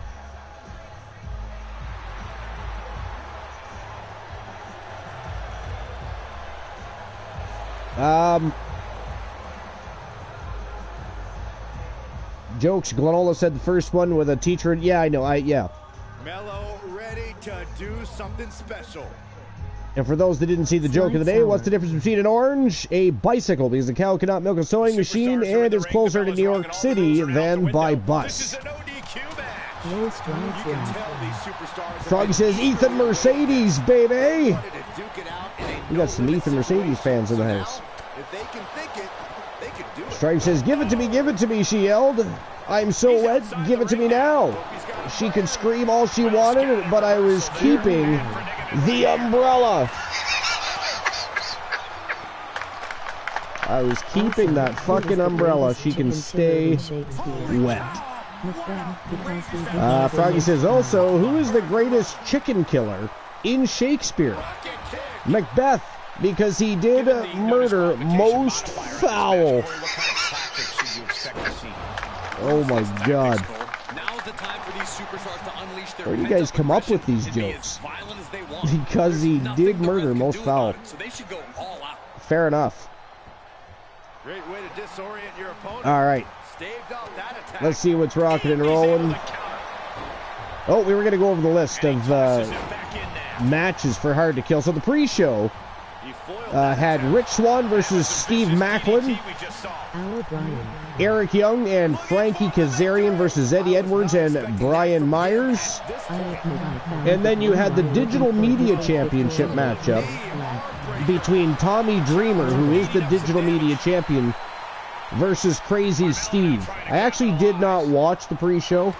Jokes, Glenola said the first one with a teacher. Yeah, I know. Yeah. Mello ready to do something special. And for those that didn't see the joke of the day, what's the difference between an orange, a bicycle, because the cow cannot milk a sewing machine and is closer to New York City than by bus. Froggy says, Ethan Mercedes, baby. We got some Ethan Mercedes fans in the house. Stripe says, give it to me, she yelled. I'm so wet, give it to me now. She could scream all she wanted, but I was keeping the umbrella. I was keeping that fucking umbrella. She can stay wet. Froggy says, also, who is the greatest chicken killer in Shakespeare? Macbeth, because he did murder most foul. Oh my God. Where do you guys come up with these jokes? Because he did murder most foul. Fair enough. Great way to disorient your opponent. All right. Let's see what's rocking and rolling. Oh, we were going to go over the list of matches for Hard to Kill. So the pre-show had Rich Swann versus Steve Macklin, Eric Young and Frankie Kazarian versus Eddie Edwards and Brian Myers. And then you had the Digital Media Championship matchup between Tommy Dreamer, who is the Digital Media Champion, versus Crazy Steve. I actually did not watch the pre-show.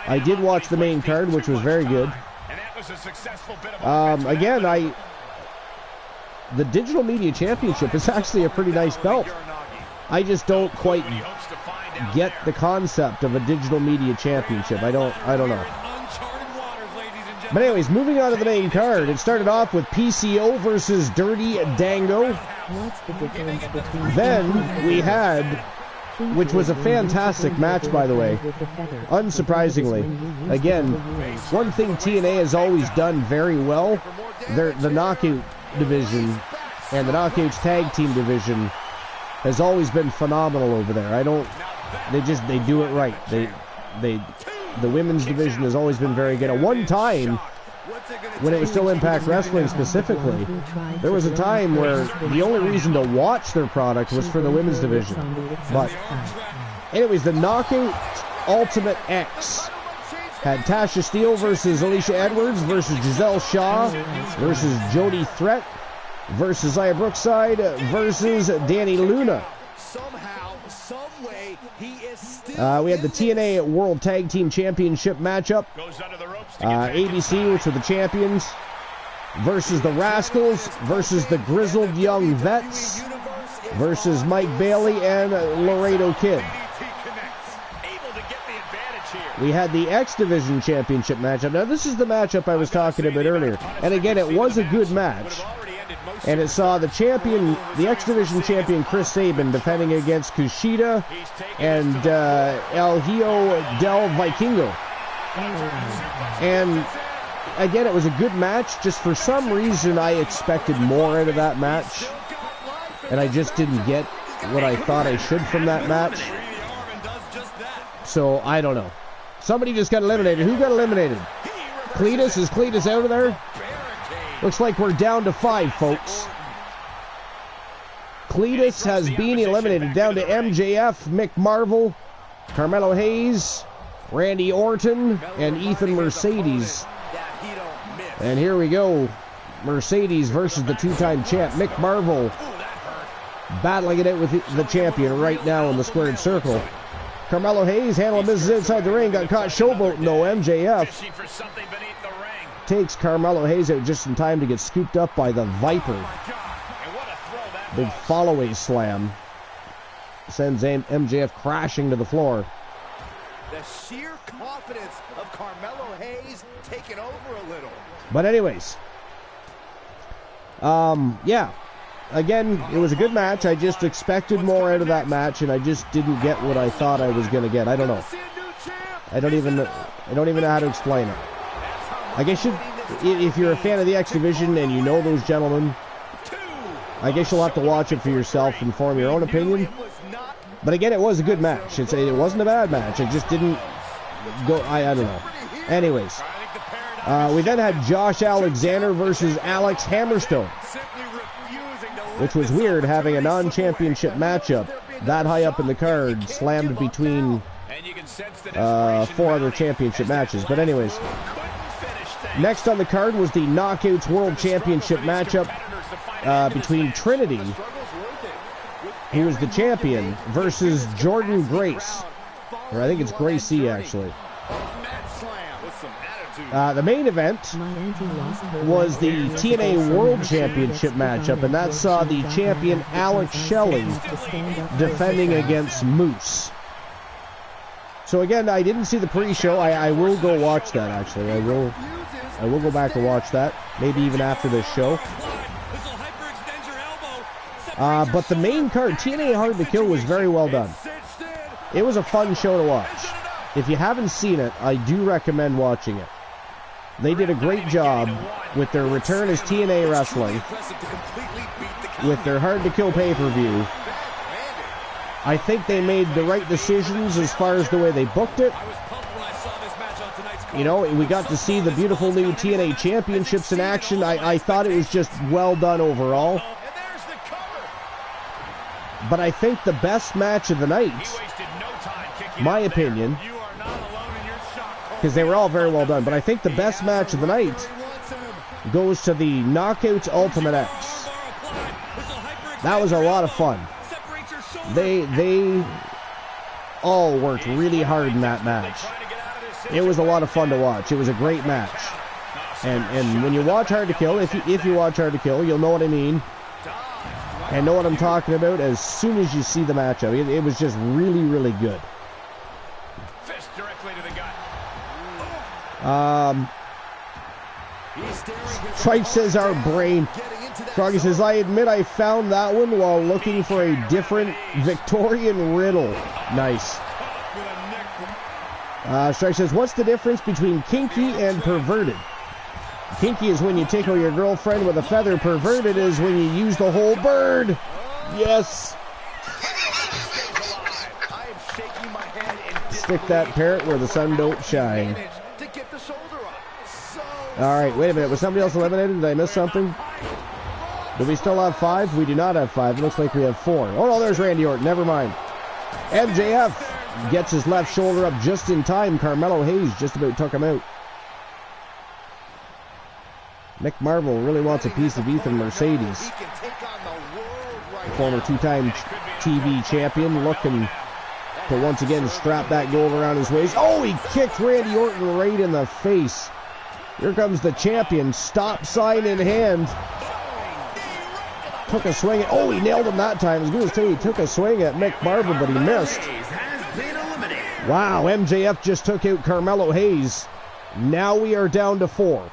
I did watch the main card, which was very good. Again, the Digital Media Championship is actually a pretty nice belt. I just don't quite get the concept of a Digital Media Championship. I don't know. But anyways, moving on to the main card, it started off with PCO versus Dirty Dango. Then we had, which was a fantastic match, by the way, unsurprisingly. Again, one thing TNA has always done very well, the knockout division and the knockouts tag team division has always been phenomenal over there. They do it right. The women's division has always been very good. At one time, when it was still Impact Wrestling specifically, there was a time where the only reason to watch their product was for the women's division. But anyways, the Knockout Ultimate X had Tasha Steele versus Alicia Edwards versus Giselle Shaw versus Jody Threat versus Zaya Brookside versus Danny Luna. We had the TNA World Tag Team Championship matchup. ABC, which were the champions, versus the Rascals versus the Grizzled Young Vets versus Mike Bailey and Laredo Kid. We had the X Division Championship matchup. Now, this is the matchup I was talking about earlier. And again, it was a good match. And it saw the champion, the X Division champion Chris Sabin, defending against Kushida and El Hijo del Vikingo. And again, it was a good match. Just for some reason, I expected more out of that match. And I just didn't get what I thought I should from that match. So, I don't know. Somebody just got eliminated. Who got eliminated? Cletus? Is Cletus out of there? Looks like we're down to 5, folks. Cletus has been eliminated, down to MJF, Mick Marvel, Carmelo Hayes, Randy Orton, and Ethan Mercedes. And here we go. Mercedes versus the two-time champ, Mick Marvel, battling it out with the champion right now in the squared circle. Carmelo Hayes handling business inside the ring, got caught showboating though. MJF takes Carmelo Hayes out just in time to get scooped up by the Viper. Big follow-away slam sends MJF crashing to the floor. The sheer confidence of Carmelo Hayes taking over a little. But anyways, yeah, again, it was a good match. I just expected more out of that match, and I just didn't get what I thought I was going to get. I don't know. I don't even know how to explain it. I guess if you're a fan of the X Division and you know those gentlemen, I guess you'll have to watch it for yourself and form your own opinion. But again, it was a good match. It wasn't a bad match. It just didn't go. I don't know. Anyways, we then had Josh Alexander versus Alex Hammerstone, which was weird, having a non-championship matchup that high up in the card, slammed between 4 other championship matches. But anyways, next on the card was the Knockouts World Championship matchup between Trinity, who was the champion, versus Jordan Grace, or I think it's Gracie actually. The main event was the TNA World Championship matchup, and that saw the champion Alex Shelley defending against Moose. So again, I didn't see the pre-show. I will go watch that, actually. I will go back and watch that, maybe even after this show. But the main card, TNA Hard to Kill, was very well done. It was a fun show to watch. If you haven't seen it, I do recommend watching it. They did a great job with their return as TNA Wrestling, with their Hard to Kill pay-per-view. I think they made the right decisions as far as the way they booked it. You know, we got to see the beautiful new TNA Championships in action. I thought it was just well done overall. But I think the best match of the night, my opinion, because they were all very well done, but I think the best match of the night goes to the Knockouts Ultimate X. That was a lot of fun. They all worked really hard in that match. It was a lot of fun to watch. It was a great match. And when you watch Hard to Kill, if you watch Hard to Kill, you'll know what I mean and know what I'm talking about as soon as you see the matchup. It was just really, really good. Fist directly to the gut. Tripe says our brain. Froggy says, I admit I found that one while looking for a different Victorian riddle. Nice. Strike says, what's the difference between kinky and perverted? Kinky is when you tickle your girlfriend with a feather. Perverted is when you use the whole bird. Yes. Stick that parrot where the sun don't shine. All right, wait a minute. Was somebody else eliminated? Did I miss something? Do we still have 5? We do not have 5. It looks like we have 4. Oh, no, there's Randy Orton. Never mind. MJF gets his left shoulder up just in time. Carmelo Hayes just about took him out. Mick Marvel really wants a piece of Ethan Mercedes. Former 2-time TV champion, looking to once again strap that gold around his waist. Oh, he kicked Randy Orton right in the face. Here comes the champion, stop sign in hand. Took a swing at, oh, he nailed him that time. I was going to say he took a swing at Mick Marvel, but he missed. Wow, MJF just took out Carmelo Hayes. Now we are down to 4.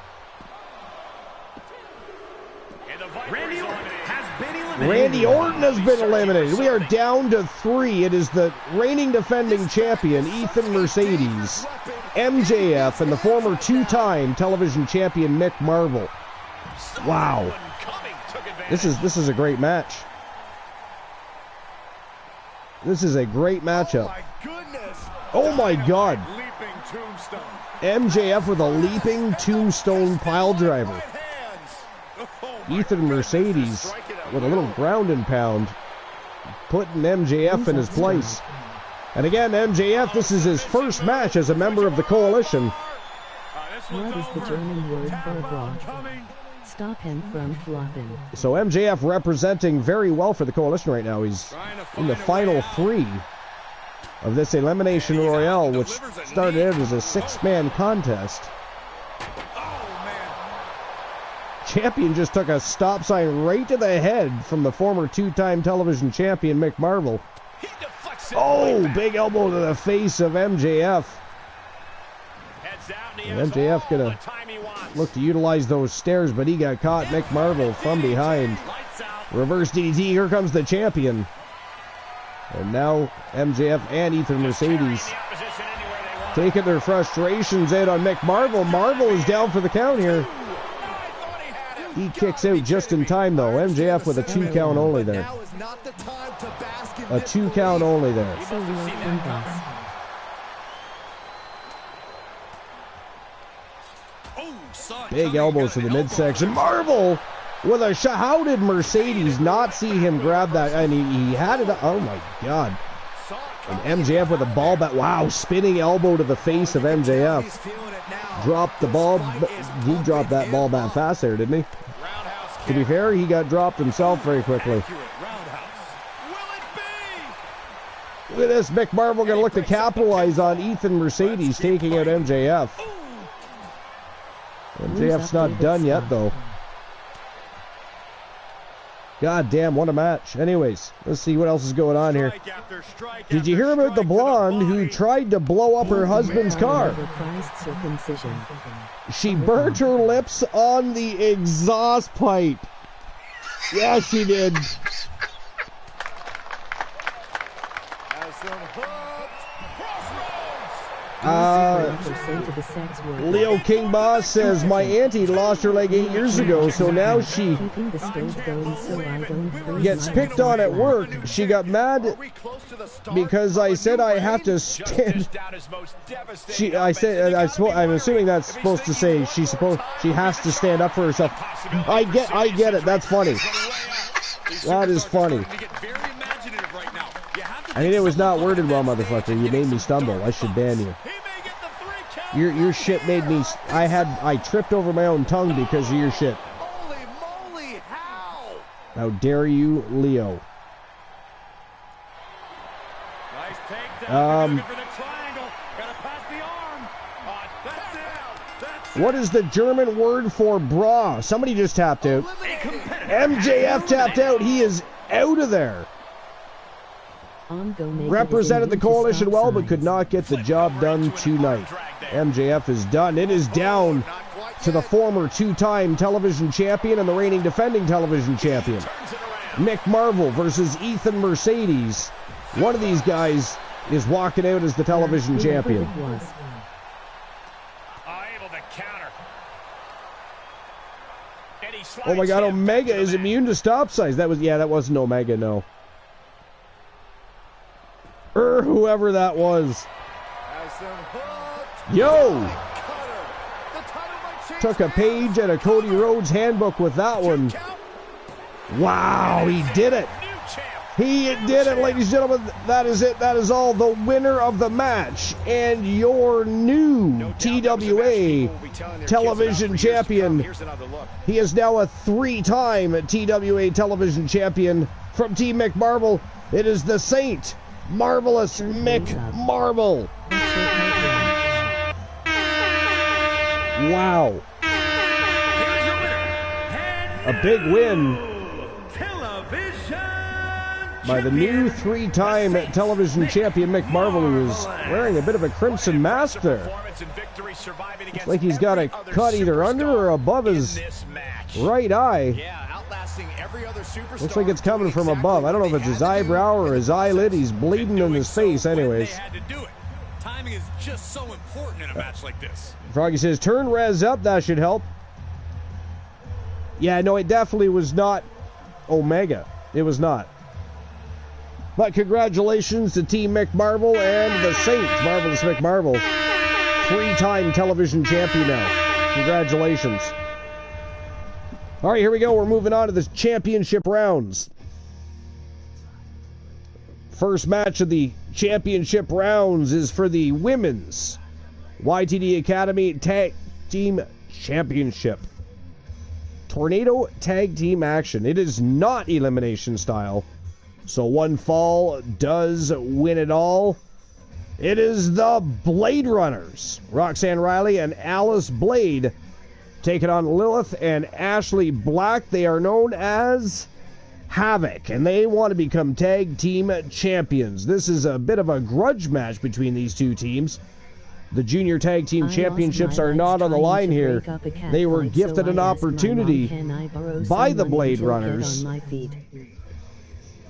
Randy Orton has been eliminated. We are down to 3. It is the reigning defending champion, Ethan Mercedes, MJF, and the former 2-time television champion, Mick Marvel. Wow. This is a great match. This is a great matchup. Oh my God. MJF with a leaping tombstone pile driver. Ethan Mercedes with a little ground and pound, putting MJF in his place. And again, MJF, this is his first match as a member of the Coalition. What is the German word for block? Stop him from flopping. So MJF representing very well for the Coalition right now. He's in the final 3 of this Elimination Royale, which started out as a 6-man contest. Champion just took a stop sign right to the head from the former 2-time television champion, Mick Marvel. Oh, big elbow to the face of MJF. And MJF gonna look to utilize those stairs, but he got caught. Mick Marvel from behind. Reverse DDT. Here comes the champion. And now MJF and Ethan Mercedes taking their frustrations out on Mick Marvel. Marvel is down for the count here. He kicks out just in time, though. MJF with a 2 count only there. A 2 count only there. Big elbows to the midsection. Marvel with a shot. How did Mercedes not see him grab that? And he had it. Oh my God. And MJF with a ball back. Wow, spinning elbow to the face of MJF. Dropped the ball. He dropped that ball back fast there, didn't he? To be fair, he got dropped himself very quickly. Look at this. Mick Marvel going to look to capitalize on Ethan Mercedes taking out MJF. MJF's not done yet, though. God damn, what a match. Anyways, let's see what else is going on here. Did you hear about the blonde who tried to blow up her husband's car? She burnt her lips on the exhaust pipe. Yeah, she did. Leo King Boss says, my auntie lost her leg 8 years ago, so now she gets picked on at work. She got mad because I said I have to stand. I'm assuming that's supposed to say she has to stand up for herself. I get it. That's funny. That is funny. I mean, it was not worded well, motherfucker. You made me stumble. I should ban you. Your shit made me. I tripped over my own tongue because of your shit. Holy moly, how dare you, Leo? Nice takedown. For the triangle. Gotta pass the arm. That's it. What is the German word for bra? Somebody just tapped out. MJF tapped out. He is out of there. Represented the coalition well, but could not get the job done tonight. MJF is done. It is down to the former 2-time television champion and the reigning defending television champion. Mick Marvel versus Ethan Mercedes. One of these guys is walking out as the television champion. Oh my God, Omega is immune to stop signs. That wasn't Omega, no. Whoever that was. Yo! Took a page out of Cody Rhodes' handbook with that one. Wow, he did it. He did it, ladies and gentlemen. That is it. That is all. The winner of the match and your new TWA television champion. He is now a 3-time TWA television champion from Team Mick Marvel. It is the Saint. Marvelous Mick Marvel. Wow. A big win by the new 3-time television champion Mick Marvel, who is wearing a bit of a crimson mask there. Looks like he's got a cut either under or above his right eye. Looks like it's coming from above. I don't know if it's his eyebrow or his eyelid. He's bleeding in his face anyways. Timing is just so important in a match like this. Froggy says, turn res up. That should help. Yeah, no, it definitely was not Omega. It was not. But congratulations to Team Mick Marvel and the Saint, Marvelous Mick Marvel. 3-time television champion now. Congratulations. All right, here we go. We're moving on to the championship rounds. First match of the championship rounds is for the women's YTD Academy Tag Team Championship. Tornado Tag Team action. It is not elimination style, so one fall does win it all. It is the Blade Runners, Roxanne Riley and Alice Blade, taking on Lilith and Ashley Black. They are known as Havoc, and they want to become tag team champions. This is a bit of a grudge match between these two teams. The junior tag team championships are not on the line here. They were gifted an opportunity by the Blade Runners.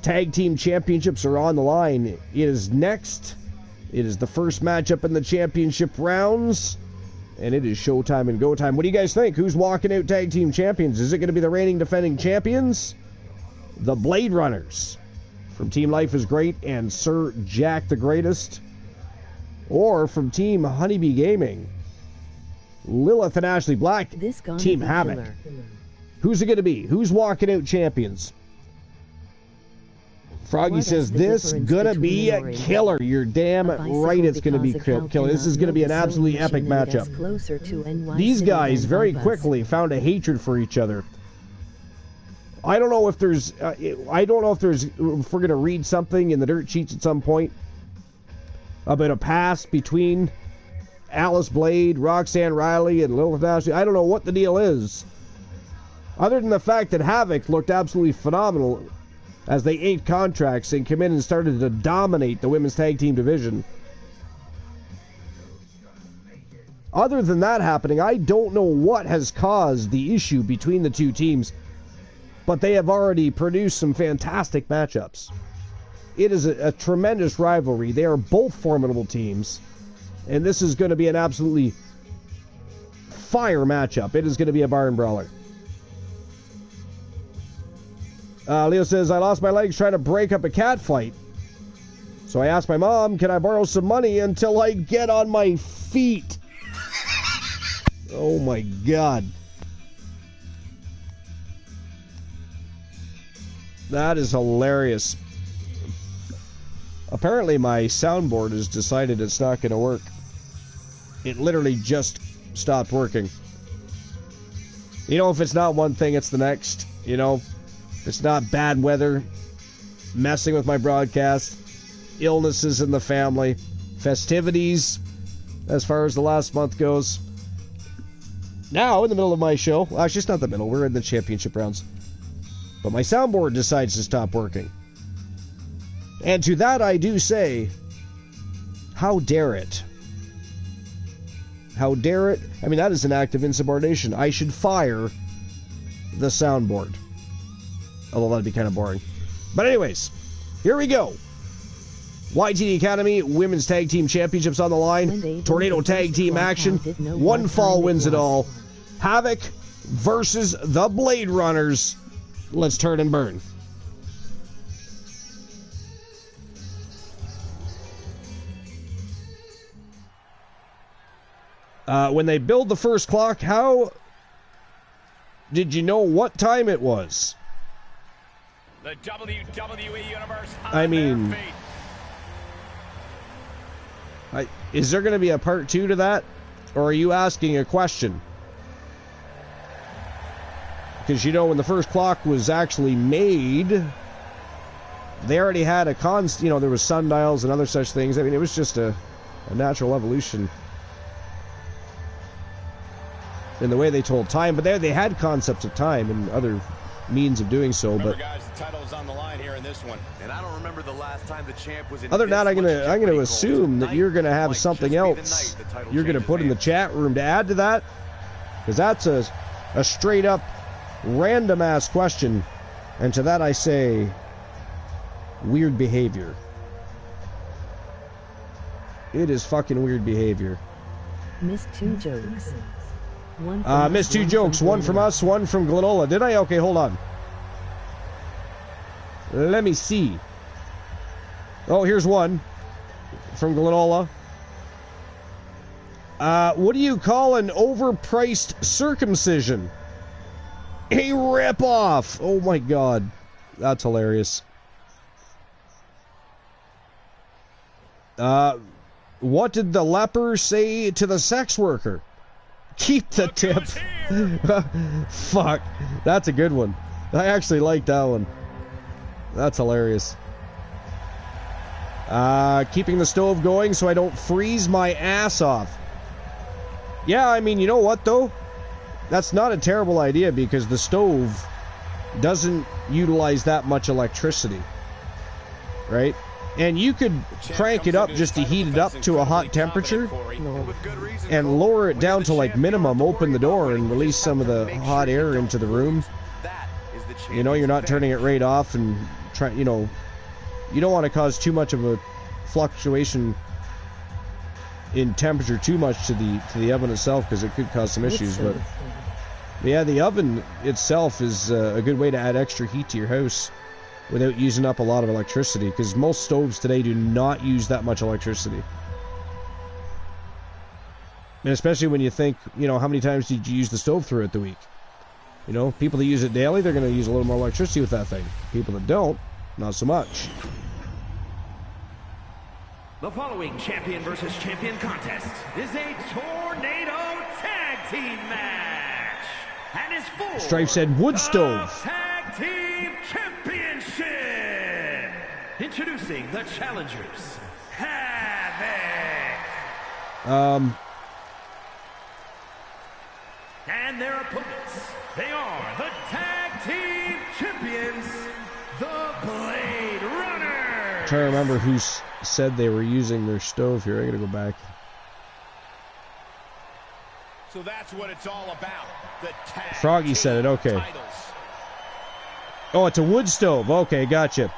Tag team championships are on the line. It is next. It is the first matchup in the championship rounds. And it is showtime and go time. What do you guys think? Who's walking out tag team champions? Is it going to be the reigning defending champions? The Blade Runners from Team Life is Great and Sir Jack the Greatest? Or from Team Honeybee Gaming, Lilith and Ashley Black, Team Havoc? Killer. Who's it going to be? Who's walking out champions? Froggy says, this gonna be a killer. You're damn right it's gonna be killer. This is gonna be an absolutely epic matchup. These guys very quickly found a hatred for each other. I don't know if there's, if we're gonna read something in the dirt sheets at some point about a past between Alice Blade, Roxanne Riley, and Lilith Ashley. I don't know what the deal is. Other than the fact that Havoc looked absolutely phenomenal as they inked contracts and came in and started to dominate the women's tag team division. Other than that happening, I don't know what has caused the issue between the two teams, but they have already produced some fantastic matchups. It is a tremendous rivalry. They are both formidable teams, and this is going to be an absolutely fire matchup. It is going to be a barn brawler. Leo says, I lost my legs trying to break up a cat fight. So I asked my mom, can I borrow some money until I get on my feet? Oh my God. That is hilarious. Apparently my soundboard has decided it's not going to work. It literally just stopped working. You know, if it's not one thing, it's the next, you know. It's not bad weather, messing with my broadcast, illnesses in the family, festivities, as far as the last month goes. Now, in the middle of my show, well, actually, it's not the middle, we're in the championship rounds, but my soundboard decides to stop working. And to that I do say, how dare it? How dare it? I mean, that is an act of insubordination. I should fire the soundboard. Although that'd be kind of boring. But anyways, here we go. YTD Academy Women's Tag Team Championships on the line. Tornado Tag Team action. One fall wins it all. Havoc versus the Blade Runners. Let's turn and burn. When they build the first clock, how did you know what time it was? The WWE Universe. I mean, is there going to be a part 2 to that? Or are you asking a question? Because, you know, when the first clock was actually made, they already had a you know, there was sundials and other such things. I mean, it was just a natural evolution in the way they told time. But they had concepts of time and other means of doing so. Remember, but guys, the title is on the line here in this one. And I don't remember the last time the champ was in. Other than that, I'm gonna assume that you're gonna have something else you're gonna put in the chat room to add to that, because that's a straight up random ass question, and to that I say weird behavior. It is fucking weird behavior. Missed 2 jokes. Missed 2 jokes. One from us, one from Glenola. Did I? Okay, hold on. Let me see. Oh, here's one from Glenola. What do you call an overpriced circumcision? A ripoff. Oh my God, that's hilarious. What did the leper say to the sex worker? Keep the tip. Fuck. That's a good one. I actually like that one. That's hilarious. Keeping the stove going so I don't freeze my ass off. Yeah, I mean, you know what, though? That's not a terrible idea, because the stove doesn't utilize that much electricity. Right? And you could crank it up just to heat it up to a hot temperature and lower it down to like minimum, open the door and release some of the hot air into the room. You know, you're not turning it right off and try, you know, you don't want to cause too much of a fluctuation in temperature too much to the oven itself, because it could cause some issues. But yeah, the oven itself is a good way to add extra heat to your house without using up a lot of electricity, because most stoves today do not use that much electricity. And especially when you think, you know, how many times did you use the stove throughout the week? You know, people that use it daily, they're going to use a little more electricity with that thing. People that don't, not so much. The following champion versus champion contest is a tornado tag team match, and is for Strife said wood stove. Tag Team Championship. Introducing the challengers, Havoc. And their opponents, they are the Tag Team Champions, the Blade Runners. I'm trying to remember who said they were using their stove here. I gotta go back. So that's what it's all about. The tag Froggy said it. Okay. titles. Oh, it's a wood stove. Okay, gotcha.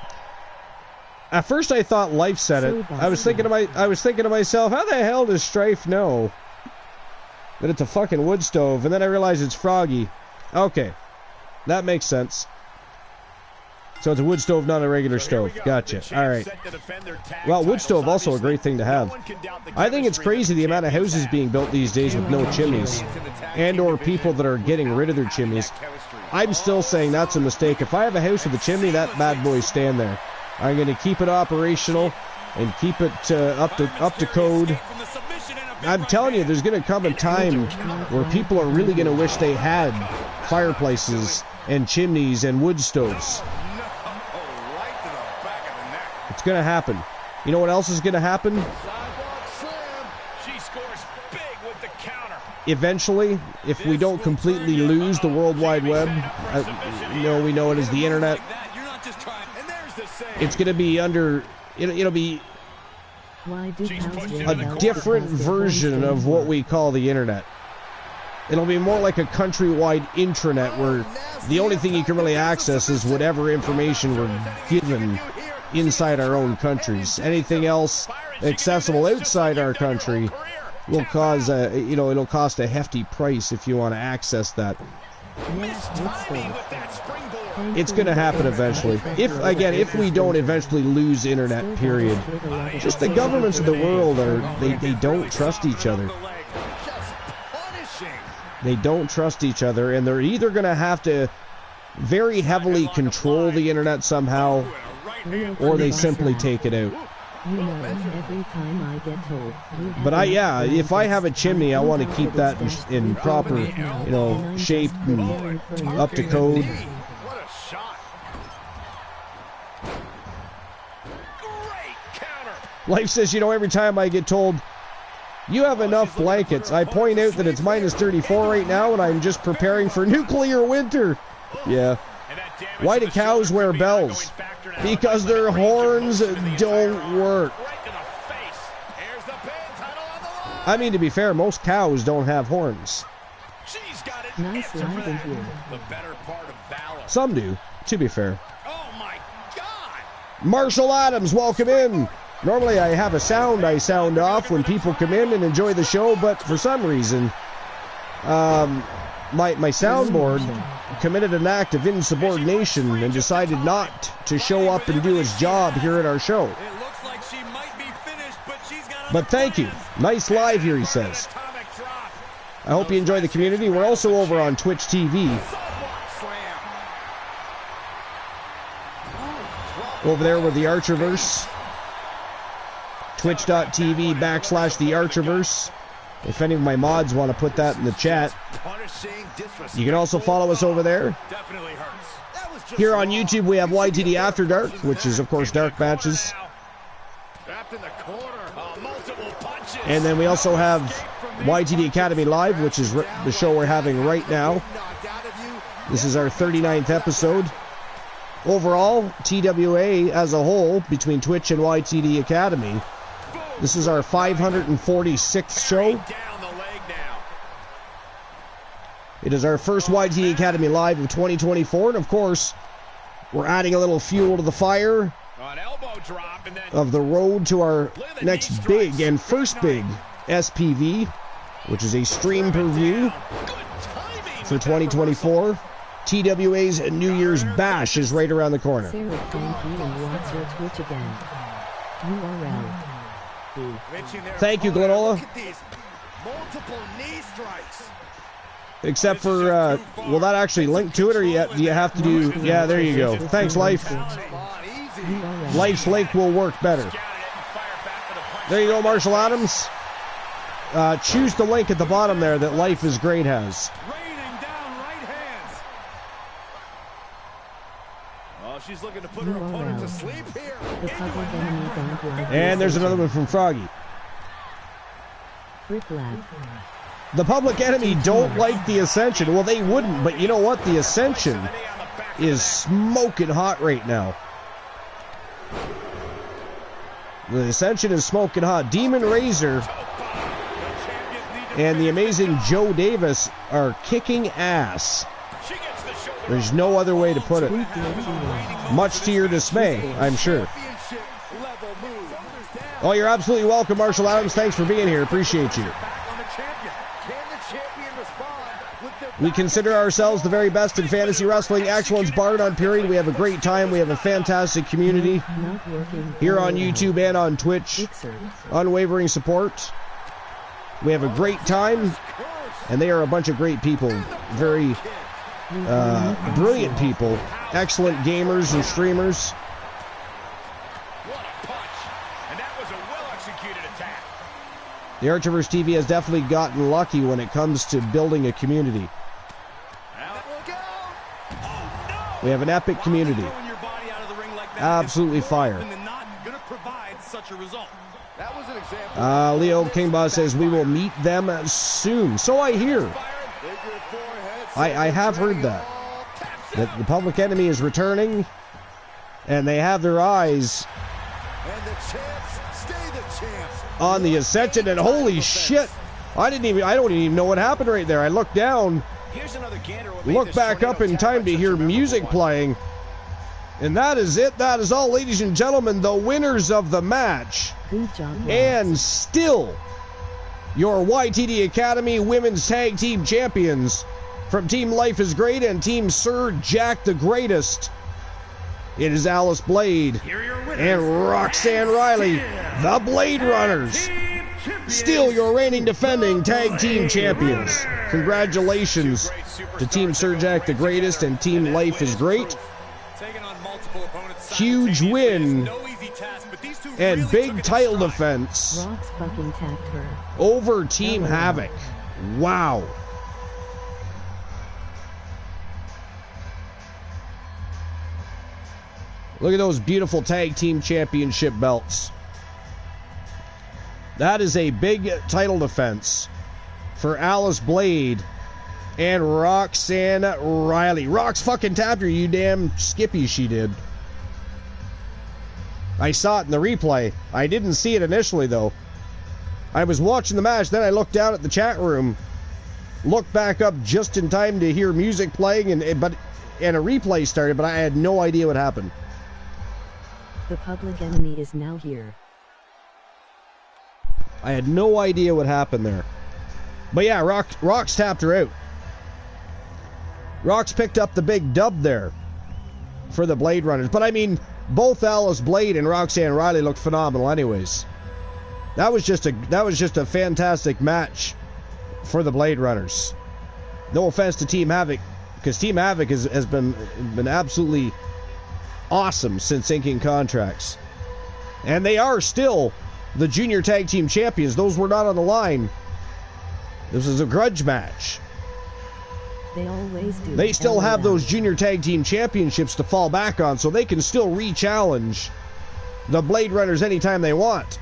At first, I thought Life said it. I was thinking to myself, how the hell does Strife know that it's a fucking wood stove? And then I realized it's Froggy. Okay, that makes sense. So it's a wood stove, not a regular stove. Gotcha. All right. Well, wood stove also a great thing to have. I think it's crazy the amount of houses being built these days with no chimneys, and or people that are getting rid of their chimneys. I'm still saying that's a mistake. If I have a house with a chimney, that bad boy's staying there. I'm going to keep it operational and keep it up to code. I'm telling you, there's going to come a time where people are really going to wish they had fireplaces and chimneys and wood stoves. It's going to happen. You know what else is going to happen? She scores big with the counter. Eventually, if we don't completely lose the World Wide Web, we know it as the internet. It's going to be under, it'll be a different version of what we call the internet. It'll be more like a countrywide intranet where the only thing you can really access is whatever information we're given inside our own countries. Anything else accessible outside our country will cause it'll cost a hefty price if you want to access that. It's going to happen eventually. If we don't eventually lose internet, period. Just the governments of the world they don't trust each other. They don't trust each other, and they're either going to have to very heavily control the internet somehow, or they simply take it out. But if I have a chimney, I want to keep that in proper, shape and up to code. What a shot. Great counter. Life says, every time I get told, you have enough blankets, I point out that it's minus 34 right now and I'm just preparing for nuclear winter. Yeah. Why do cows wear bells? Because their horns don't work. I mean, to be fair, most cows don't have horns. Nice live in here. The better part of valor. Some do, to be fair. Oh my God! Marshall Adams, welcome in. Normally I have a sound I sound off when people come in and enjoy the show, but for some reason, my soundboard committed an act of insubordination and decided not to show up and do its job here at our show. It looks like she might be finished, but she's got But thank you. Nice live here, he says. I hope you enjoy the community. We're also over on Twitch TV. Over there with the Archerverse. Twitch.tv/the Archerverse. If any of my mods want to put that in the chat. You can also follow us over there. Here on YouTube we have YTD After Dark, which is of course dark matches. And then we also have YTD Academy Live, which is the show we're having right now. This is our 39th episode. overall, TWA as a whole, between Twitch and YTD Academy, this is our 546th show. It is our first YTD Academy Live of 2024, and of course, we're adding a little fuel to the fire of the road to our next big and first big SPV, which is a stream per view for 2024. TWA's New Year's Bash is right around the corner. Sarah, thank you, and what's your Twitch again? URL. Thank you, Glenola. Multiple knee strikes. Except for, will that actually link to it, or do you have to do... Yeah, there you go. Thanks, Life. Life's link will work better. There you go, Marshall Adams. Choose the link at the bottom there that Life is Great has. She's looking to put her opponent to sleep here. And there's another one from Froggy. The Public Enemy don't like the Ascension. Well, they wouldn't, but you know what? The Ascension is smoking hot right now. The Ascension is smoking hot. Demon Razor and the amazing Joe Davis are kicking ass. There's no other way to put it. Much to your dismay, I'm sure. Oh, you're absolutely welcome, Marshall Adams. Thanks for being here. Appreciate you. We consider ourselves the very best in fantasy wrestling. Excellence barred on period. We have a great time. We have a fantastic community here on YouTube and on Twitch. Unwavering support. We have a great time, and they are a bunch of great people. Very brilliant people. Excellent gamers and streamers. The Archiverse TV has definitely gotten lucky when it comes to building a community. We have an epic community. Absolutely fire. Leo Kingboss says we will meet them soon. So I hear. I have heard that the Public Enemy is returning, and they have their eyes on the Ascension. And holy shit, I don't even know what happened right there. I looked down, looked back up in time to hear music playing, and that is it. That is all, ladies and gentlemen. The winners of the match, and still your YTD Academy Women's Tag Team Champions. From Team Life is Great and Team Sir Jack the Greatest, it is Alice Blade and Roxanne Riley, the Blade Runners. Still your reigning defending Tag Team Champions. Congratulations to Team Sir Jack the Greatest and Team Life is Great. Huge win and big title defense over Team Havoc. Wow. Look at those beautiful Tag Team Championship belts. That is a big title defense for Alice Blade and Roxanne Riley. Rox fucking tapped her, you damn skippy, she did. I saw it in the replay. I didn't see it initially, though. I was watching the match, then I looked down at the chat room, looked back up just in time to hear music playing, and a replay started, but I had no idea what happened. The Public Enemy is now here. I had no idea what happened there. But yeah, Rox tapped her out. Rox picked up the big dub there for the Blade Runners. But I mean, both Alice Blade and Roxanne Riley looked phenomenal anyways. That was just a fantastic match for the Blade Runners. No offense to Team Havoc, because Team Havoc has been absolutely awesome since inking contracts. And they are still the Junior Tag Team Champions. Those were not on the line. This is a grudge match. They always do. They still have those Junior Tag Team Championships to fall back on, so they can still re-challenge the Blade Runners anytime they want.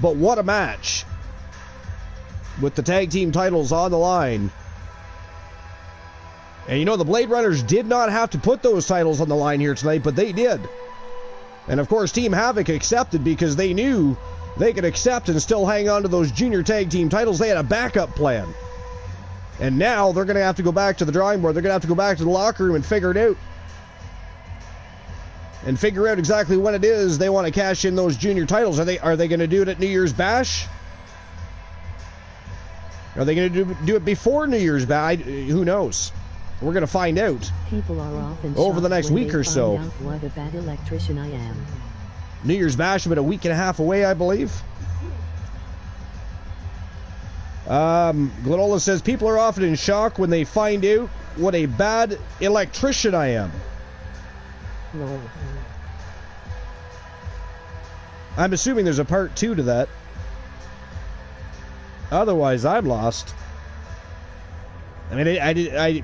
But what a match. With the tag team titles on the line. And you know, the Blade Runners did not have to put those titles on the line here tonight, but they did. And of course, Team Havoc accepted because they knew they could accept and still hang on to those junior tag team titles. They had a backup plan. And now they're going to have to go back to the drawing board. They're going to have to go back to the locker room and figure it out. And figure out exactly when it is they want to cash in those junior titles. Are they going to do it at New Year's Bash? Are they going to do it before New Year's Bash? Who knows? We're going to find out People are often over the next when week they or so. find out what a bad electrician I am. New Year's Bash about a week and a half away, I believe. Glenola says, people are often in shock when they find out what a bad electrician I am. Lol. I'm assuming there's a part 2 to that. Otherwise, I'm lost. I mean,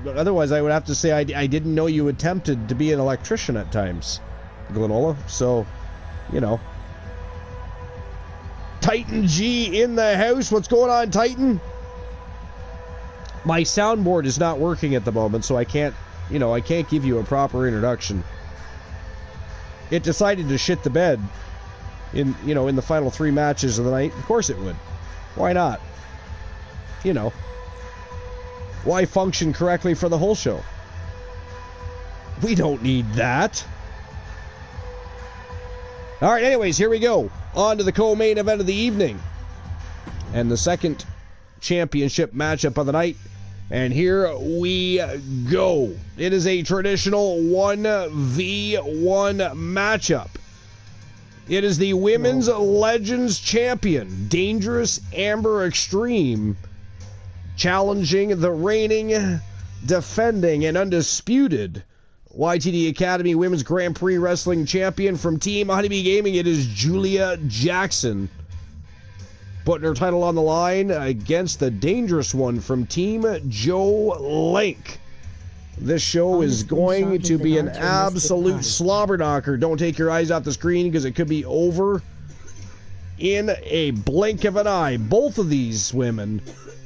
otherwise I would have to say I didn't know you attempted to be an electrician at times, Glenola. So, you know. Titan G in the house. What's going on, Titan? My soundboard is not working at the moment, so I can't give you a proper introduction. It decided to shit the bed in the final 3 matches of the night. Of course it would. Why not? You know. Why function correctly for the whole show? We don't need that. All right, anyways, here we go. On to the co-main event of the evening. And the second championship matchup of the night. And here we go. It is a traditional 1v1 matchup. It is the Women's Legends Champion, Dangerous Amber Extreme, challenging the reigning, defending, and undisputed YTD Academy Women's Grand Prix Wrestling Champion from Team Honeybee Gaming. It is Julia Jackson, putting her title on the line against the dangerous one from Team Joe Link. This show is going to be an absolute slobber knocker. Don't take your eyes off the screen because it could be over in a blink of an eye. Both of these women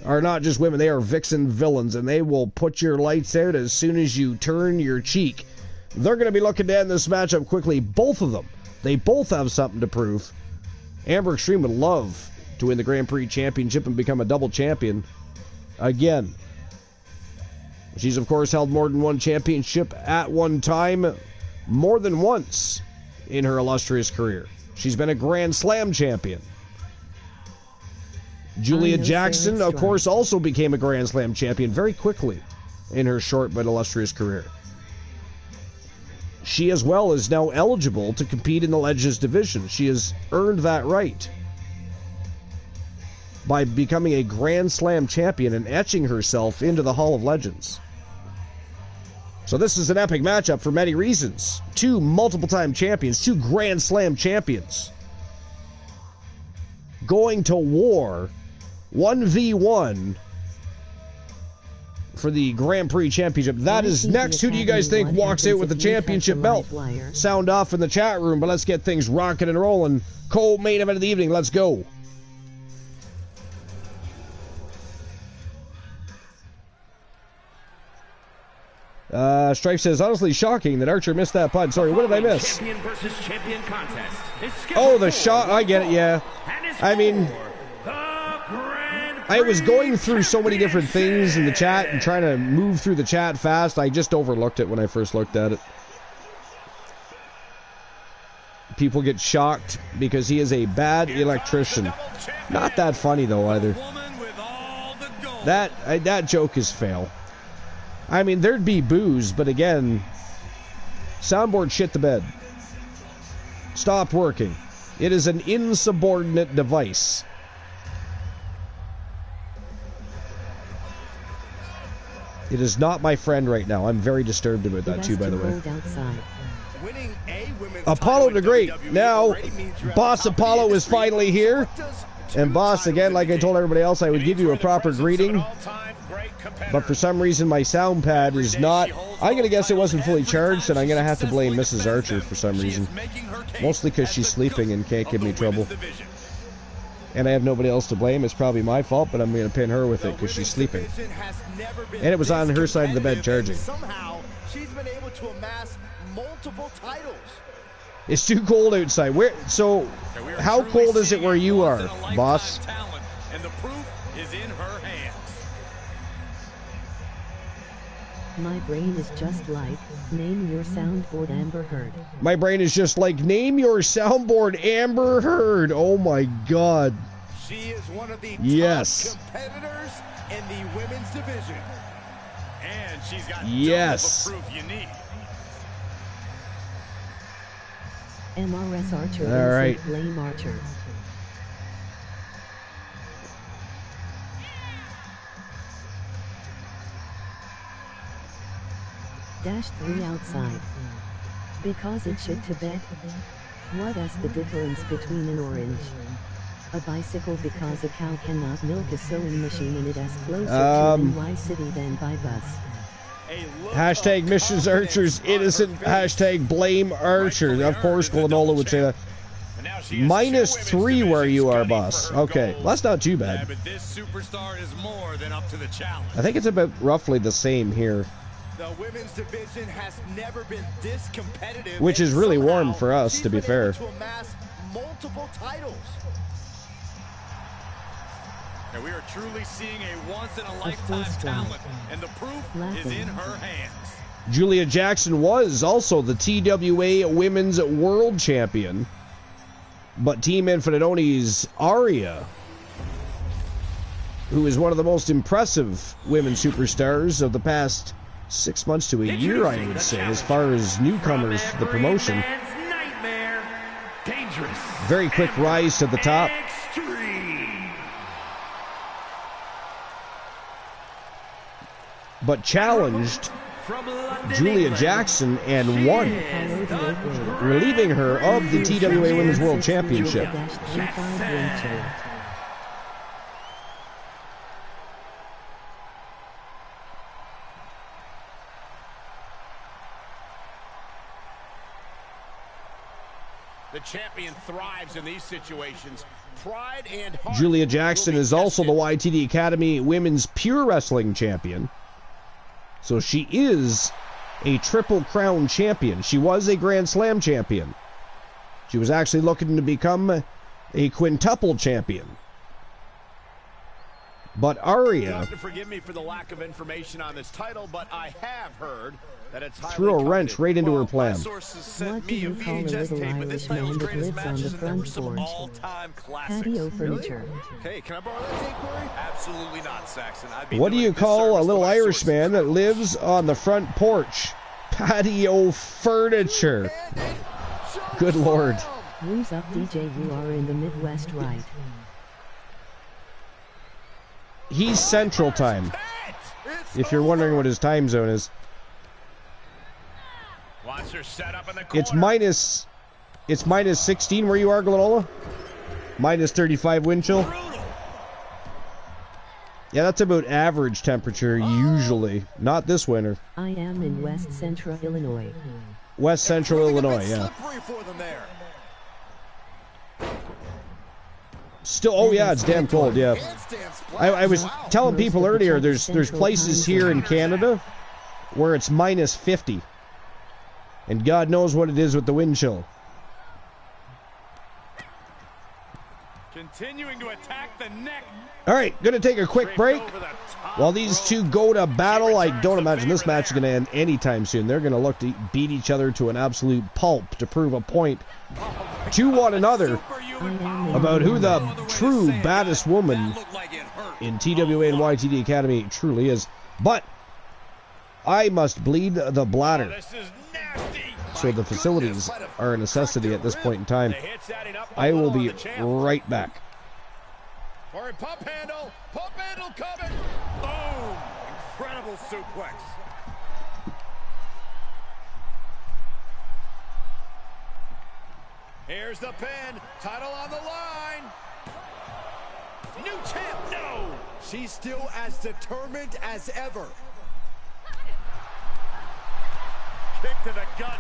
are not just women, they are vixen villains, and they will put your lights out as soon as you turn your cheek. They're going to be looking to end this matchup quickly. Both of them. They both have something to prove. Amber Extreme would love to win the Grand Prix Championship and become a double champion again. She's, of course, held more than one championship at one time, more than once in her illustrious career. She's been a Grand Slam champion. Julia Jackson, of course, also became a Grand Slam champion very quickly in her short but illustrious career. She, as well, is now eligible to compete in the Legends division. She has earned that right by becoming a Grand Slam champion and etching herself into the Hall of Legends. So this is an epic matchup for many reasons. 2 multiple-time champions, 2 Grand Slam champions, going to war 1v1 for the Grand Prix Championship. That is next. Who do you guys think walks out with the championship belt? Sound off in the chat room, but let's get things rocking and rolling. Co-main event of the evening. Let's go. Strife says, honestly shocking that Archer missed that punt. Sorry, what did I miss? Champion versus champion contest. Oh, the shot. I get it, yeah. I mean, I was going through so many different things in the chat and trying to move through the chat fast. I just overlooked it when I first looked at it. People get shocked because he is a bad electrician. Not that funny, though, either. That joke is fail. I mean, there'd be boos, but again, soundboard shit the bed. Stop working. It is an insubordinate device. It is not my friend right now. I'm very disturbed about that too, by the way. Apollo the Great. Now, Boss Apollo is finally here. And Boss, again, like I told everybody else, I would give you a proper greeting. But for some reason, my sound pad is not... I'm going to guess it wasn't fully charged, and I'm going to have to blame Mrs. Archer for some reason. Mostly because she's sleeping and can't give me trouble. and I have nobody else to blame. It's probably my fault, but I'm going to pin her with it because she's sleeping. And it was on her side of the bed charging. Somehow, she's been able to amass multiple titles. It's too cold outside. So how cold is it where you are, boss? And the proof is in her hands. My brain is just like, name your soundboard Amber Heard. My brain is just like, name your soundboard Amber Heard. Oh my God. She is one of the yes. top competitors in the women's division. And she's got yes. double the proof you need. MRS Archer all right. Blame Archer. -3 outside. Because it shit to bed. What is the difference between an orange? A bicycle because a cow cannot milk a sewing machine and it is closer to NY City than by bus. Hashtag Missions Archers innocent. Hashtag blame Archer. Of course, Glenola would say that. -3 where you are, boss. Okay, well, that's not too bad. But this superstar is more than up to the challenge. I think it's about roughly the same here. The women's division has never been this competitive. Which is really warm for us, to be fair. To amass multiple titles. And we are truly seeing a once-in-a-lifetime talent, and the proof is in her hands. Julia Jackson was also the TWA Women's World Champion, but Team Infinite Oni's Aria, who is one of the most impressive women superstars of the past 6 months to a year, I would say, as far as newcomers to the promotion. Very quick rise to the top. But challenged Julia Jackson and won, relieving her of the TWA Women's World Championship. The champion thrives in these situations. Pride and heart. Julia Jackson is also the YTD Academy Women's Pure Wrestling Champion. So she is a Triple Crown champion. She was a Grand Slam champion. She was actually looking to become a quintuple champion. But Aria, forgive me for the lack of information on this title, but I have heard that it's threw a wrench right into her plan. What do you call a little Irish man that lives on the front porch? Patio furniture. Hey, can I borrow that tape, Corey? Absolutely not, Saxon. What do you call a little Irish man that lives on the front porch? Patio furniture. Good Lord. Who's up, DJ? You are in the Midwest, right? He's Central Time, if you're wondering what his time zone is. It's minus 16 where you are, Glenola. Minus 35 wind chill. Yeah, that's about average temperature usually. Not this winter. I am in West Central Illinois. West Central Illinois, yeah. Still, oh yeah, it's damn cold, yeah. I was telling people earlier, there's places here in Canada where it's minus 50. And God knows what it is with the wind chill. Continuing to attack the neck. All right, gonna take a quick break. While these two go to battle, I don't imagine this match is gonna end anytime soon. They're gonna look to beat each other to an absolute pulp to prove a point to one another about who the true baddest woman in TWA and YTD Academy truly is. But I must bleed the bladder. So the facilities are a necessity at this point in time. I will be right back. Pump handle coming. Boom! Incredible suplex. Here's the pin. Title on the line. New champ. No. She's still as determined as ever. Kick to the gut.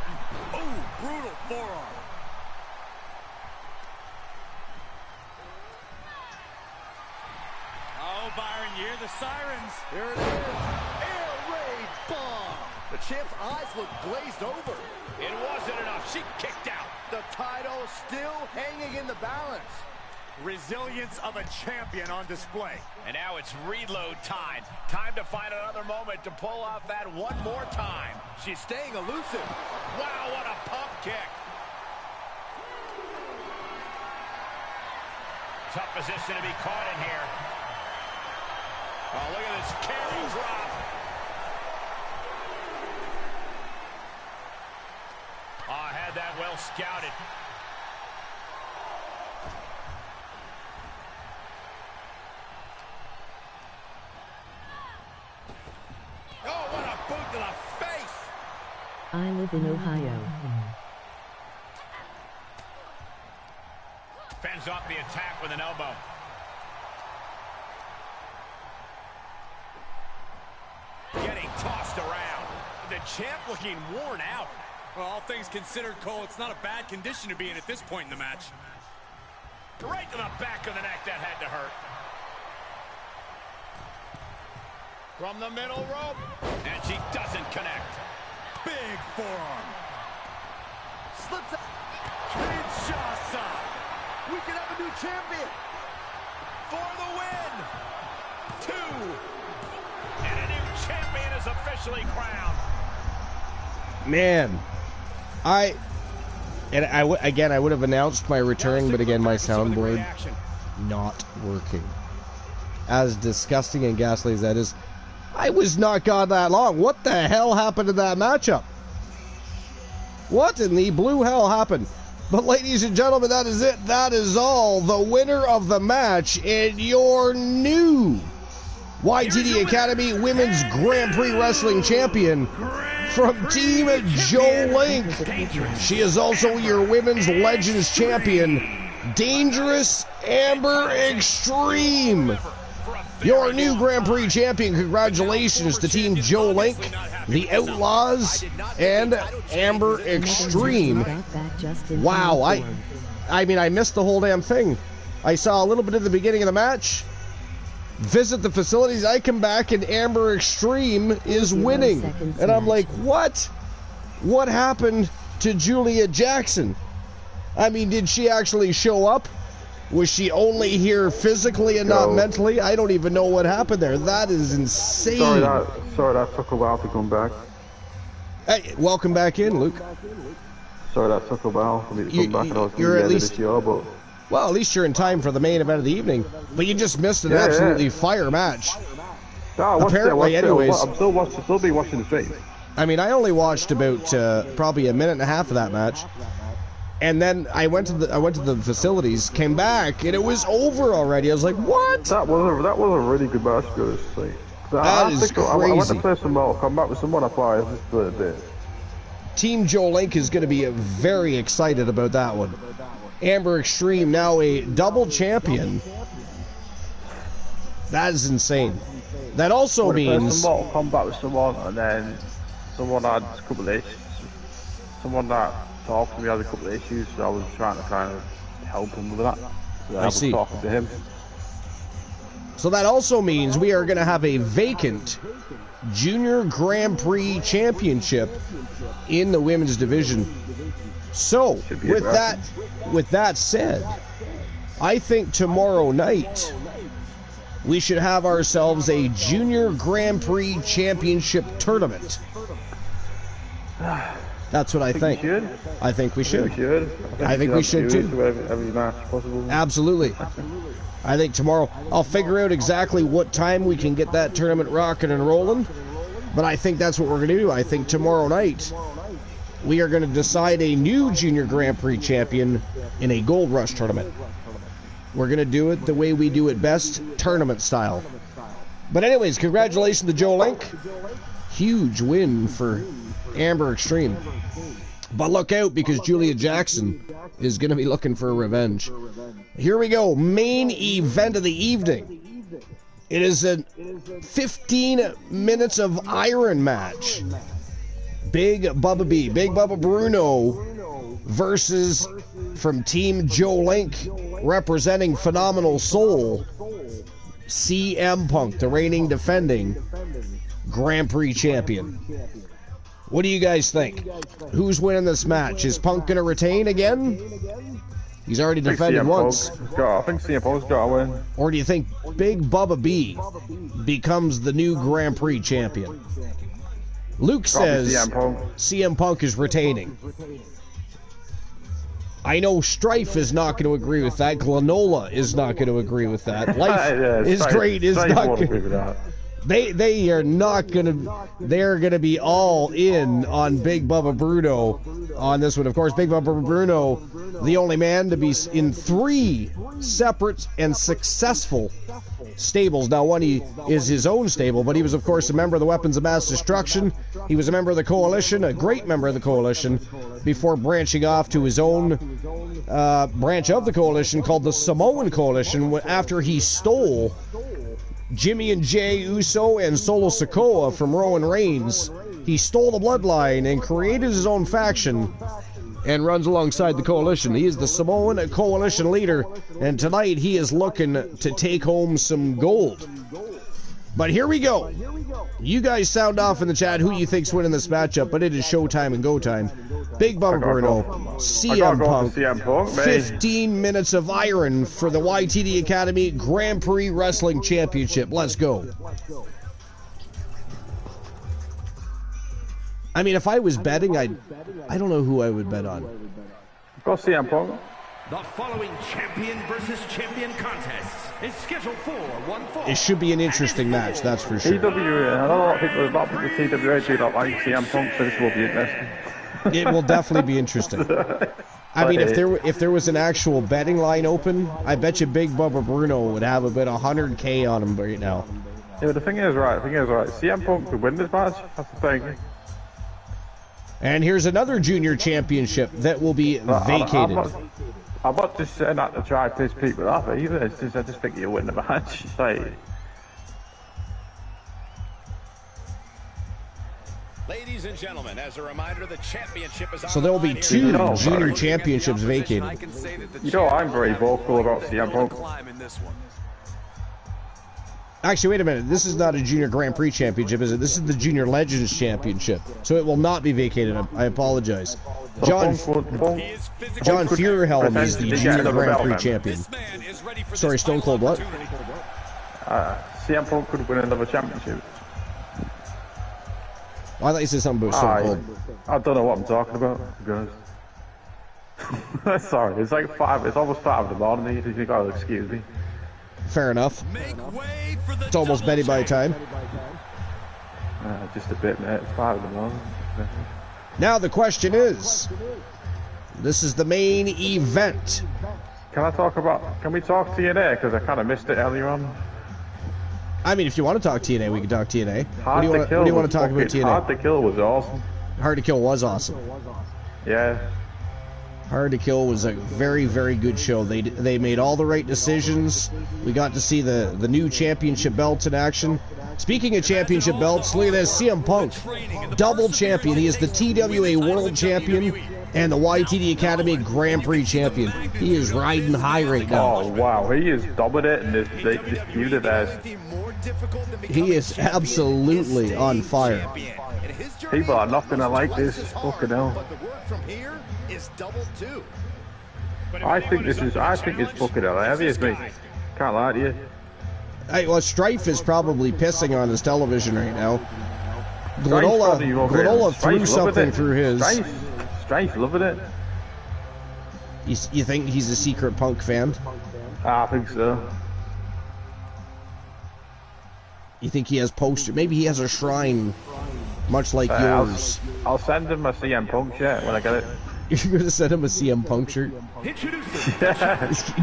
Ooh, brutal forearm. You hear the sirens. Here it is. Air raid bomb. The champ's eyes look glazed over. It wasn't enough. She kicked out. The title still hanging in the balance. Resilience of a champion on display. And now it's reload time. Time to find another moment to pull off that one more time. She's staying elusive. Wow, what a pump kick. Tough position to be caught in here. Oh, look at this carry drop. Oh, I had that well scouted. Oh, what a boot to the face. I live in Ohio. Fends off the attack with an elbow. Getting tossed around. The champ looking worn out. Well, all things considered, Cole, it's not a bad condition to be in at this point in the match. Right to the back of the neck, that had to hurt. From the middle rope. And she doesn't connect. Big forearm. Slips out. Kinshasa. We can have a new champion. For the win. 2. And a new champion is officially crowned. Man, I would have announced my return, but again, my soundboard not working. As disgusting and ghastly as that is, I was not gone that long. What the hell happened in that matchup? What in the blue hell happened? But ladies and gentlemen, that is it. That is all. The winner of the match and your new YTD Academy Women's Grand Prix Wrestling Champion from Team Joe Link. She is also your Women's Legends Champion, Dangerous Amber Extreme. Your new Grand Prix champion. Congratulations to Team Joe Link, the Outlaws, and Amber Extreme. Wow, I mean, I missed the whole damn thing. I saw a little bit at the beginning of the match. Visit the facilities. I come back and Amber Extreme is winning. And I'm like, what? What happened to Julia Jackson? I mean, did she actually show up? Was she only here physically and not mentally? I don't even know what happened there. That is insane. Sorry that took a while to come back. Hey, welcome back in, Luke. Sorry that took a while for me to come back. And I was you're at least this year, but well, at least you're in time for the main event of the evening. But you just missed an absolutely fire match. No, apparently, anyways. I'm still watching the stream. I mean, I only watched about probably a minute and a half of that match. And then I went to the facilities, came back, and it was over already. I was like, "What?" That was a really good match, honestly. That is crazy. I went to play some more, come back with someone I thought I just a bit. Team Joe Link is going to be very excited about that one. Amber Extreme now a double champion. That is insane. That also means some more, come back with someone, and then someone had a couple of issues. Someone that talked to me had a couple of issues, so I was trying to kind of help him with that. So I was talking to him. So that also means we are going to have a vacant Junior Grand Prix Championship in the women's division. So, with that said, I think tomorrow night we should have ourselves a Junior Grand Prix Championship tournament. That's what I think. I think we should. I think we should too. Every match possible. Absolutely. I think tomorrow I'll figure out exactly what time we can get that tournament rocking and rolling. But I think that's what we're going to do. I think tomorrow night we are going to decide a new Junior Grand Prix champion in a Gold Rush tournament. We're going to do it the way we do it best, tournament style. But anyways, congratulations to Joe Link. Huge win for Amber Extreme. But look out, because Julia Jackson is going to be looking for revenge. Here we go. Main event of the evening. It is a 15 minutes of iron match. Big Bubba Bruno versus, from Team Joe Link, representing Phenomenal Soul, CM Punk, the reigning defending Grand Prix champion. What do you guys think? Who's winning this match? Is Punk going to retain again? He's already defended once. I think CM Punk's got to win. Or do you think Big Bubba B becomes the new Grand Prix champion? Luke says CM Punk is retaining. I know Strife is not going to agree with that. Glanola is not going to agree with that. Life is great is not going to agree with that. They are not going to. They're going to be all in on Big Bubba Bruno on this one. Of course, Big Bubba Bruno, the only man to be in 3 separate and successful stables. Now, one is his own stable, but he was, of course, a member of the Weapons of Mass Destruction. He was a member of the Coalition, a great member of the Coalition, before branching off to his own branch of the Coalition called the Samoan Coalition after he stole Jimmy and Jay Uso and Solo Sikoa from Rowan Reigns. He stole the bloodline and created his own faction and runs alongside the Coalition. He is the Samoan Coalition leader, and tonight he is looking to take home some gold. But here we go. You guys sound off in the chat who you think's winning this matchup, but it is showtime and go time. Big Bubba Bruno, CM Punk, 15 minutes of iron for the YTD Academy Grand Prix Wrestling Championship. Let's go. I mean, if I was betting, I don't know who I would bet on. Go CM Punk. The following champion versus champion contest is scheduled for one fall. It should be an interesting match, that's for sure. TWA, I know a lot of people TWA do not like CM Punk, so this will be interesting. It will definitely be interesting. I mean, if there was an actual betting line open, I bet you Big Bubba Bruno would have about 100K on him right now. Yeah, but the thing is, CM Punk could win this match. That's the thing. And here's another junior championship that will be vacated. I'm not just saying that to try to piss people off either. It's just I just think you'll win the match. Ladies and gentlemen, as a reminder, the championship is on. So there will be 2 junior championships vacated. You know, I'm very vocal about CM Punk. Actually, wait a minute. This is not a Junior Grand Prix Championship, is it? This is the Junior Legends Championship. So it will not be vacated. I apologize. John Fuhrhelm is the Junior Grand Prix Champion. Sorry, Stone Cold what? CM Punk could win another championship. Oh, I thought you said something about Stone Cold. I don't know what I'm talking about, guys. Sorry, it's like 5. It's almost 5 in the morning. You gotta excuse me. Fair enough. It's almost Betty by time. Just a bit, mate. It's 5 in the morning. Now the question is, this is the main event. Can we talk TNA? Because I kind of missed it earlier on. I mean, if you want to talk TNA, we can talk TNA. What do you want to talk about TNA? Hard to Kill was awesome. Hard to Kill was awesome. Yeah. Hard to Kill was a very, very good show. They made all the right decisions. We got to see the new championship belts in action. Speaking of championship belts, look at this, CM Punk, double champion. He is the TWA World Champion and the YTD Academy Grand Prix Champion. He is riding high right now. Oh, wow. He is dominating this feud of theirs. He is absolutely on fire. People are not going to like this. Fucking hell. I think it's fucking hilarious, mate. Can't lie to you. Well, Strife is probably pissing on his television right now. Glanola threw something through his. Strife loving it. You think he's a secret Punk fan? I think so. You think he has posters? Maybe he has a shrine, much like yours. I'll send him a CM Punk shirt when I get it. You're going to send him a CM Punk shirt? Yeah.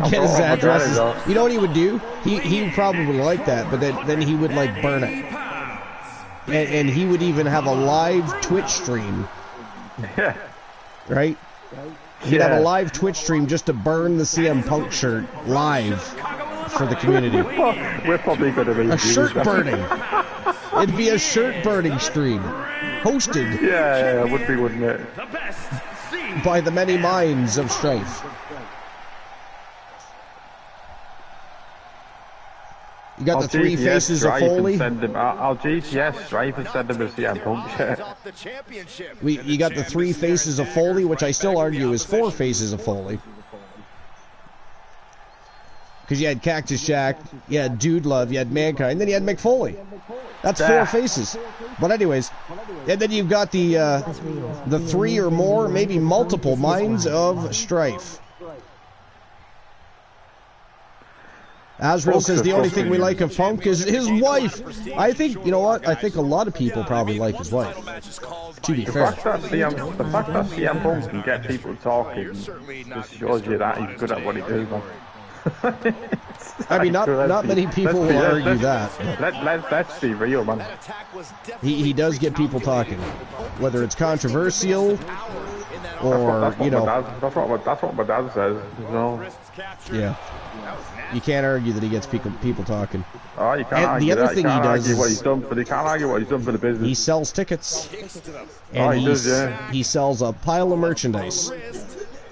Get his address. You know what he would do? He would probably like that, but then he would like burn it. And he would even have a live Twitch stream. Yeah. Right? He'd have a live Twitch stream just to burn the CM Punk shirt live for the community. We're probably going to be a shirt burning. It'd be a shirt burning stream. Hosted. Yeah, it would be, wouldn't it? By the many minds of Strife. got the three faces of Foley. I'll GTS Strife and send him a CM Punk shirt. You got the three faces of Foley, which I still argue is four faces of Foley. Because you had Cactus Jack, you had Dude Love, you had Mankind, and then you had Mick Foley. That's four faces. But anyways, and then you've got the three or more, maybe multiple Minds of Strife. Azrael says the only thing we like of Punk is his wife. I think, you know what? I think a lot of people probably like his wife. To be fair. The fact that CM Punk can get people talking just shows you that he's good at what he does, man. I mean, not many people will argue that. Let's be real, man. He does get people talking, whether it's controversial or, you know. That's what my dad says. You know? Yeah. You can't argue that he gets people talking. Oh, you can't argue the other thing he does is you can't argue what he's done for the business. He sells tickets, and he sells a pile of merchandise.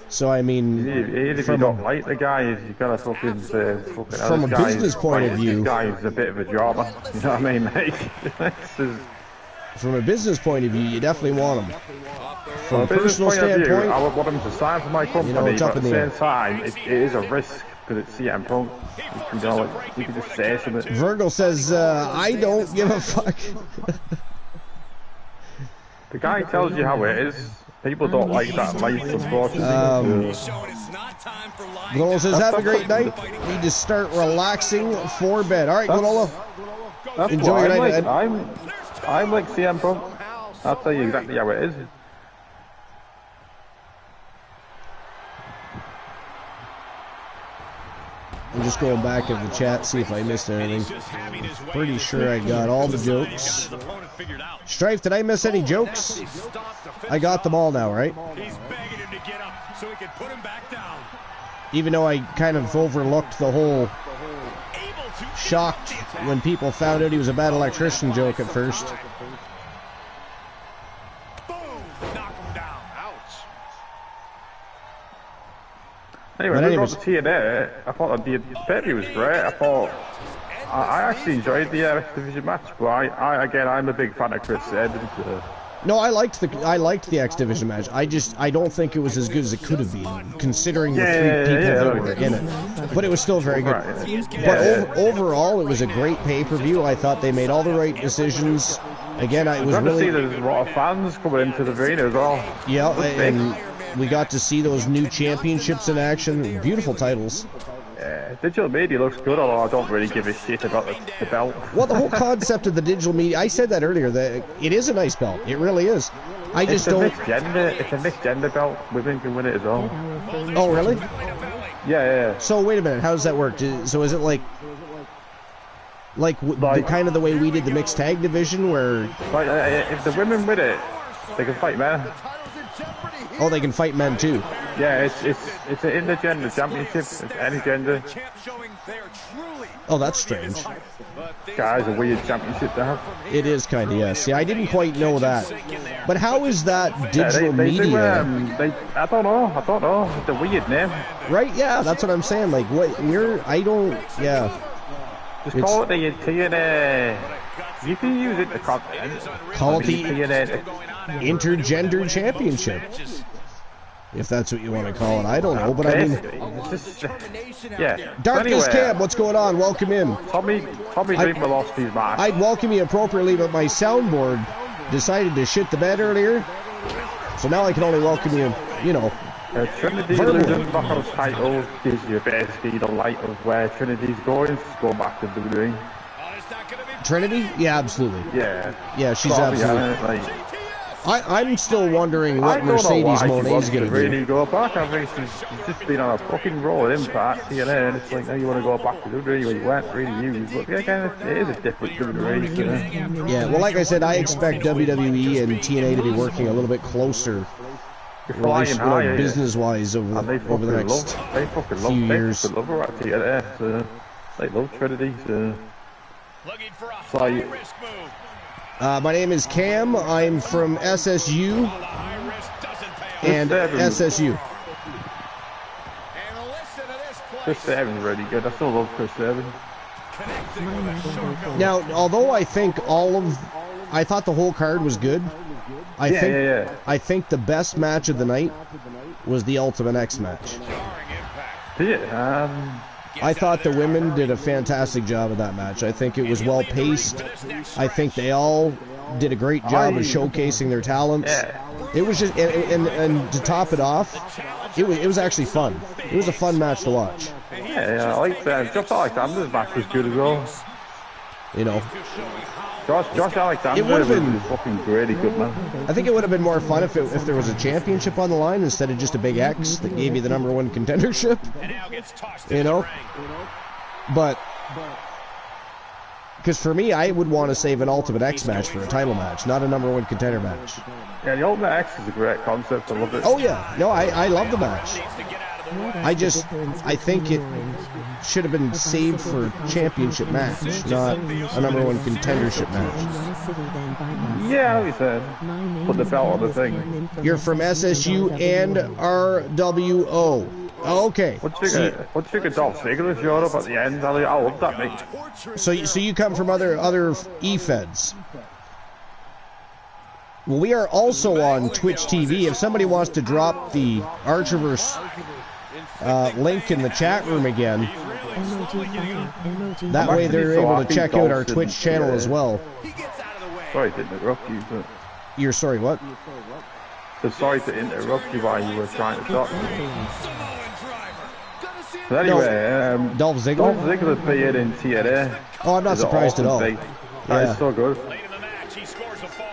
So I mean, even if you don't like the guy, you gotta fucking say, from a business point of view, this guy is a bit of a jobber. You know what I mean, mate? From a business point of view, you definitely want him. From a personal standpoint, I would want him to sign for my company, but at the same time, it is a risk. Because it's CM Punk, you can just say something. Virgo says, I don't give a fuck. The guy tells you how it is. People don't like that life, unfortunately. Gonolo says, have a great night. Need to start relaxing for bed. All right, Gonolo. Enjoy your night. I'm like CM Punk. I'll tell you exactly how it is. I'm just going back in the chat, see if I missed anything. Pretty sure I got all the jokes. Strife, did I miss any jokes? I got them all now, right? Even though I kind of overlooked the whole shocked when people found out he was a bad electrician joke at first. Anyway, moving on to TNA, I thought the pay-per-view was great. I actually enjoyed the X Division match, but I'm a big fan of Chris Sabin. No, I liked the X Division match. I don't think it was as good as it could have been, considering the three people that were in it. But it was still very good. But overall, it was a great pay-per-view. I thought they made all the right decisions. Again, it was really. There's a lot of fans coming into the arena as well. Yeah, and we got to see those new championships in action. Beautiful titles. Digital media looks good, although I don't really give a shit about the belt. Well, the whole concept of the digital media, I said that earlier, that it is a nice belt. It really is. It's a mixed gender belt. Women can win it as well. Oh, really? Yeah. So, wait a minute. How does that work? So, is it like kind of the way we did the mixed tag division, where... if the women win it, they can fight men. Oh, they can fight men too. Yeah, it's an intergender championship. It's any gender. Oh, that's strange. Guys, a weird championship to have. It is kind of, yes. Yeah, I didn't quite know that. But how is that digital media? I don't know. It's a weird name. Right? Yeah, that's what I'm saying. Like, yeah. Just call it the TNA. You can use it to call it the Intergender Championship. If that's what you want to call it. I don't know, but I mean... yeah. Darkness Cam, what's going on? Welcome in. Tommy Dreamer lost his match. I'd welcome you appropriately, but my soundboard decided to shit the bed earlier. So now I can only welcome you, you know. Trinity losing Knockouts title gives you basically the light of where Trinity's going. Go back to WWE. Trinity? Yeah, absolutely. Yeah, she's absolutely. I'm still wondering what Mercedes Monet's going to do. Really go back. I think she's just been on a fucking roll at Impact, TNA, and it's like now you want to go back to WWE where you weren't really used. But again, it is a different WWE, you know? Yeah, well, like I said, I expect WWE and TNA to be working a little bit closer. Business-wise over the next few years. They love her at TNA. So they love Trinity. So. Looking for a high-risk move. My name is Cam. I'm from SSU and SSU. Chris Sabin's really good. I still love Chris Sabin. Now, although I think I thought the whole card was good. I think the best match of the night was the Ultimate X match. I thought the women did a fantastic job of that match. I think it was well paced. I think they all did a great job of showcasing their talents. It was just, and to top it off, it was actually fun. It was a fun match to watch. Yeah, I like that. Josh Alexander's match was good as well. You know, Josh Alexander was fucking really good, man. I think it would have been more fun if there was a championship on the line instead of just a big X that gave you the #1 contendership. You know, but because for me, I would want to save an Ultimate X match for a title match, not a #1 contender match. Yeah, the Ultimate X is a great concept. I love it. Oh yeah, no, I love the match. I think it should have been saved for a championship match, not a #1 contendership match. Yeah, like you said, put the belt on the thing. You're from SSU and RWO. Oh, okay. What you think of Dolph Ziggler showed up at the end? I love that, mate. So you come from other E-Feds. Well, we are also on Twitch TV. If somebody wants to drop the Archerverse link in the chat room again, that way they're able to check out our Twitch channel as well. Sorry to interrupt you, but... You're sorry, what? So sorry to interrupt you while you were trying to talk. But anyway, Dolph Ziggler? Dolph Ziggler appeared in TNA. Oh, I'm not surprised at all. That is so good.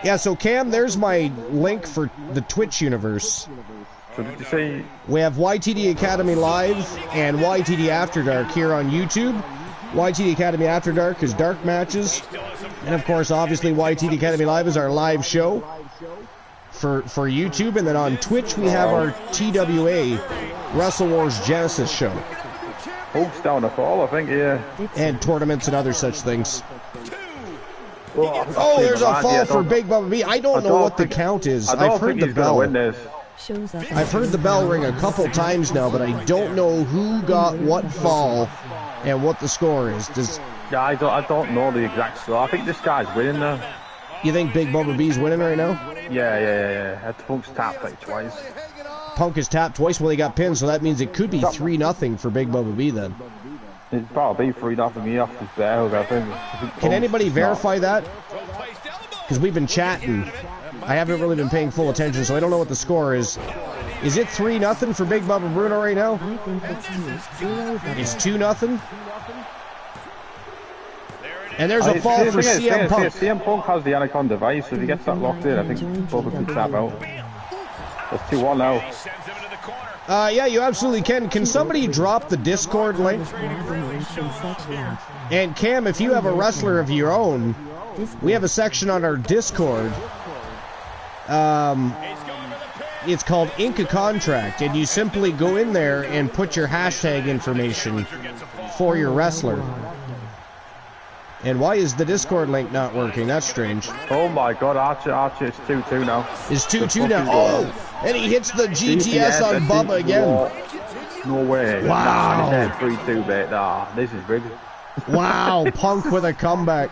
Yeah, so Cam, there's my link for the Twitch universe. So did you say... We have YTD Academy Live and YTD After Dark here on YouTube. YTD Academy After Dark is dark matches. And of course, obviously, YTD Academy Live is our live show for YouTube. And then on Twitch, we have our TWA Wrestle Wars Genesis show. Hopes down the fall, I think, yeah. And tournaments and other such things. Oh, there's a fall for Big Bubba B. I don't know what the count is. I've heard the bell. I've heard the bell ring a couple times now, but I don't know who got what fall and what the score is. Yeah, I don't know the exact score. I think this guy's winning now. You think Big Bubba B's winning right now? Yeah. Punk's tapped like twice. Punk is tapped twice. Well, he got pinned, so that means it could be 3-0 for Big Bubba B then. It's probably 3-0 me off his bell, I think. Can anybody verify that? Because we've been chatting. I haven't really been paying full attention, so I don't know what the score is. Is it 3-0 for Big Bubba Bruno right now? It's 2-0. And there's a fall for CM Punk. CM Punk has the Anaconda device, so if he gets that locked in, I think Bubba can tap out. That's 2-1 now. Yeah, you absolutely can. Can somebody drop the Discord link? And Cam, if you have a wrestler of your own, we have a section on our Discord. It's called Ink a Contract, and you simply go in there and put your hashtag information for your wrestler. And why is the Discord link not working? That's strange. Oh my god, Archer, it's 2-2 now. It's 2-2 now. Oh! And he hits the GTS on Bubba again. No way. Wow. Nah, 3-2, mate. Nah, this is big. Wow, Punk with a comeback.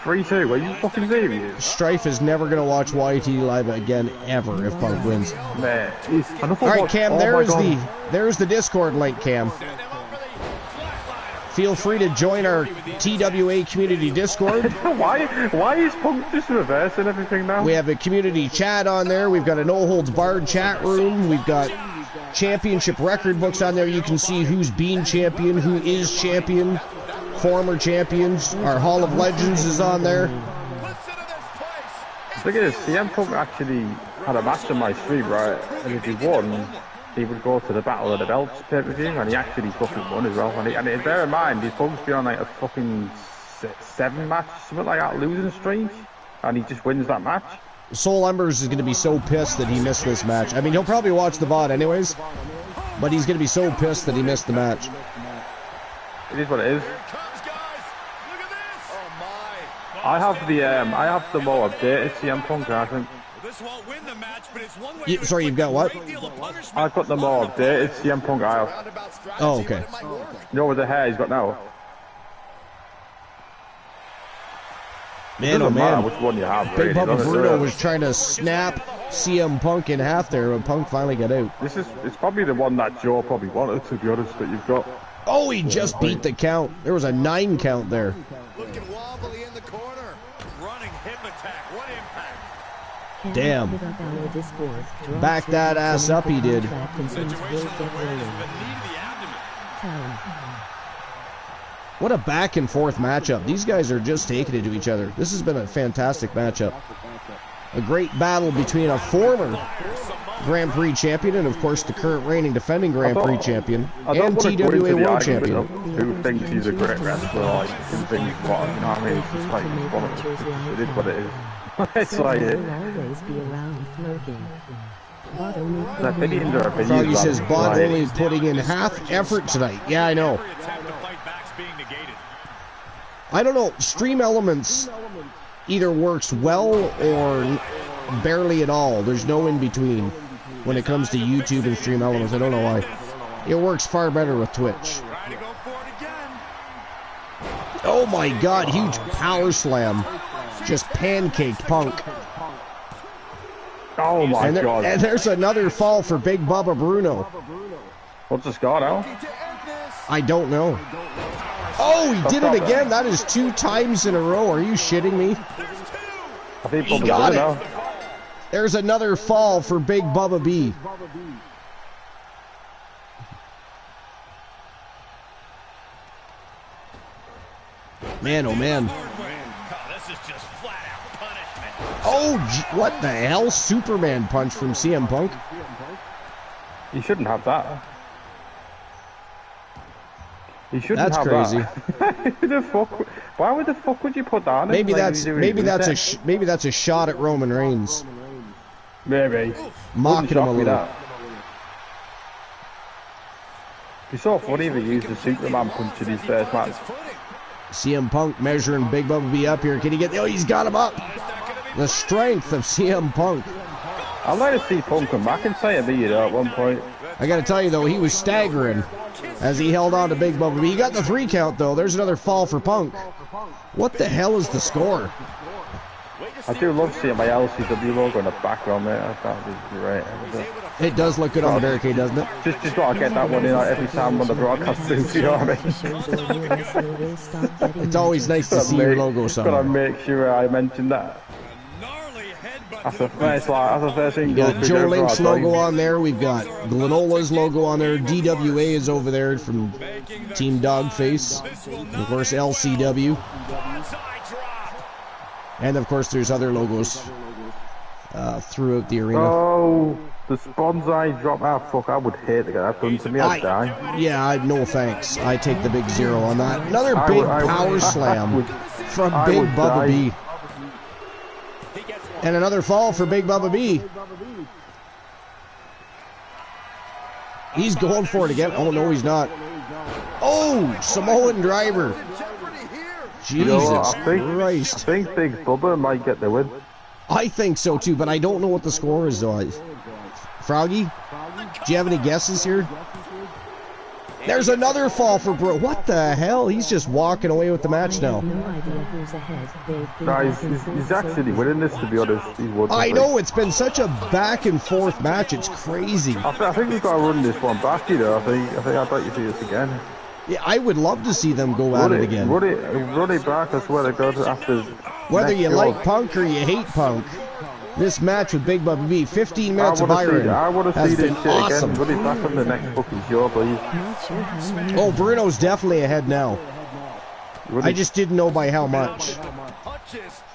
3-2, are you fucking serious? Strife is never going to watch YTD Live again, ever, if Punk wins. Man. Alright, Cam, there's the Discord link, Cam. Feel free to join our TWA community Discord. Why is Punk just reversing everything now? We have a community chat on there. We've got a no-holds-barred chat room. We've got championship record books on there. You can see who's been champion, who is champion, former champions. Our Hall of Legends is on there. Look at this. CM Punk actually had a match on my stream, right? And if he won, he would go to the Battle of the Belts pay-per-view, and he actually fucking won as well. And bear in mind, he's supposed to be on like a fucking 7-match, something like that, losing streak, and he just wins that match. Soul Embers is going to be so pissed that he missed this match. I mean, he'll probably watch the VOD anyways, but he's going to be so pissed that he missed the match. It is what it is. I have the more updated CM Punk, I think. Sorry, you've got what? I've got the more updated CM Punk I have. Oh, okay. You know, with the hair he's got now. Man, oh man. Which one you have, Big really, Bubba does it? Bruno was trying to snap CM Punk in half there, but Punk finally got out. It's probably the one that Joe probably wanted, to be honest, that you've got. Oh, he just beat the count. There was a 9 count there. Looking wobbly in the corner. Running hip attack. What impact. Damn. Back that ass up, he did. What a back and forth matchup. These guys are just taking it to each other. This has been a fantastic matchup. A great battle between a former Grand Prix champion and, of course, the current reigning defending Grand Prix champion and TWA World Champion. Who thinks he's a great wrestler? Like, who thinks what? You know what I mean? It's just like, it is what it is. It's like it. Froggy says Bot only putting in half effort tonight. Yeah, I know. I don't know. Stream Elements either works well or barely at all. There's no in between when it comes to YouTube and Stream Elements. I don't know why. It works far better with Twitch. Oh my God! Huge power slam. Just pancaked Punk. Oh my God. And there's another fall for Big Bubba Bruno. What's the score now? I don't know. Oh, he did it again. That is 2 times in a row. Are you shitting me? I think he got it. There's another fall for Big Bubba B. Man, oh man. Oh, what the hell? Superman punch from CM Punk. You shouldn't have that. You shouldn't that's have crazy. That. Why the fuck would you put that on? Maybe that's a shot at Roman Reigns. Maybe. Mocking him a little. It'd be so funny if he used the Superman punch in his first match. CM Punk measuring Big Bubba B up here. Can he get? Oh, he's got him up. The strength of CM Punk. I'd like to see Punk come back and say a beat at one point. I got to tell you though, he was staggering as he held on to Big Bubba B. He got the 3 count though. There's another fall for Punk. What the hell is the score? I do love seeing my LCW logo in the background there. I thought it was great. It does look good on the barricade, doesn't it? Just gotta get that one in every time on the broadcast too, you know what I mean? It's always nice to see your logo somewhere. Gotta make sure I mention that. That's the first thing. We got Joe Link's logo on there. We've got Glenola's logo on there. DWA is over there from Team Dogface. Of course, LCW. And of course, there's other logos throughout the arena. Oh, the Bonsai drop. Ah, fuck, I would hate to get that done to me. I'd die. Yeah, no thanks. I take the big 0 on that. Another big power slam from Big Bubba B. And another fall for Big Bubba B. He's going for it again. Oh, no, he's not. Oh, Samoan driver. Jesus Christ. I think Big Bubba might get the win. I think so, too, but I don't know what the score is, though. Froggy, do you have any guesses here? There's another fall for Bro. What the hell? He's just walking away with the match now. Guys, he's actually winning this, to be honest. I know, it's been such a back and forth match. It's crazy. I think we've got to run this one back, you know. I think I'd like to see this again. Yeah, I would love to see them go at it again. Run it back, I swear to God, after... Whether you like Punk or you hate Punk, this match with Big Bubba B, 15 minutes of iron, has been awesome. Run it back on the next fucking show, please. Oh, Bruno's definitely ahead now. I just didn't know by how much.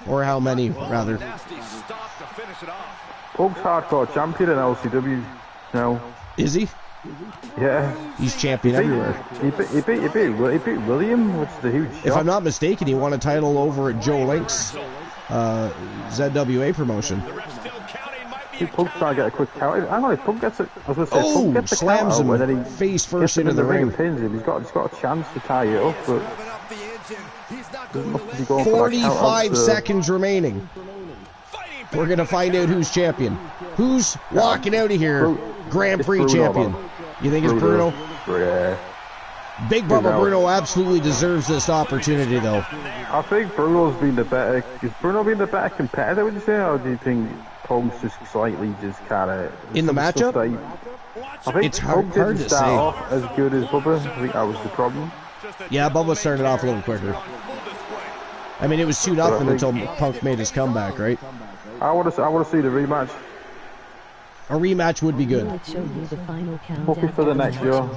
Or how many, rather. Punk's hardcore champion in LCW now. Is he? Yeah. He's champion everywhere. He beat William, which is the huge shot. If I'm not mistaken, he won a title over at Joe Link's ZWA promotion. Punk's trying to get a quick count. Hang on, if Punk gets it, I was going to say, Punk gets the slams him and then he face first into the ring. Pins him. He's got a chance to tie it up, but 45 seconds remaining. We're going to find out who's champion. Who's walking out of here? Grand Prix champion. You think it's Bruno? Yeah. Big Bubba Bruno absolutely deserves this opportunity, though. I think Bruno's been the better. Is Bruno been the better competitor, would you say, or do you think Punk's just slightly just kind of in the matchup? I think it's hard to say. Off as good as Bubba. I think that was the problem. Yeah, Bubba started off a little quicker. I mean, it was 2-0 until Punk made his comeback, right? I want to see the rematch. A rematch would be good. Book it for the next year.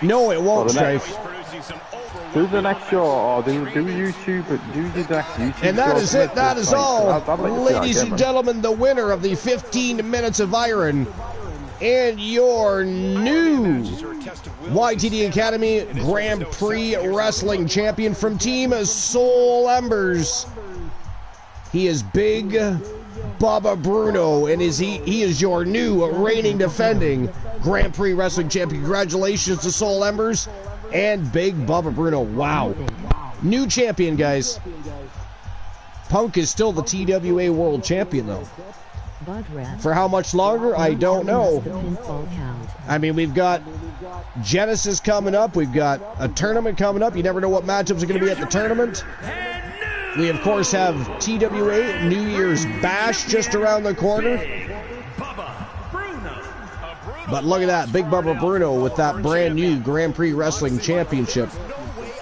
No, it won't, Strife. Do the next show, or do YouTube, but do the next YouTube. And that is it. That is all. Ladies and gentlemen, the winner of the 15 Minutes of Iron and your new YTD Academy Grand Prix Wrestling Champion from Team Soul Embers. He is Big Bubba Bruno, and he is your new reigning defending Grand Prix Wrestling Champion. Congratulations to Soul Embers and Big Bubba Bruno. Wow. New champion, guys. Punk is still the TWA World Champion, though. For how much longer? I don't know. I mean, we've got Genesis coming up. We've got a tournament coming up. You never know what matchups are going to be at the tournament. We, of course, have TWA New Year's Bash just around the corner. But look at that, Big Bubba Bruno with that brand new Grand Prix Wrestling Championship.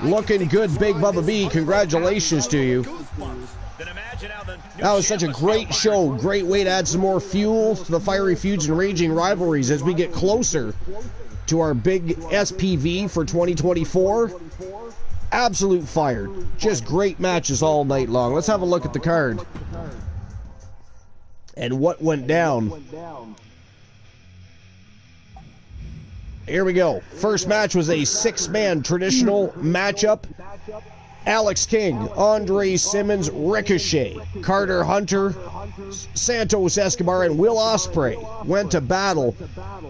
Looking good, Big Bubba B. Congratulations to you. That was such a great show. Great way to add some more fuel to the fiery feuds and raging rivalries as we get closer to our big SPV for 2024. Absolute fire. Just great matches all night long. Let's have a look at the card and what went down. Here we go. First match was a 6-man traditional matchup. Alex King, Andre Simmons, Ricochet, Carter Hunter, Santos Escobar, and Will Ospreay went to battle,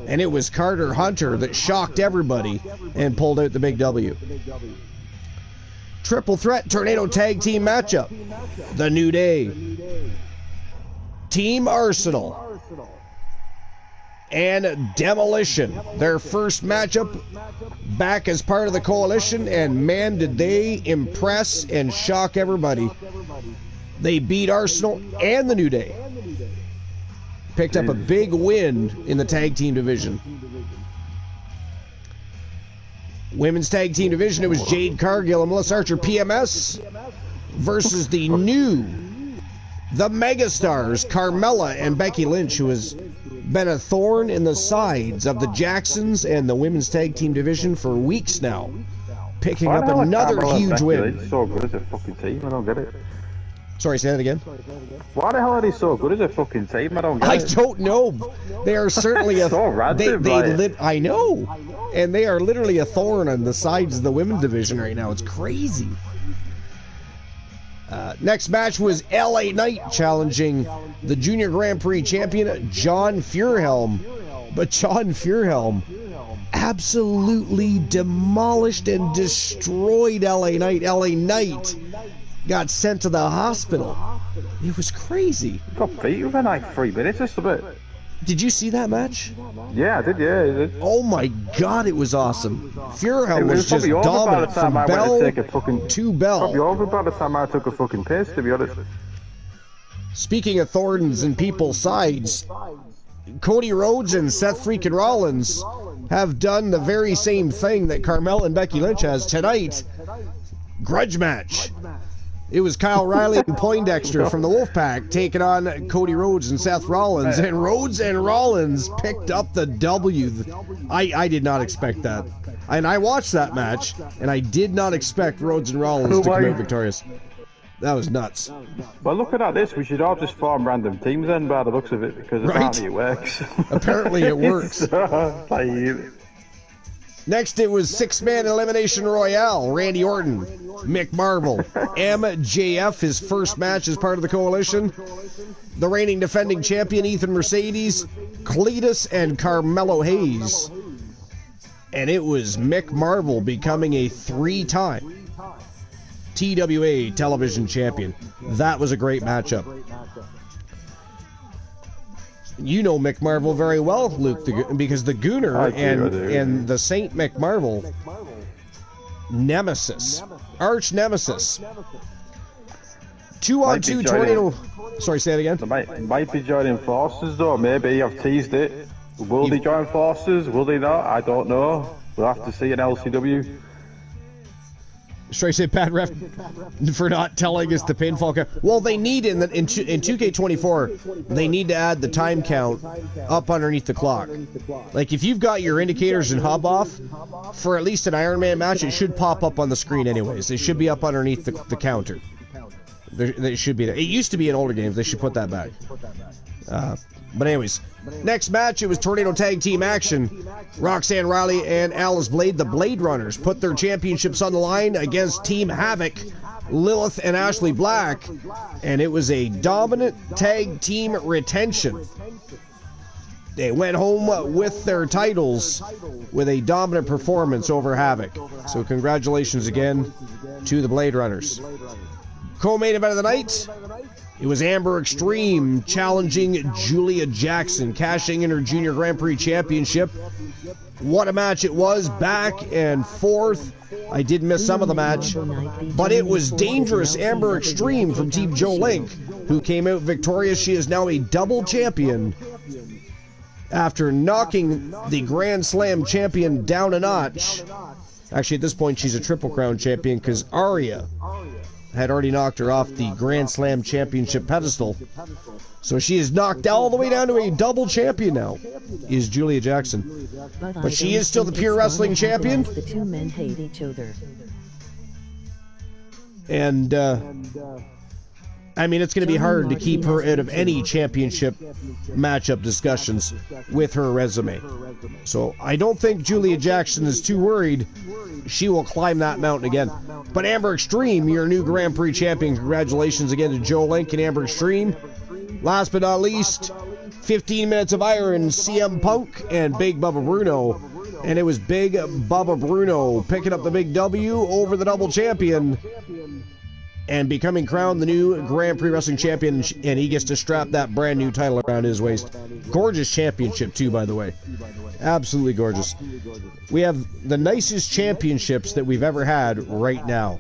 and it was Carter Hunter that shocked everybody and pulled out the big W. Triple threat tornado tag team matchup. The New Day, Team Arsenal, and Demolition. Their first matchup back as part of the coalition, and man, did they impress and shock everybody. They beat Arsenal and the New Day. Picked up a big win in the tag team division. Women's tag team division, it was Jade Cargill and Melissa Archer, PMS, versus the megastars, Carmella and Becky Lynch, who has been a thorn in the sides of the Jacksons and the women's tag team division for weeks now. Picking up another huge win. So good as a fucking team, I don't get it. Sorry, say that again. Why the hell are they so good as a fucking team? I don't get it. I don't know. They are certainly a so random, I know. And they are literally a thorn on the sides of the women's division right now. It's crazy. Next match was LA Knight challenging the Junior Grand Prix champion John Fuhrhelm. But John Fuhrhelm absolutely demolished and destroyed LA Knight. LA Knight got sent to the hospital. It was crazy. Got beat within like 3 minutes or something. Did you see that match? Yeah, I did, yeah. Oh my god, it was awesome. Fuhrhelm was just dominant from bell to bell. Probably over by the time I took a fucking piss, to be honest. Speaking of thorns in people's sides, Cody Rhodes and Seth freaking Rollins have done the very same thing that Carmella and Becky Lynch has tonight. Grudge match. It was Kyle Riley and Poindexter from the Wolfpack taking on Cody Rhodes and Seth Rollins, and Rhodes and Rollins picked up the W. I did not expect that. And I watched that match, and I did not expect Rhodes and Rollins to come out victorious. That was nuts. Well, looking at this, we should all just form random teams then, by the looks of it, because apparently it works. Apparently it works. Next, it was 6-man elimination royale. Randy Orton, Mick Marvel, MJF, his first match as part of the coalition. The reigning defending champion, Ethan Mercedes, Cletus, and Carmelo Hayes. And it was Mick Marvel becoming a 3-time TWA television champion. That was a great matchup. You know McMarvel very well, Luke, because the Gooner and the Saint McMarvel nemesis, arch nemesis. 2-on-2 tornado. Sorry, say it again. They might be joining forces though. Maybe I've teased it. Will they join forces? Will they not? I don't know. We'll have to see in LCW. Should I say bad ref for not telling us the pinfall count? Well, they need in 2K24, they need to add the time count up underneath the clock. Like if you've got your indicators and hub off for at least an Iron Man match, it should pop up on the screen anyways. It should be up underneath the counter. They should be there. It used to be in older games. They should put that back. But anyways, next match, it was Tornado Tag Team action. Roxanne Riley and Alice Blade, the Blade Runners, put their championships on the line against Team Havoc, Lilith and Ashley Black, and it was a dominant tag team retention. They went home with their titles with a dominant performance over Havoc. So congratulations again to the Blade Runners. Co-main event of the night, it was Amber Extreme challenging Julia Jackson, cashing in her Junior Grand Prix Championship. What a match it was, back and forth. I did miss some of the match, but it was dangerous. Amber Extreme from Team Joe Link, who came out victorious. She is now a double champion after knocking the Grand Slam champion down a notch. Actually, at this point, she's a Triple Crown champion because Aria had already knocked her off the Grand Slam championship pedestal. So she is knocked all the way down to a double champion now, is Julia Jackson. But she is still the Pure Wrestling champion. The two men hate each other. And, I mean, it's going to be hard to keep her out of any championship matchup discussions with her resume. So I don't think Julia Jackson is too worried. She will climb that mountain again. But Amber Extreme, your new Grand Prix champion, congratulations again to Joe Link and Amber Extreme. Last but not least, 15 minutes of iron, CM Punk and Big Bubba Bruno. And it was Big Bubba Bruno picking up the big W over the double champion and becoming crowned the new Grand Prix Wrestling champion, and he gets to strap that brand new title around his waist. Gorgeous championship too, by the way. Absolutely gorgeous. We have the nicest championships that we've ever had right now.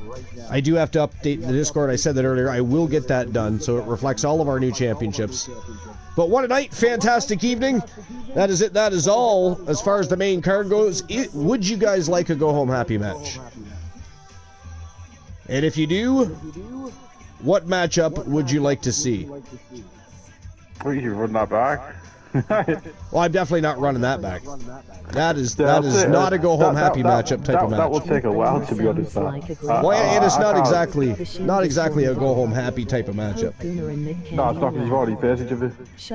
I do have to update the Discord. I said that earlier. I will get that done so it reflects all of our new championships. But what a night. Fantastic evening. That is it. That is all as far as the main card goes. Would you guys like a go home happy match? And if you do, what matchup would you like to see? Well, you run that back. Well, I'm definitely not running that back. That is not a go home happy matchup type of match. That will take a while, to be honest. Well, and it's not exactly a go home happy type of matchup. No, it's not. You've already faced each other.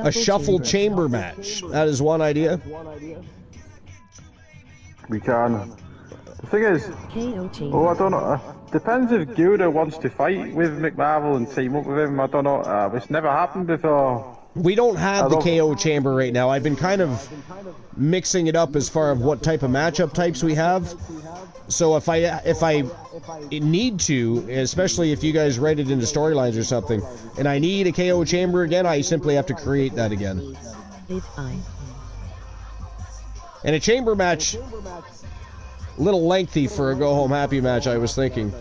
A shuffle chamber match. That is one idea. We can. The thing is, I don't know. Depends if Gouda wants to fight with McMarvel and team up with him. I don't know. It's never happened before. We don't have the KO chamber right now. I've been kind of mixing it up as far as what type of matchup types we have. So if I need to, especially if you guys write it into storylines or something, and I need a KO chamber again, I simply have to create that again. And a chamber match, a little lengthy for a go home happy match, I was thinking.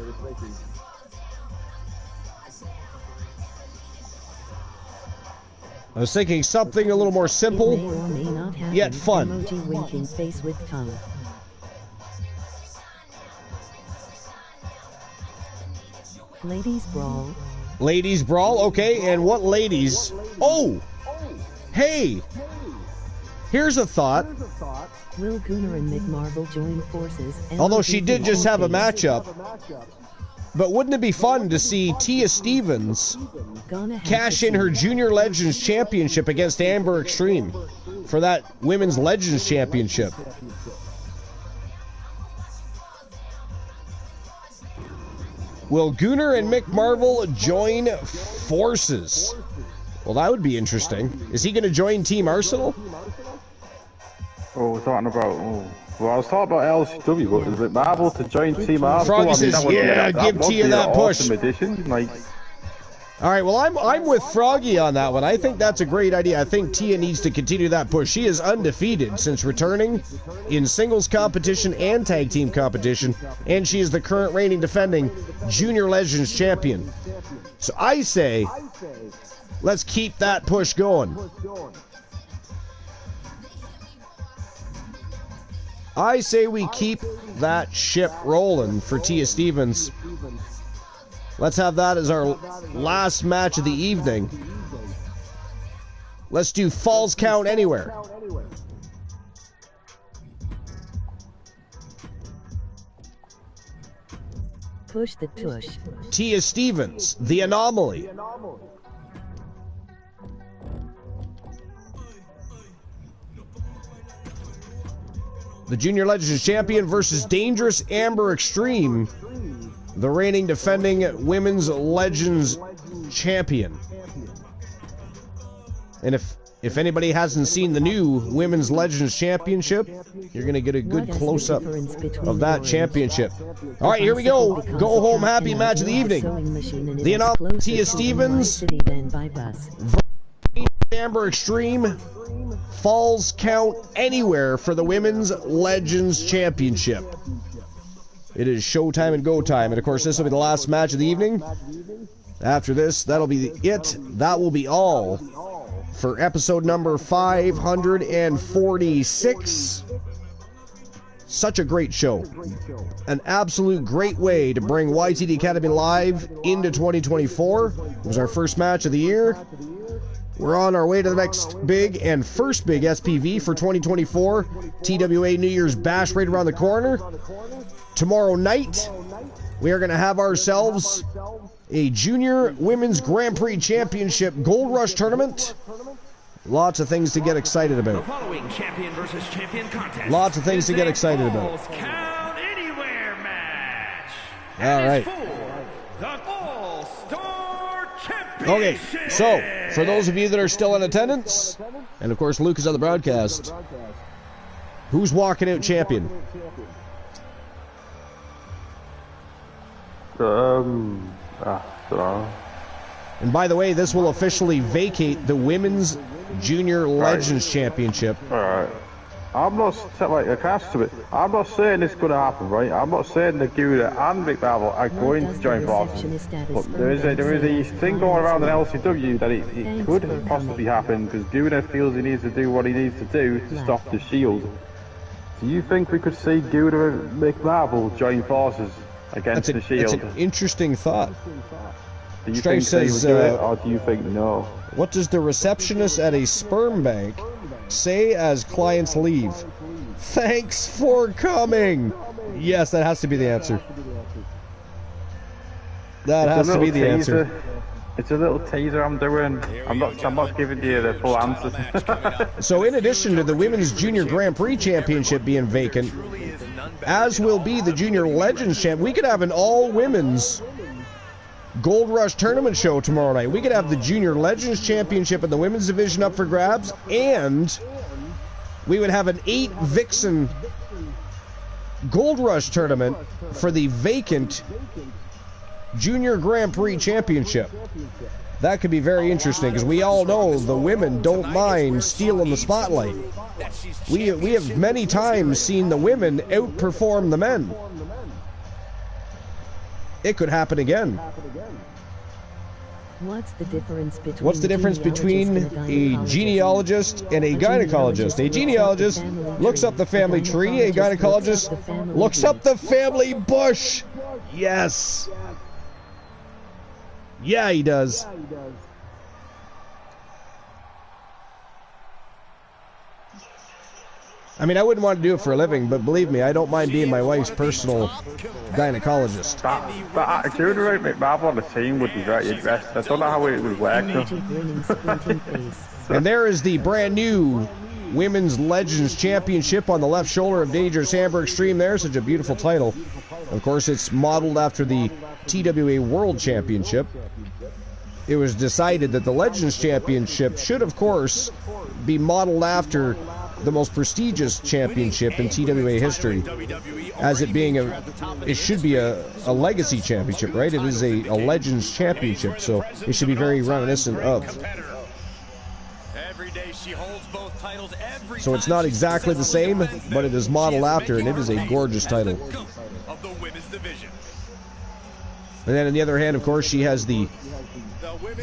I was thinking something a little more simple, yet fun. Ladies brawl. Ladies brawl, okay, and what ladies? Oh! Hey! Here's a thought. Will Gunnar and McMarvel join forces? Although she did just have a matchup. But wouldn't it be fun to see Tia Stevens cash in her Junior Legends Championship against Amber Extreme for that Women's Legends Championship? Will Gunnar and McMarvel join forces? Well, that would be interesting. Is he going to join Team Arsenal? Oh, we're talking about... Oh. Well, I was talking about LCW, but is it McMarvel to join Team Arsenal? Froggy says, yeah, give Tia that push. Awesome addition. Like, All right, well, I'm with Froggy on that one. I think that's a great idea. I think Tia needs to continue that push. She is undefeated since returning in singles competition and tag team competition, and she is the current reigning defending Junior Legends champion. So I say, let's keep that push going. I say we keep that ship rolling for Tia Stevens. Let's have that as our last match of the evening. Let's do Falls Count Anywhere. Push the tush. Tia Stevens, The Anomaly. The Junior Legends Champion versus Dangerous Amber Extreme, the reigning defending Women's Legends Champion. And if anybody hasn't seen the new Women's Legends Championship, you're going to get a good close-up of that championship. All right, here we go. Go home happy match of the evening. The Anomaly, Tia Stevens, Amber Extreme, Falls Count Anywhere for the Women's Legends Championship. It is showtime and go time. And of course, this will be the last match of the evening. After this, that'll be it. That will be all for episode number 546. Such a great show. An absolute great way to bring YTD Academy Live into 2024. It was our first match of the year. We're on our way to the next big and first big SPV for 2024. TWA New Year's Bash right around the corner. Tomorrow night, we are going to have ourselves a Junior Women's Grand Prix Championship Gold Rush Tournament. Lots of things to get excited about. The following champion versus champion contest. Lots of things to get excited about. Count Anywhere match. All right. The All-Star Championship. Okay, so for those of you that are still in attendance, and of course Luke is on the broadcast, who's walking out champion? Don't know. And by the way, this will officially vacate the Women's Junior Legends Championship. Alright. I'm not I'm not saying it's going to happen, right? I'm not saying that Gouda and McMarvel are going to join forces. But there is a thing going around in LCW that it could possibly happen because Gouda feels he needs to do what he needs to do to stop the Shield. Do you think we could see Gouda and McMarvel join forces against the Shield? That's an interesting thought. Do you Strife think they says, would do it, or do you think no? What does the receptionist at a sperm bank say as clients leave? Thanks for coming! Yes, that has to be the answer. That has to be the answer. It's a little teaser I'm doing. I'm not giving you the full answer. So in addition to the Women's Junior Grand Prix Championship being vacant, as will be the Junior Legends Champ, we could have an all-women's Gold Rush Tournament show tomorrow night. We could have the Junior Legends Championship in the women's division up for grabs, and we would have an 8-Vixen Gold Rush Tournament for the vacant Junior Grand Prix Championship. That could be very interesting, because we all know the women don't mind stealing the spotlight. We have many times seen the women outperform the men. It could happen again. What's the difference between a genealogist and a gynecologist? A genealogist looks up the family tree, a gynecologist looks up the family bush. Yes. Yeah, he does. I mean, I wouldn't want to do it for a living, but believe me, I don't mind being my wife's personal gynecologist. That attitude right, McMarvel on the team would be very interesting. I don't know how it would work. And there is the brand new Women's Legends Championship on the left shoulder of Dangerous Amber Extreme there. Such a beautiful title. Of course, it's modeled after the TWA World Championship. It was decided that the Legends Championship should, of course, be modeled after the most prestigious championship in TWA history. as it being it should be a legacy championship, right? It is a Legends championship, so it should be very reminiscent of. So it's not exactly the same, but it is modeled after, and it is a gorgeous title. And then on the other hand, of course, she has the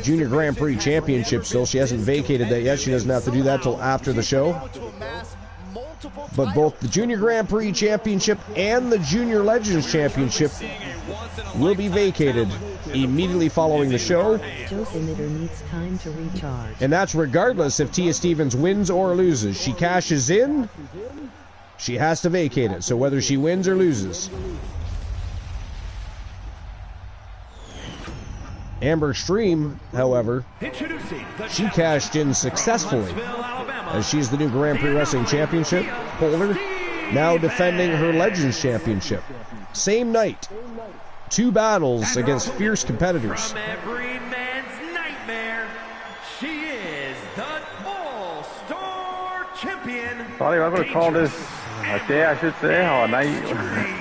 Junior Grand Prix Championship still. She hasn't vacated that yet. She doesn't have to do that till after the show. But both the Junior Grand Prix Championship and the Junior Legends Championship will be vacated immediately following the show. Needs time to recharge. And that's regardless if Tia Stevens wins or loses. She cashes in, she has to vacate it. So whether she wins or loses. Amber Extreme, however, she cashed in successfully, as she's the new Grand Prix Wrestling Championship holder, now defending her Legends Championship. Same night, 2 battles against fierce competitors. From every man's nightmare, she is the All-Star Champion. Sorry, I'm going to call this a day, I should say, or a night.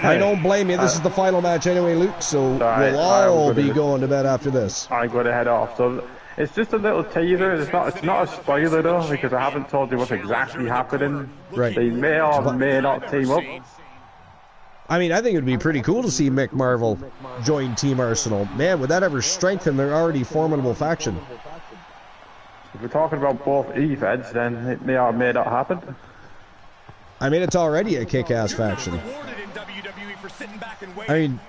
I don't blame you. This is the final match anyway, Luke, so we'll all be going to bed after this. I'm going to head off. So it's just a little teaser. It's not a spoiler though, because I haven't told you what's exactly happening. Right. They may or may not team up. I mean, I think it would be pretty cool to see Mick Marvel join Team Arsenal. Man, would that ever strengthen their already formidable faction? If we're talking about both Feuds, then it may or may not happen. I mean, it's already a kick-ass faction. I mean,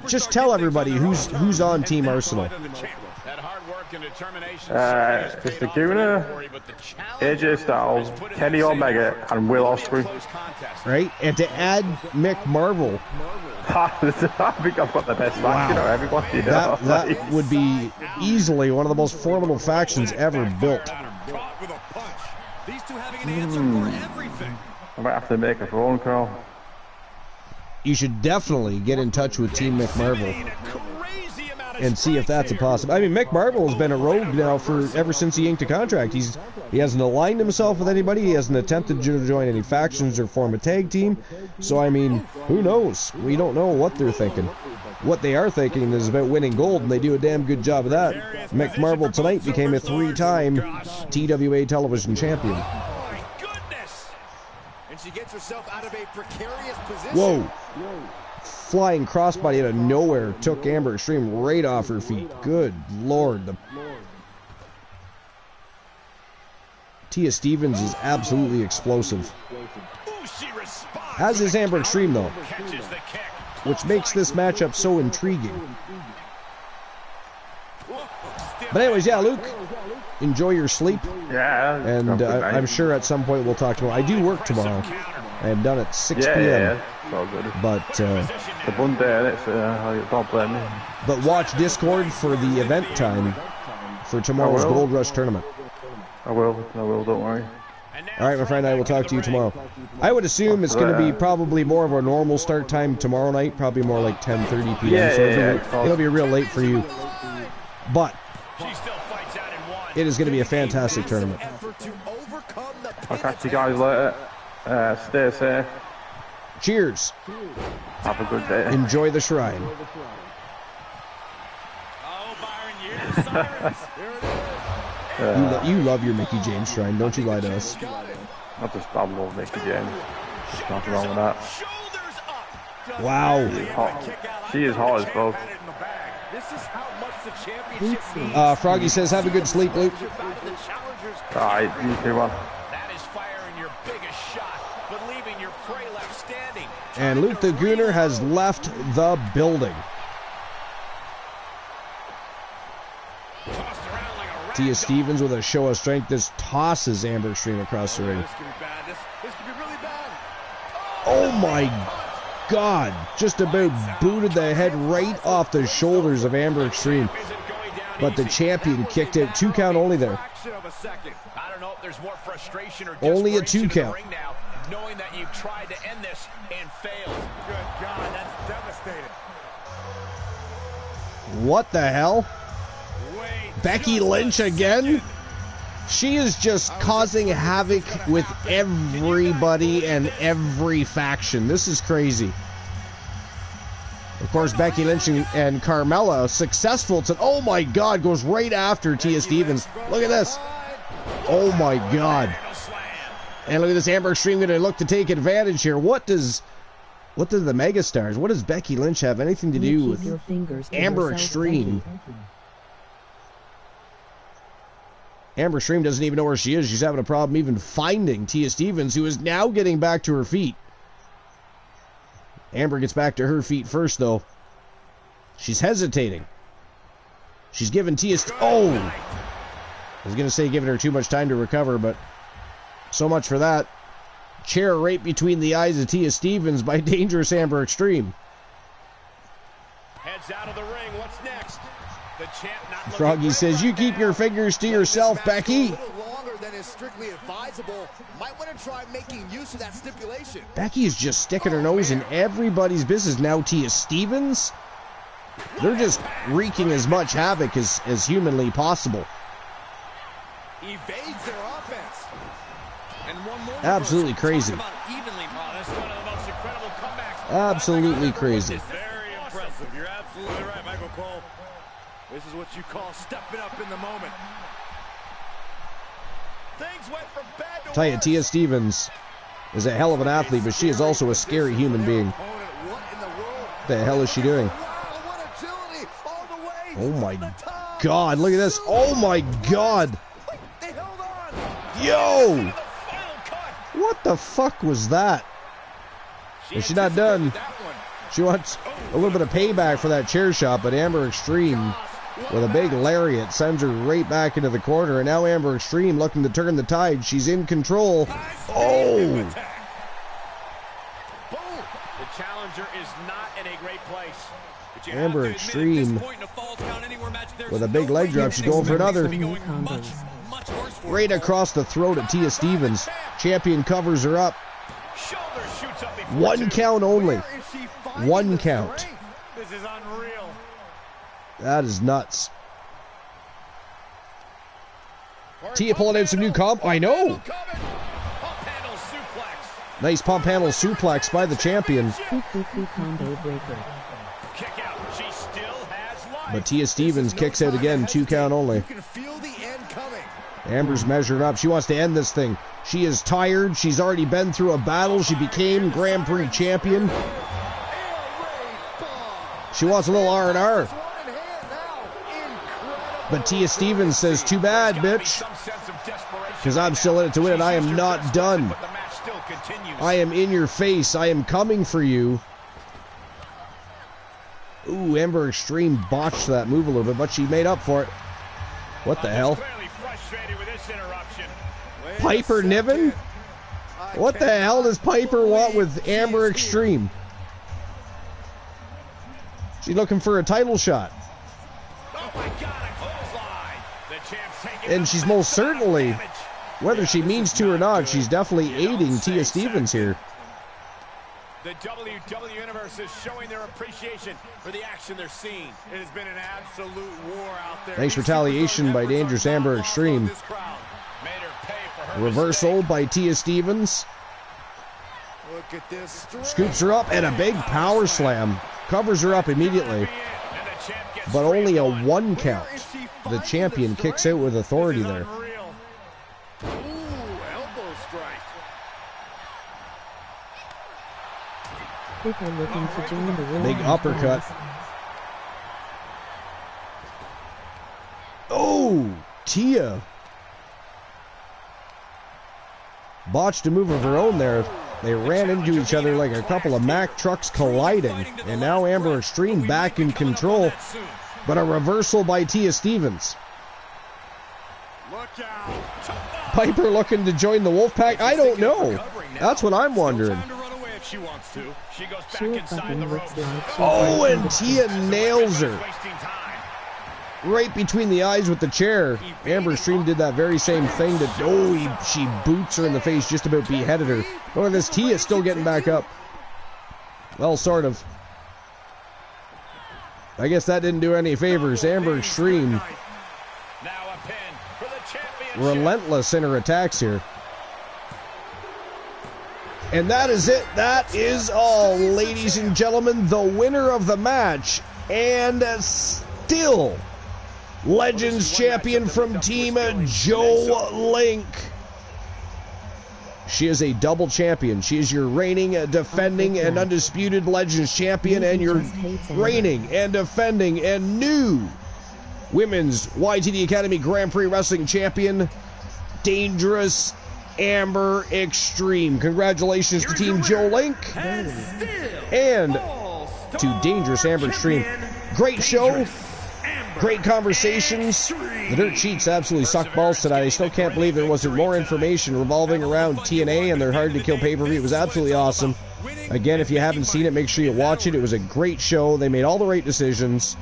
just tell everybody who's on Team Arsenal. It's the Gunner, AJ Styles, Kenny Omega, and Will Ospreay. Right? And to add Mick Marvel. I think I've got the best faction of everybody. That would be easily one of the most formidable factions ever built. These two having an answer for everything. I might have to make a phone call. You should definitely get in touch with Team Mick Marvel and see if that's a possibility. I mean, Mick Marvel has been a rogue now ever since he inked a contract. He hasn't aligned himself with anybody. He hasn't attempted to join any factions or form a tag team. So, I mean, who knows? We don't know what they're thinking. What they are thinking is about winning gold, and they do a damn good job of that. Mick Marvel tonight became a 3-time TWA television champion. She gets herself out of a precarious position. Whoa. Flying crossbody out of nowhere took Amber Extreme right off her feet. Good Lord. Tia Stevens is absolutely explosive. As is Amber Extreme, though, which makes this matchup so intriguing. But anyways, yeah, Luke, enjoy your sleep. Yeah. And I'm sure at some point we'll talk tomorrow. I do work tomorrow. I am done at 6 p.m. Yeah, it's all good. But the Monday, don't blame me. But watch Discord for the event time for tomorrow's Gold Rush tournament. I will, don't worry. All right, my friend, I will talk to you tomorrow. I would assume it's going to be probably more of a normal start time tomorrow night, probably more like 10:30 p.m. So it'll be real late for you. But it is going to be a fantastic tournament. I'll catch you guys later. Stay safe. Cheers. Have a good day. Enjoy the shrine. You love your Mickey James shrine, don't you lie to us? I just love Mickey James. There's nothing wrong with that. Wow. She is hot as fuck. Froggy says, have a good sleep, Luke. Alright, you too, man. And Luke the Gooner has left the building. Tia Stevens with a show of strength just tosses Amber Extreme across the ring. Oh my God. Just about booted the head right off the shoulders of Amber Extreme. But the champion kicked out. 2 count only there. Only a 2 count. Knowing that you've tried to end this and failed. Good God, that's devastating. What the hell? Becky Lynch again? She is just causing havoc with everybody and every faction. This is crazy. Of course, Becky Lynch and Carmella successful to, oh my God, goes right after Tia Stevens. Look at this. Oh my God. And look at this, Amber Extreme going to look to take advantage here. What does the megastars, what does Becky Lynch have anything to do with Amber Extreme? Amber Extreme doesn't even know where she is. She's having a problem even finding Tia Stevens, who is now getting back to her feet. Amber gets back to her feet first, though. She's hesitating. She's giving Tia... Oh! I was going to say giving her too much time to recover, but so much for that. Chair right between the eyes of Tia Stevens by Dangerous Amber Extreme. Heads out of the ring. What's next? The champ not Froggy says, you keep your fingers to yourself, Becky. Might want to try making use of that stipulation. Becky is just sticking her nose in everybody's business. Now Tia Stevens, they're just wreaking as much havoc as humanly possible. Evades their offense. And one more absolutely crazy. Absolutely crazy. Very impressive. You're absolutely right, Michael Cole. This is what you call stepping up in the moment. Things went from bad to Tell you, Tia Stevens is a hell of an athlete, but she is also a scary human being. What the hell is she doing? Oh my God, look at this. Oh my God. Yo! What the fuck was that? Is she not done? She wants a little bit of payback for that chair shot, but Amber Extreme with a big lariat sends her right back into the corner, and now Amber Extreme looking to turn the tide. She's in control. Oh! The challenger is not in a great place. Amber Extreme with a big leg drop. She's going for another. Right across the throat of Tia Stevens. Champion covers her up. One count only. One count. This is unreal. That is nuts. Tia pulling in some new comp. I know. Nice pump handle suplex by the champion. But Tia Stevens kicks out again. 2 count only. Amber's measuring up. She wants to end this thing. She is tired. She's already been through a battle. She became Grand Prix champion. She wants a little R&R. But Tia Stevens says, too bad, bitch. Because I'm still in it to win, and I am not done. I am in your face. I am coming for you. Ooh, Amber Extreme botched that move a little bit, but she made up for it. What the hell? Piper Niven? What the hell does Piper want with Amber Extreme? She's looking for a title shot. And she's most certainly, whether she means to or not, she's definitely aiding Tia Stevens here. The WWE Universe is showing their appreciation for the action they're seeing. It has been an absolute war out there. Nice retaliation by Dangerous Amber Extreme. Reversal by Tia Stevens. Look at this. Scoops her up and a big power slam. Covers her up immediately. But only a 1 count. The champion kicks out with authority there. Ooh, elbow strike. People looking to join the Raw. Big uppercut. Oh, Tia botched a move of her own there. They ran into each other like a couple of Mack trucks colliding. And now Amber Extreme back in control. But a reversal by Tia Stevens. Piper looking to join the Wolfpack? I don't know. That's what I'm wondering. Oh, and Tia nails her. Right between the eyes with the chair. Amber Extreme did that very same thing. She boots her in the face, just about beheaded her. Look at this, Tia still getting back up. Well, sort of. I guess that didn't do any favors. Amber Extreme relentless in her attacks here. And that is it. That is all, ladies and gentlemen. The winner of the match, and still Legends champion from Team Joe Link. She is a double champion. She is your reigning, defending, and undisputed Legends champion, and your reigning and defending and new Women's YTD Academy Grand Prix Wrestling champion, Dangerous Amber Extreme. Congratulations to Team Joe Link and to Dangerous Amber Extreme. Great show. Great conversations. The Dirt Sheets absolutely sucked balls tonight. I still can't believe there wasn't more information revolving around TNA and their Hard to Kill pay-per-view. It was absolutely awesome. Again, if you haven't seen it, make sure you watch it. It was a great show. They made all the right decisions.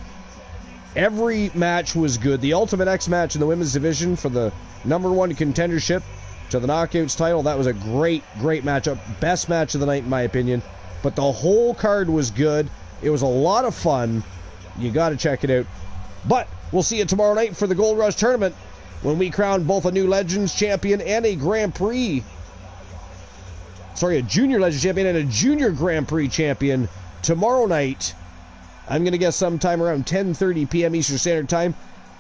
Every match was good. The Ultimate X match in the women's division for the #1 contendership to the Knockouts title, that was a great matchup. Best match of the night, in my opinion. But the whole card was good. It was a lot of fun. You got to check it out. But we'll see you tomorrow night for the Gold Rush Tournament when we crown both a new Legends champion and a Grand Prix. Sorry, a Junior Legends champion and a Junior Grand Prix champion tomorrow night. I'm going to guess sometime around 10:30 p.m. Eastern Standard Time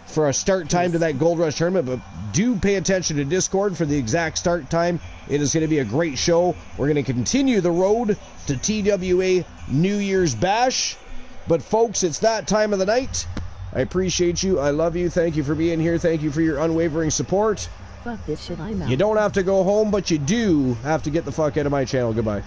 for a start time to that Gold Rush Tournament. But do pay attention to Discord for the exact start time. It is going to be a great show. We're going to continue the road to TWA New Year's Bash. But folks, it's that time of the night. I appreciate you. I love you. Thank you for being here. Thank you for your unwavering support. Fuck this shit, I'm out. You don't have to go home, but you do have to get the fuck out of my channel. Goodbye.